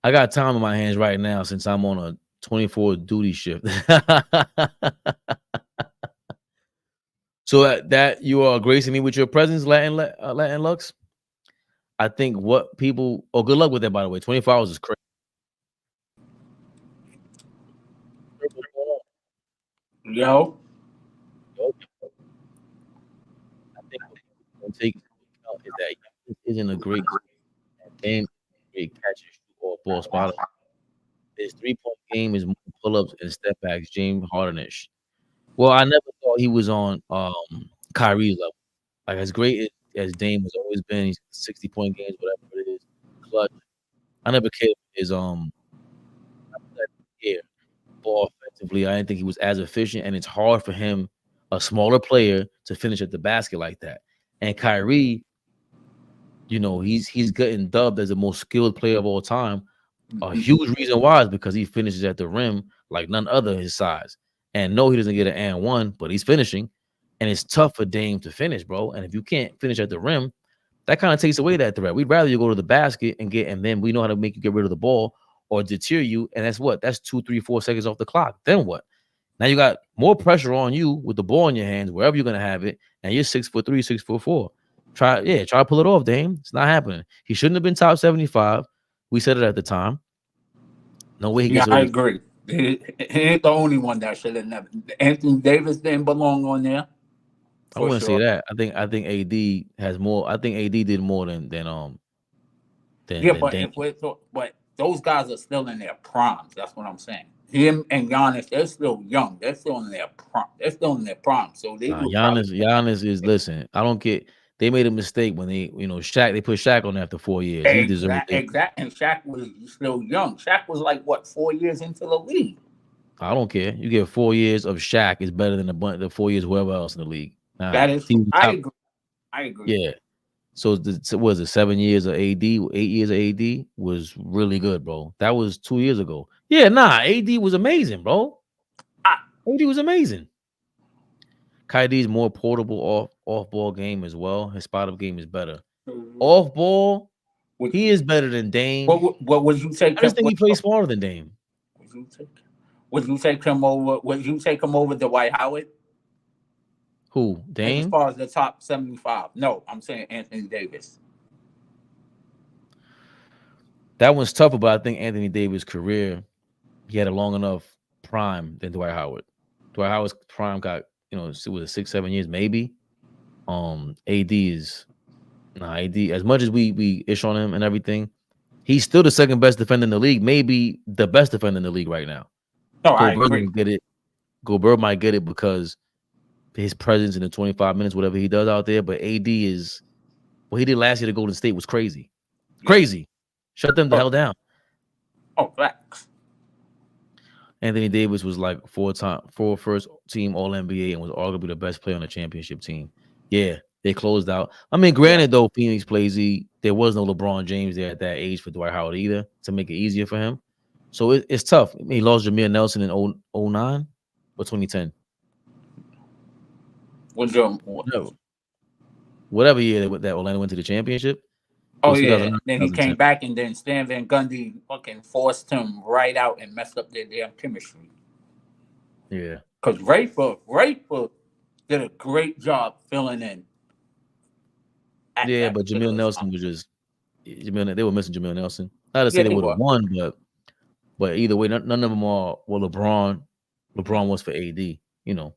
I got time in my hands right now since I'm on a 24 duty shift. So that you are gracing me with your presence, Latin Lux. I think what people. Oh, good luck with that, by the way. 24 hours is crazy. Yo. I think what people don't take into account is that this isn't a great game, great catch and shoot or ball spotter. His 3-point game is more pull-ups and step backs, James Harden-ish. Well, I never thought he was on Kyrie's level. Like as great as Dame has always been, he's 60-point games, whatever it is, clutch. I never cared for his ball offensively. I didn't think he was as efficient, and it's hard for him, a smaller player, to finish at the basket like that. And Kyrie, he's getting dubbed as the most skilled player of all time. A huge reason why is because he finishes at the rim like none other his size. And no, he doesn't get an and one, but he's finishing. And it's tough for Dame to finish, bro. And if you can't finish at the rim, that kind of takes away that threat. We'd rather you go to the basket and then we know how to make you get rid of the ball or deter you. And that's what? That's 2, 3, 4 seconds off the clock. Then what? Now you got more pressure on you with the ball in your hands, wherever you're gonna have it, and you're 6'3", 6'4". Try to pull it off, Dame. It's not happening. He shouldn't have been top 75. We said it at the time. No way he gets I agree. He ain't the only one that should have never. Anthony Davis didn't belong on there. I wouldn't say that. I think AD has more. I think AD did more than Dame. But those guys are still in their primes. That's what I'm saying. Him and Giannis, they're still young. They're still in their prime. So Giannis is listen. I don't get. They made a mistake when they Shaq. They put Shaq on after 4 years. He deserved it. Exactly. And Shaq was still young. Shaq was like 4 years into the league. I don't care. You get 4 years of Shaq is better than the 4 years of whoever else in the league. That is. I agree. Yeah. So was it 7 years of AD? 8 years of AD was really good, bro. That was 2 years ago. Yeah, AD was amazing, bro. AD was amazing. Kyrie's more portable off ball game as well. His spot up game is better. Off ball, he is better than Dame. What would you take? I just think he plays smarter than Dame. Would you take him over? Would you take him over Dwight Howard? Who? Dame? As far as the top 75. No, I'm saying Anthony Davis. That one's tougher, but I think Anthony Davis' career, he had a long enough prime than Dwight Howard. Dwight Howard's prime got, it was 6, 7 years, maybe. AD is AD, as much as we ish on him and everything, he's still the second best defender in the league, maybe the best defender in the league right now. No, I agree. Gobert might get it because his presence in the 25 minutes, whatever he does out there. But AD is what he did last year to Golden State was crazy. Crazy. Shut them the hell down. Oh, facts. Anthony Davis was like 4 first team All-NBA and was arguably the best player on the championship team. Yeah, they closed out. I mean, granted, though, Phoenix plays there was no LeBron James there at that age for Dwight Howard either to make it easier for him. So it's tough. I mean, he lost Jameer Nelson in 09 or 2010. Whatever year that Orlando went to the championship. Oh, yeah. Then he came back, and then Stan Van Gundy fucking forced him right out and messed up their damn chemistry. Yeah. Because Rayford did a great job filling in. Yeah, but Jameer Nelson was just they were missing Jameer Nelson. Not to say they would have won, but But either way, none of them are. Well, LeBron was for AD, you know.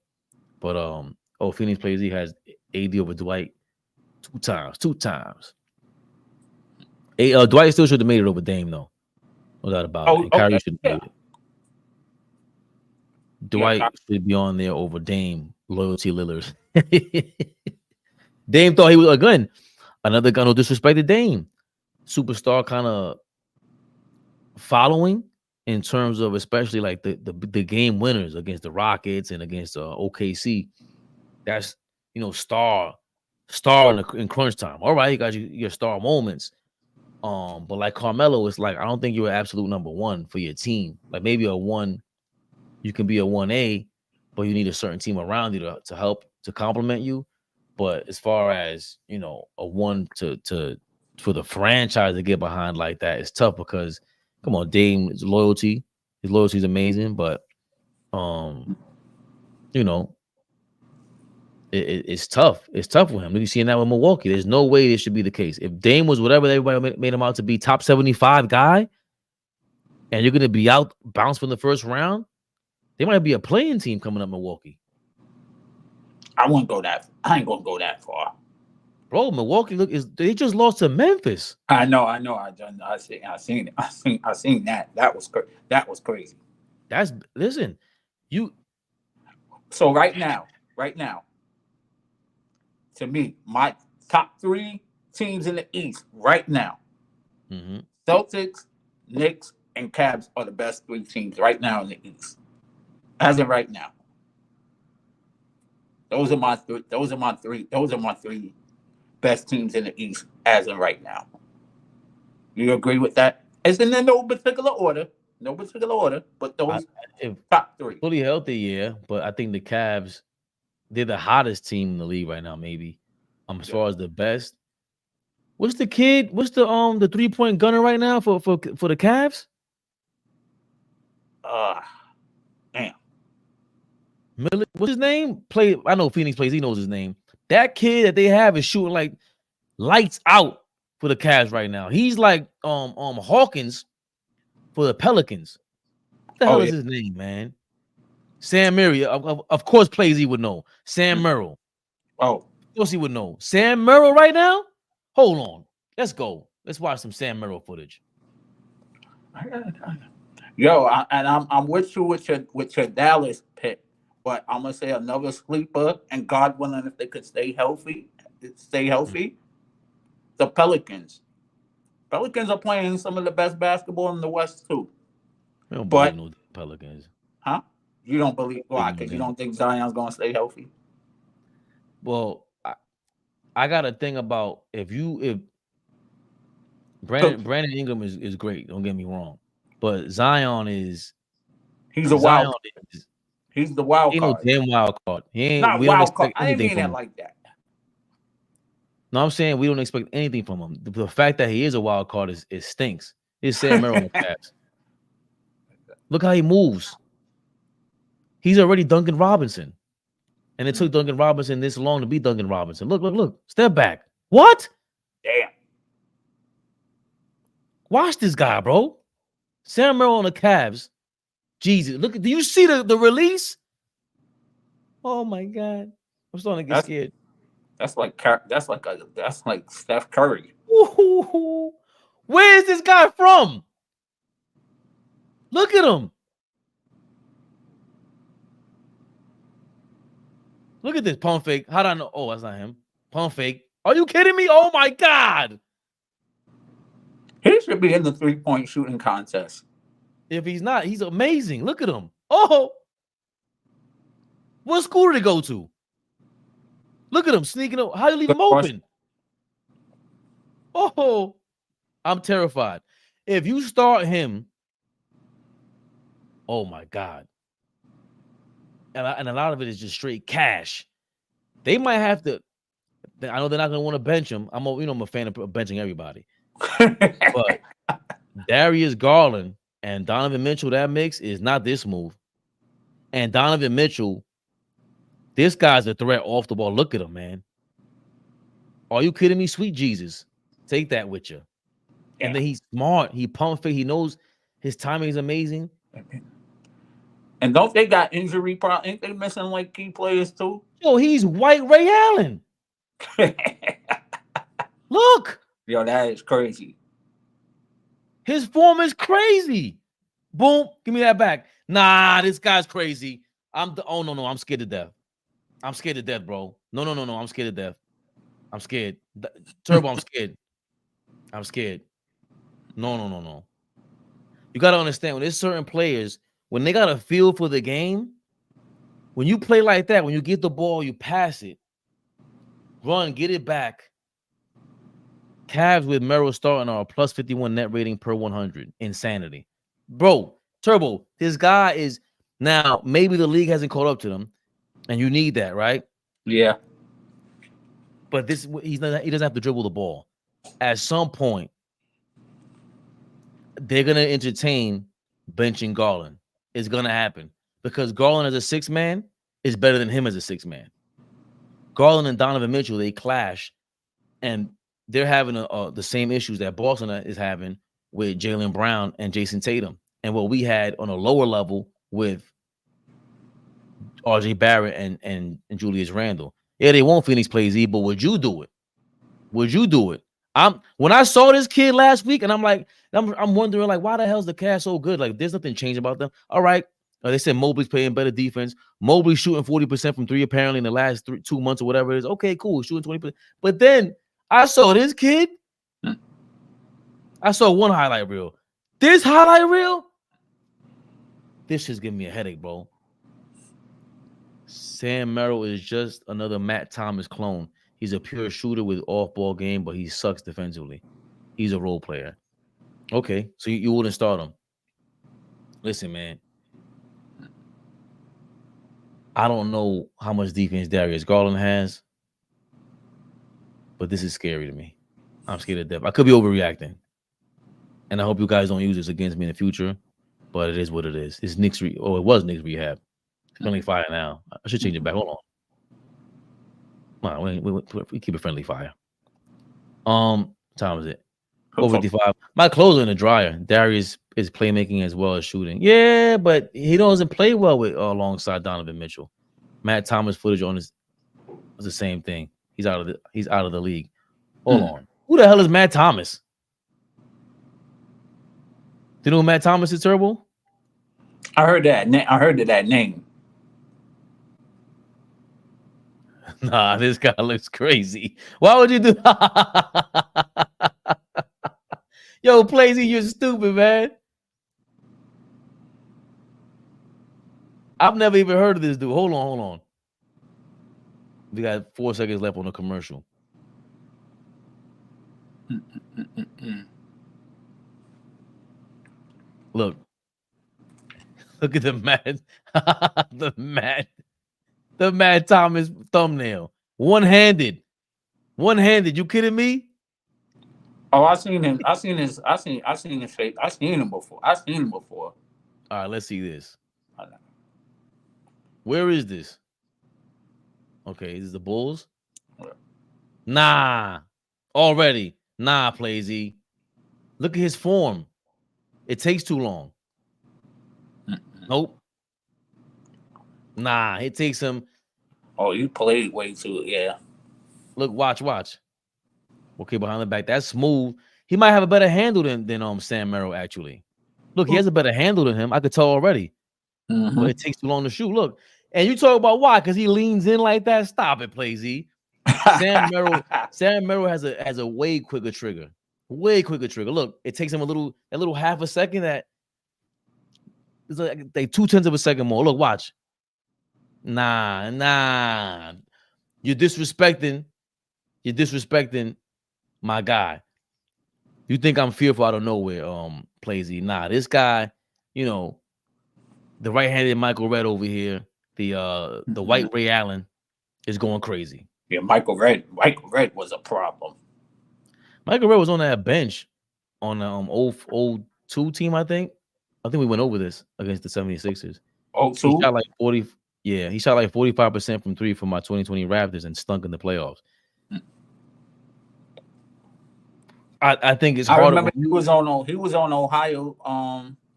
But Phoenix plays. He has AD over Dwight two times. Dwight still should have made it over Dame though, no doubt about it. And Kyrie should have made it. Dwight should be on there over Dame. Loyalty Lillard. Dame thought he was again another guy who disrespected Dame. Superstar kind of following in terms of especially like the game winners against the Rockets and against OKC. That's star in crunch time. All right, you got your star moments. But like Carmelo, it's like I don't think you're an absolute number one for your team. Like maybe a one, you can be a 1A, but you need a certain team around you to help to complement you. But as far as a one to for the franchise to get behind like that, it's tough because come on, Dame's loyalty is amazing, but it's tough. It's tough with him. Look, you seeing that with Milwaukee. There's no way this should be the case. If Dame was whatever everybody made him out to be, top 75 guy, and you're gonna be out bounced from the first round, they might be a playing team coming up Milwaukee. I ain't gonna go that far. Bro, Milwaukee they just lost to Memphis. I know. I seen that. That was crazy. Listen, you. So right now, to me, my top 3 teams in the East right now, Celtics, Knicks, and Cavs are the best 3 teams right now in the East. As of right now, those are my 3 best teams in the East as of right now. You agree with that? It's in no particular order, but those top 3. Fully healthy, yeah. But I think the Cavs, they're the hottest team in the league right now, maybe. As far as the best. What's the 3-point gunner right now for the Cavs? Damn. What's his name? I know Phoenix plays, he knows his name. That kid that they have is shooting like lights out for the Cavs right now. He's like Hawkins for the Pelicans. What the hell is his name, man? Sam Murray, of course, plays he would know. Sam Merrill. Oh, of course he would know. Sam Merrill right now? Hold on. Let's go. Let's watch some Sam Merrill footage. Yo, I'm with you with your Dallas pick, but I'm gonna say another sleeper, and God willing, if they could stay healthy, the Pelicans. Pelicans are playing some of the best basketball in the West too. We don't believe no Pelicans. Huh? You don't believe why? Because you don't think Zion's gonna stay healthy? Well, I got a thing about if Brandon Ingram is great. Don't get me wrong, but Zion is he's a wild. He's the wild card. No damn wild card. He ain't not wild card. I didn't mean that like that. No, I'm saying we don't expect anything from him. The fact that he is a wild card is stinks. It's Sam Merrill on the Cavs. Look how he moves. He's already Duncan Robinson. And it took Duncan Robinson this long to be Duncan Robinson. Look. Step back. What? Damn. Watch this guy, bro. Sam Merrill on the Cavs. Jesus. Look, do you see the release? Oh my God. I'm starting to get scared. That's like Steph Curry. Ooh, where is this guy from? Look at him. Look at this pump fake. How do I know? Oh, that's not him. Pump fake. Are you kidding me? Oh my God. He should be in the 3-point shooting contest. If he's not, he's amazing. Look at him. Oh. What school did he go to? Look at him sneaking up. How do you leave him open? Oh, I'm terrified. If you start him, oh my God. And a lot of it is just straight cash. They might have to. I know they're not going to want to bench him. I'm a fan of benching everybody. But Darius Garland and Donovan Mitchell, that mix is not this move. And Donovan Mitchell, this guy's a threat off the ball. Look at him, man. Are you kidding me? Sweet Jesus. Take that with you. And then he's smart. He pump fake. He knows His timing is amazing. And don't they got injury problems? Ain't they missing like key players too? Yo, he's white Ray Allen. Look. Yo, that is crazy. His form is crazy. Boom, give me that back. Nah, this guy's crazy. Oh no, I'm scared to death. I'm scared to death, bro. No, I'm scared to death. I'm scared. Turbo, I'm scared. I'm scared. No. You gotta understand, when there's certain players, when they got a feel for the game, when you play like that, when you get the ball, you pass it, run, get it back. Cavs with Merrill starting are a plus 51 net rating per 100. Insanity. Bro, Turbo, this guy is now, maybe the league hasn't caught up to them, and you need that, right? Yeah. But he doesn't have to dribble the ball. At some point, they're gonna entertain benching Garland. It's gonna happen because Garland as a 6-man is better than him as a 6-man. Garland and Donovan Mitchell, they clash, and they're having the same issues that Boston is having with Jaylen Brown and Jason Tatum, and what we had on a lower level with RJ Barrett and Julius Randle. Yeah, they won't Phoenix play Z, but would you do it? Would you do it? When I saw this kid last week, and I'm like, I'm wondering, like, why the hell is the Cavs so good? Like, there's nothing changed about them. All right. They said Mobley's playing better defense. Mobley's shooting 40% from 3 apparently in the last 2 months or whatever it is. Okay, cool. Shooting 20%. But then I saw this kid. I saw one highlight reel. This highlight reel, this just giving me a headache, bro. Sam Merrill is just another Matt Thomas clone. He's a pure shooter with off-ball game, but he sucks defensively. He's a role player. Okay, so you wouldn't start him. Listen, man. I don't know how much defense Darius Garland has, but this is scary to me. I'm scared of death. I could be overreacting, and I hope you guys don't use this against me in the future, but it is what it is. It's Knicks it was Knicks Rehab. It's friendly fire now. I should change it back. Hold on. We keep it friendly fire. What time is it? 4:55. My clothes are in the dryer. Darius is playmaking as well as shooting. Yeah, but he doesn't play well with alongside Donovan Mitchell. Matt Thomas footage on his was the same thing. He's out of the league. Hold on. Who the hell is Matt Thomas? Do you know who Matt Thomas is, Turbo? I heard that name. Nah, this guy looks crazy. Why would you do? Yo, Plazy, you're stupid, man. I've never even heard of this dude. Hold on. We got 4 seconds left on the commercial. Look at the Matt Thomas thumbnail. One-handed. You kidding me? Oh, I seen him. I seen his face. I seen him before. All right, let's see this. Where is this? Okay, is this the Bulls? Yeah. Nah. Already. Nah, Plazy. Look at his form. It takes too long. Nope. Nah, it takes him. Oh, you played way too, yeah. Look, watch. Okay, behind the back. That's smooth. He might have a better handle than Sam Merrill, actually. Look, he has a better handle than him. I could tell already. But it takes too long to shoot. Look. And you talk about why? Because he leans in like that. Stop it, Plazy. Sam Merrill has a way quicker trigger. Way quicker trigger. Look, it takes him a little half a second. That it's like 0.2 of a second more. Look, watch. Nah. You're disrespecting my guy. You think I'm fearful out of nowhere, Plazy. Nah, this guy, the right-handed Michael Redd over here, the white Ray Allen is going crazy. Yeah, Michael Redd was a problem. Michael Redd was on that bench on the 02 team, I think. I think we went over this against the 76ers. 02? He shot like 40. Yeah, he shot like 45% from 3 for my 2020 Raptors and stunk in the playoffs. I think it's hard. I remember he was on Ohio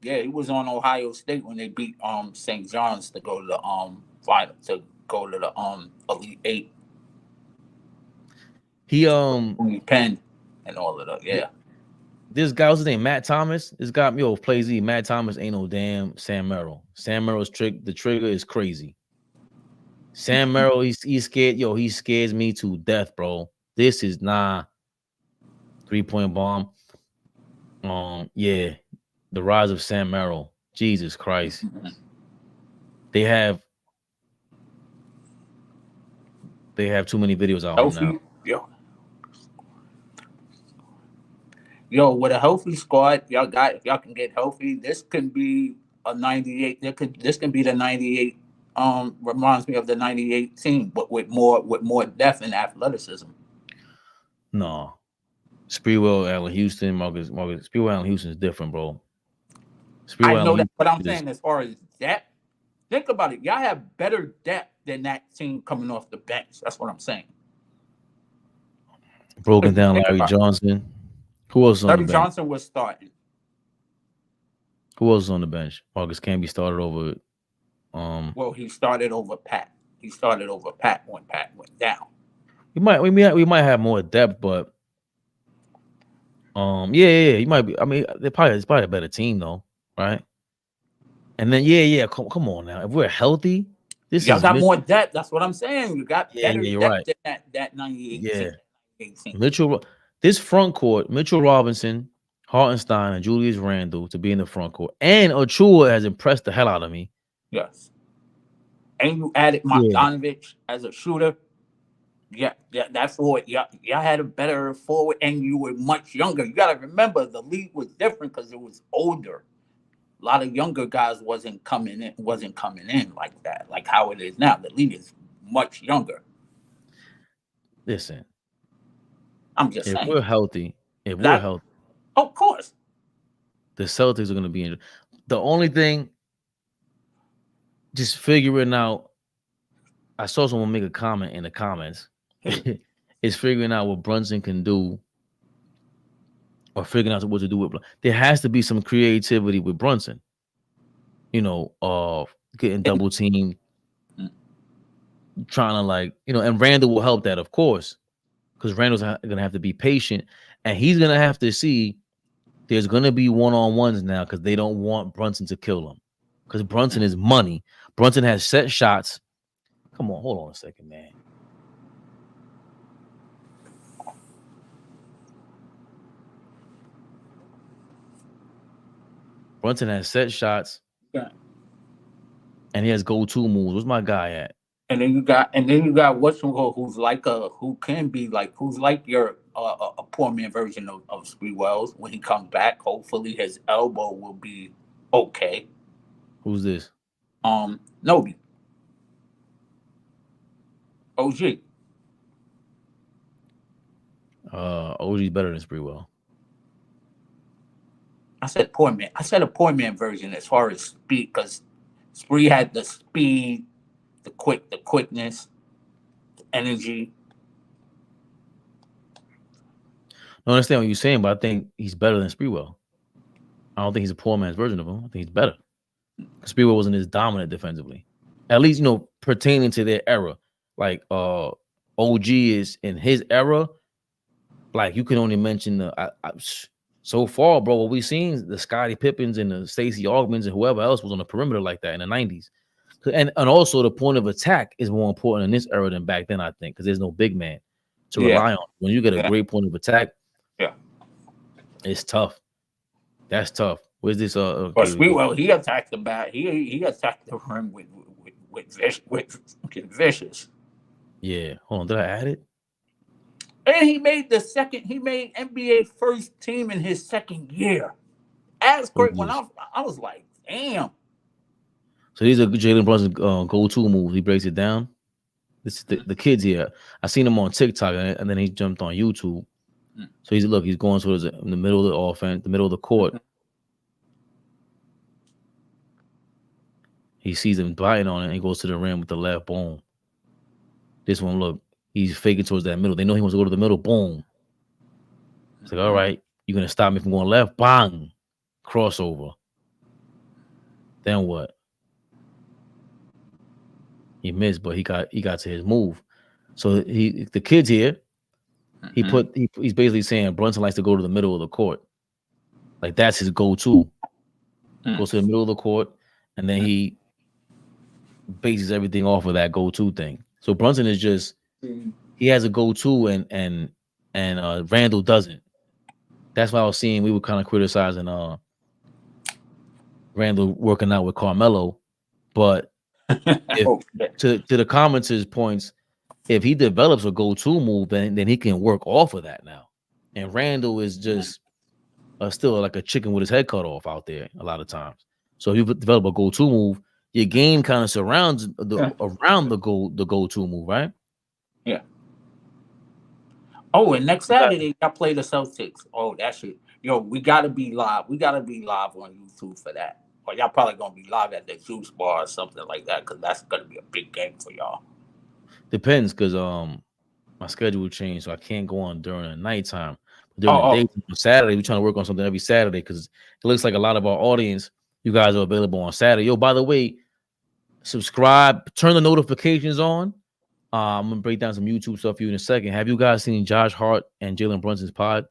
Yeah, he was on Ohio State when they beat St. John's to go to the final, to go to the Elite Eight. He Penn and all of that. Yeah. This guy, what's his name? Matt Thomas. This guy, plays Z. Matt Thomas ain't no damn Sam Merrill. Sam Merrill's the trigger is crazy. Sam Merrill, he's scared. He scares me to death, bro. This is 3-point bomb. Yeah, the rise of Sam Merrill. Jesus Christ. They have too many videos out now. Yo, with a healthy squad, y'all can get healthy. This can be a 98. This can be the 98. Reminds me of the 98 team, but with more depth and athleticism. No. Sprewell, Allen Houston, Marcus. Sprewell, Allen Houston is different, bro. I know that, but I'm saying as far as depth, think about it. Y'all have better depth than that team coming off the bench. That's what I'm saying. Broken down Larry Johnson. Who else on the bench? Larry Johnson was starting. Who else on the bench? Marcus Camby started over. Well, he started over Pat. He started over Pat when Pat went down. We might have more depth, but yeah, he might be. I mean, it's probably a better team though, right? And then come on now. If we're healthy, y'all got more depth. That's what I'm saying. You got better you're depth right. than that 98 team. This front court, Mitchell Robinson, Hartenstein, and Julius Randle to be in the front court, and Achua has impressed the hell out of me. Yes. And you added Bogdanovich as a shooter. Yeah, that's forward. Y'all had a better forward, and you were much younger. You got to remember the league was different because it was older. A lot of younger guys wasn't coming in like that, like how it is now. The league is much younger. Listen, I'm just saying. If we're healthy, of course, the Celtics are going to be in. The only thing, just figuring out. I saw someone make a comment in the comments. Is figuring out what Brunson can do, or figuring out what to do with. There has to be some creativity with Brunson. Getting double teamed, trying to and Randall will help that, of course, because Randall's gonna have to be patient, and he's gonna have to see there's gonna be one-on-ones now because they don't want Brunson to kill him, because Brunson is money. Brunson has set shots. Come on, hold on a second, man. Brunson has set shots, and he has go-to moves. Where's my guy at? And then you got who's like your a poor man version of Sprewell's when he comes back. Hopefully his elbow will be okay. Who's this? Nobi. OG. OG's better than Sprewell. I said poor man. I said a poor man version as far as speed, because Spree had the speed, the quickness, the energy. I understand what you're saying, but I think he's better than Sprewell. I don't think he's a poor man's version of him. I think he's better. Sprewell wasn't as dominant defensively, at least pertaining to their era. Like OG is in his era. Like you can only mention so far, bro. What we seen, the Scottie Pippins and the Stacey Augmans and whoever else was on the perimeter like that in the 90s. And also the point of attack is more important in this era than back then, I think, because there's no big man to rely on. When you get a great point of attack, it's tough. That's tough. Where's this? But Sprewell, he attacked the bat. He attacked the rim with vicious. Yeah. Hold on. Did I add it? And he made NBA first team in his second year. That's great. When I was like, damn. So these are Jalen Brunson's go-to moves. He breaks it down. This is the kids here. I seen him on TikTok, and then he jumped on YouTube. So he's going towards in the middle of the offense, the middle of the court. He sees him biting on it, and he goes to the rim with the left. Boom. This one, look, he's faking towards that middle. They know he wants to go to the middle. Boom. It's like, all right, you're gonna stop me from going left. Bang. Crossover. Then what? He missed, but he got to his move. So the kid's here. He's basically saying Brunson likes to go to the middle of the court. Like that's his go-to. Goes to the middle of the court, and then he bases everything off of that go-to thing. So Brunson is just he has a go-to, and Randall doesn't. That's why I was seeing we were kind of criticizing Randall working out with Carmelo, but to the commenters' points, if he develops a go-to move, then he can work off of that now. And Randall is just still like a chicken with his head cut off out there a lot of times. So if you develop a go-to move, your game kind of surrounds around the go-to move, right? Yeah. Oh, and next Saturday I play the Celtics. Oh, that shit. Yo, we gotta be live. We gotta be live on YouTube for that. Or y'all probably gonna be live at the juice bar or something like that, because that's gonna be a big game for y'all. Depends, because my schedule changed, so I can't go on during the nighttime. During the day, on Saturday, we're trying to work on something every Saturday because it looks like a lot of our audience, you guys are available on Saturday. Yo, by the way, subscribe, turn the notifications on. I'm gonna break down some YouTube stuff for you in a second. Have you guys seen Josh Hart and Jalen Brunson's pod?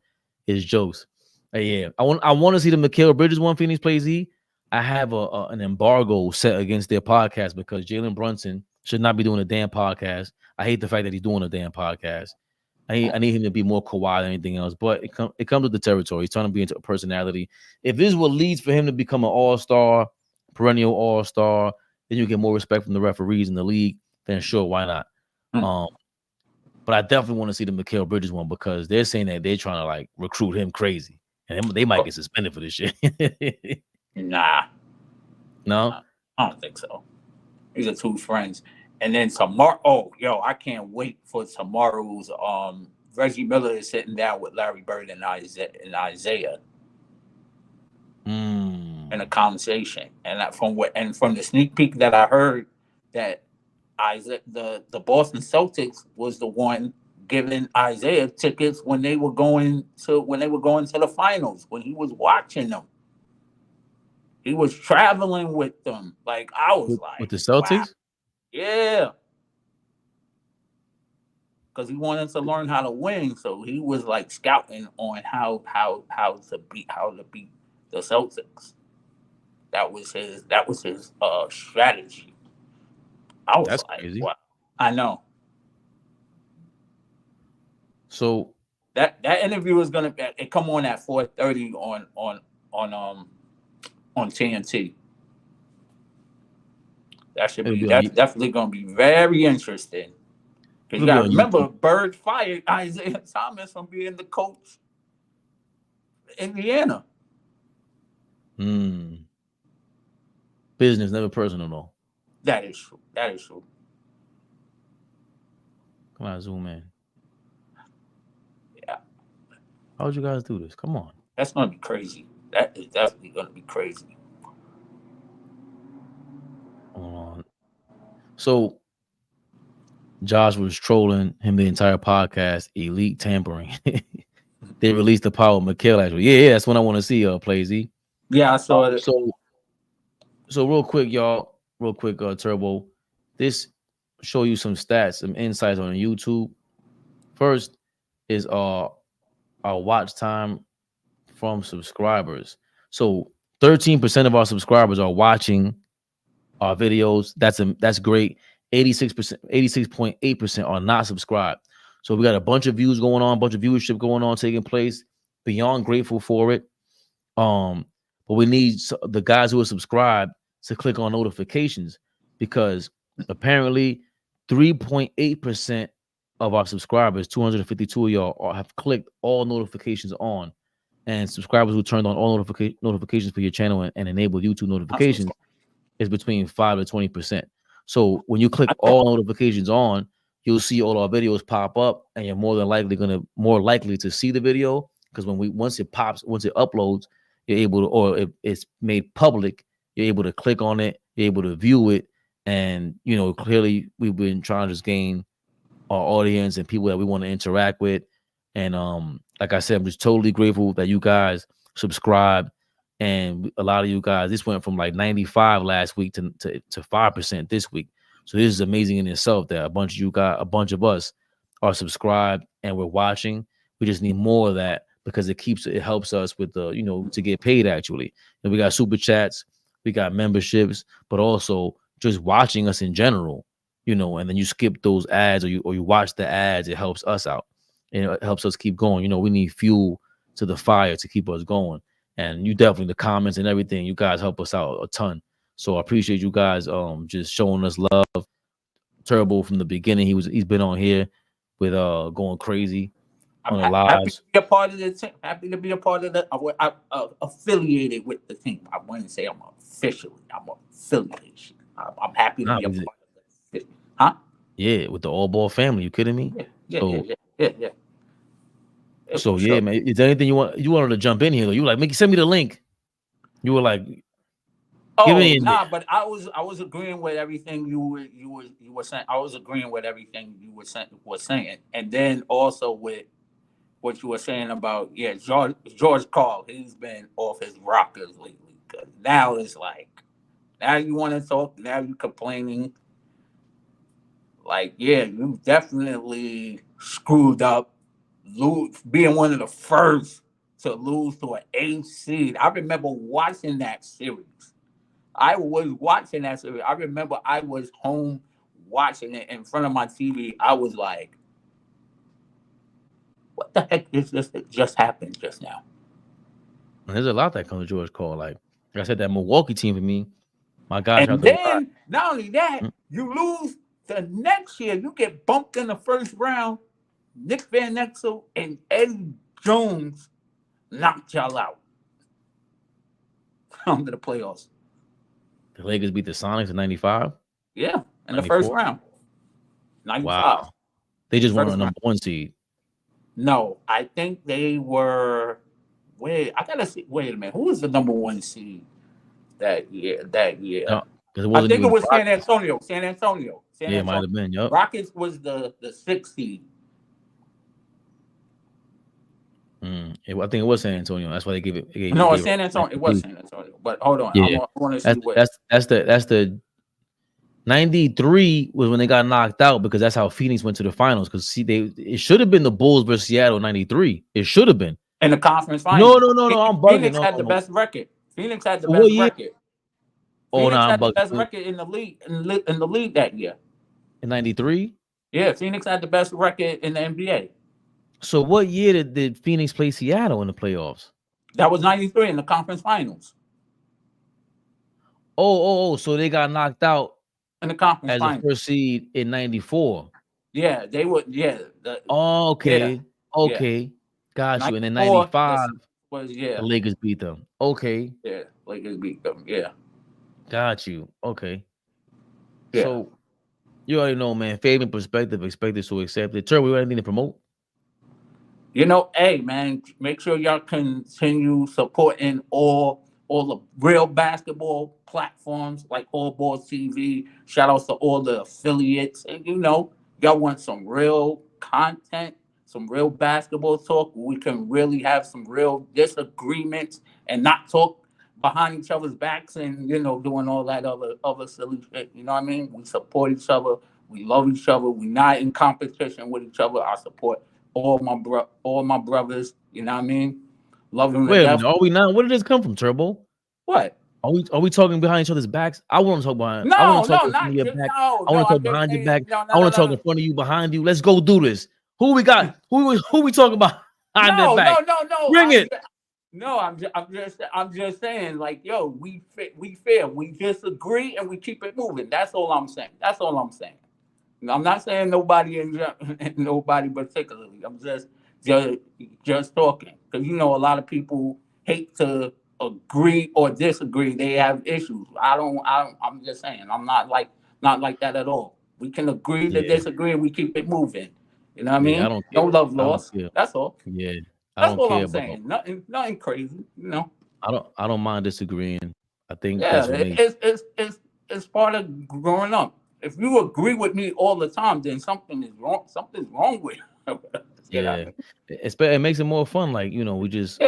It's jokes. Yeah, I want to see the Mikal Bridges one. Phoenix Plays E. I have an embargo set against their podcast because Jalen Brunson should not be doing a damn podcast. I hate the fact that he's doing a damn podcast. I need him to be more quiet than anything else, but it comes with the territory. He's trying to be into a personality. If this is what leads for him to become an all-star, perennial all-star, then you get more respect from the referees in the league, then sure, why not? But I definitely want to see the Mikal Bridges one because they're saying that they're trying to like recruit him crazy. And they might get suspended for this shit. Nah. No? I don't think so. These are two friends. And then tomorrow, I can't wait for tomorrow's Reggie Miller is sitting down with Larry Bird and Isaiah in a conversation. And from the sneak peek that I heard, that the Boston Celtics was the one giving Isaiah tickets when they were going to the finals, when he was watching them. He was traveling with them. Like I was with the Celtics? Wow. Yeah. Because he wanted to learn how to win. So he was like scouting on how to beat the Celtics. That was his strategy. I was crazy. What? I know. So that interview is gonna come on at 4:30 on TNT. That's definitely gonna be very interesting. Because you gotta remember, Bird fired Isaiah Thomas from being the coach in Indiana. Business, never personal, though. That is true. Come on, zoom in. Yeah. How would you guys do this? Come on. That's gonna be crazy. That is definitely gonna be crazy. Hold on. So Josh was trolling him the entire podcast, elite tampering. They released the power of Mikal, actually. Yeah, that's what I want to see, Plays E. Yeah, I saw it. So real quick, y'all, Turbo, this show you some stats, some insights on YouTube. First is our watch time from subscribers. So 13% of our subscribers are watching our videos. That's great. 86.8% are not subscribed. So we got a bunch of views going on, a bunch of viewership going on, taking place. Beyond grateful for it. But we need the guys who are subscribed to click on notifications, because apparently 3.8% of our subscribers, 252 of y'all, have clicked all notifications on, and subscribers who turned on all notifications for your channel and enabled YouTube notifications is between 5 to 20%. So when you click all notifications on, you'll see all our videos pop up, and you're more likely to see the video, because once it uploads, you're able to, or if it's made public, you're able to click on it, you're able to view it, and clearly we've been trying to just gain our audience and people that we want to interact with. And like I said, I'm just totally grateful that you guys subscribe. And a lot of you guys, this went from like 95 last week to 5% this week. So this is amazing in itself that a bunch of us are subscribed and we're watching. We just need more of that because it helps us with the, to get paid actually. And we got super chats, we got memberships, but also just watching us in general, and then you skip those ads or you watch the ads, it helps us out. And it helps us keep going. We need fuel to the fire to keep us going. And you definitely, the comments and everything, you guys help us out a ton. So I appreciate you guys just showing us love. Turbo from the beginning, he's been on here with going crazy on the lives. Happy to be a part of the team. Happy to be a part of the affiliated with the team. I wouldn't say I'm officially. I'm affiliation. I'm happy to be a part of it. Huh? Yeah, with the AllBall family. You kidding me? Yeah. So yeah, man. Is there anything you wanted to jump in here? You were like, send me the link. You were like, but I was agreeing with everything you were saying. I was agreeing with everything you were saying, and then also with what you were saying about George Karl. He's been off his rockers lately. Cause now it's like, now you want to talk. Now you complaining. Like, you definitely screwed up. Being one of the first to lose to an 8 seed. I remember watching that series. I remember I was home watching it in front of my TV. I was like, what the heck is this that just happened just now? There's a lot that comes to George Karl. Like I said, that Milwaukee team for me, my gosh. And then, not only that, you lose the next year. You get bumped in the first round. Nick Van Exel and Eddie Jones knocked y'all out. Come to the playoffs. The Lakers beat the Sonics in 95? Yeah, in the first round. 95. Wow. They just won a number 1 seed. No, I think they were. Wait a minute. Who was the number 1 seed that year? No, I think it was San Antonio. San Antonio. It might have been. Yep. Rockets was the 6th seed. I think it was San Antonio. That's why they gave it. San Antonio. It was San Antonio. But hold on. Yeah. I want to see what. That's the 93 was when they got knocked out because that's how Phoenix went to the finals. Because it should have been the Bulls versus Seattle 93. It should have been in the conference finals. No. I'm bugging. Phoenix had the best record. Phoenix had the best record. Oh no, I'm bugging. The best record in the league in the league that year. In 93. Yeah, Phoenix had the best record in the NBA. So what year did Phoenix play Seattle in the playoffs? That was 93 in the conference finals. Oh, so they got knocked out in the conference as finals. a first seed in 94. Yeah, they would. Yeah. Okay. Got you. And then 95 was the Lakers beat them. Okay. Yeah, Lakers beat them. Yeah. Got you. Okay. Yeah. So you already know, man. Fabian perspective, expected, so accepted. Turbo, you got anything to promote? Hey, man, make sure y'all continue supporting all the real basketball platforms like AllBall TV. Shout outs to all the affiliates. And, y'all want some real content, some real basketball talk. We can really have some real disagreements and not talk behind each other's backs and, doing all that other silly shit. You know what I mean? We support each other. We love each other. We're not in competition with each other. I support all my brothers, you know what I mean? Love them. Wait a minute, are we not? Where did this come from, Turbo? What? Are we talking behind each other's backs? I want to talk behind. No, I want to talk not your just, back. no. I want to talk behind your back. I want to talk in front of you, behind you. Let's go do this. Who we got? Who we talking about behind their back? No. Bring it. No, I'm just saying, like, we fair. We disagree and we keep it moving. That's all I'm saying. I'm not saying nobody nobody particularly. I'm just talking because a lot of people hate to agree or disagree. They have issues. I'm just saying. I'm not like that at all. We can agree to disagree and we keep it moving. You know what I mean? I don't care. No love lost. That's all. Yeah. That's all I'm saying. Nothing crazy. I don't mind disagreeing. I think it's part of growing up. If you agree with me all the time, then something is wrong. Something's wrong with you. Yeah. It makes it more fun. Like, we just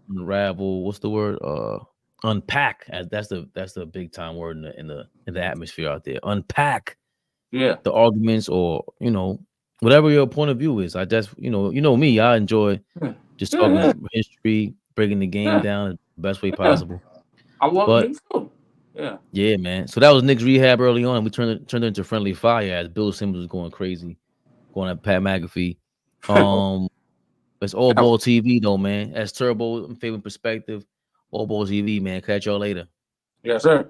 unravel. What's the word? Unpack. That's the big time word in the atmosphere out there. Unpack. Yeah. The arguments, or whatever your point of view is. I just you know me. I enjoy just talking history, breaking the game down the best way possible. I love But it too. Yeah. yeah, man. So that was Knicks Rehab early on. We turned it into friendly fire as Bill Simmons was going crazy, going at Pat McAfee. It's AllBall TV though, man. That's Turbo, Fabian Perspective, AllBall TV, man. Catch y'all later. Yes, sir.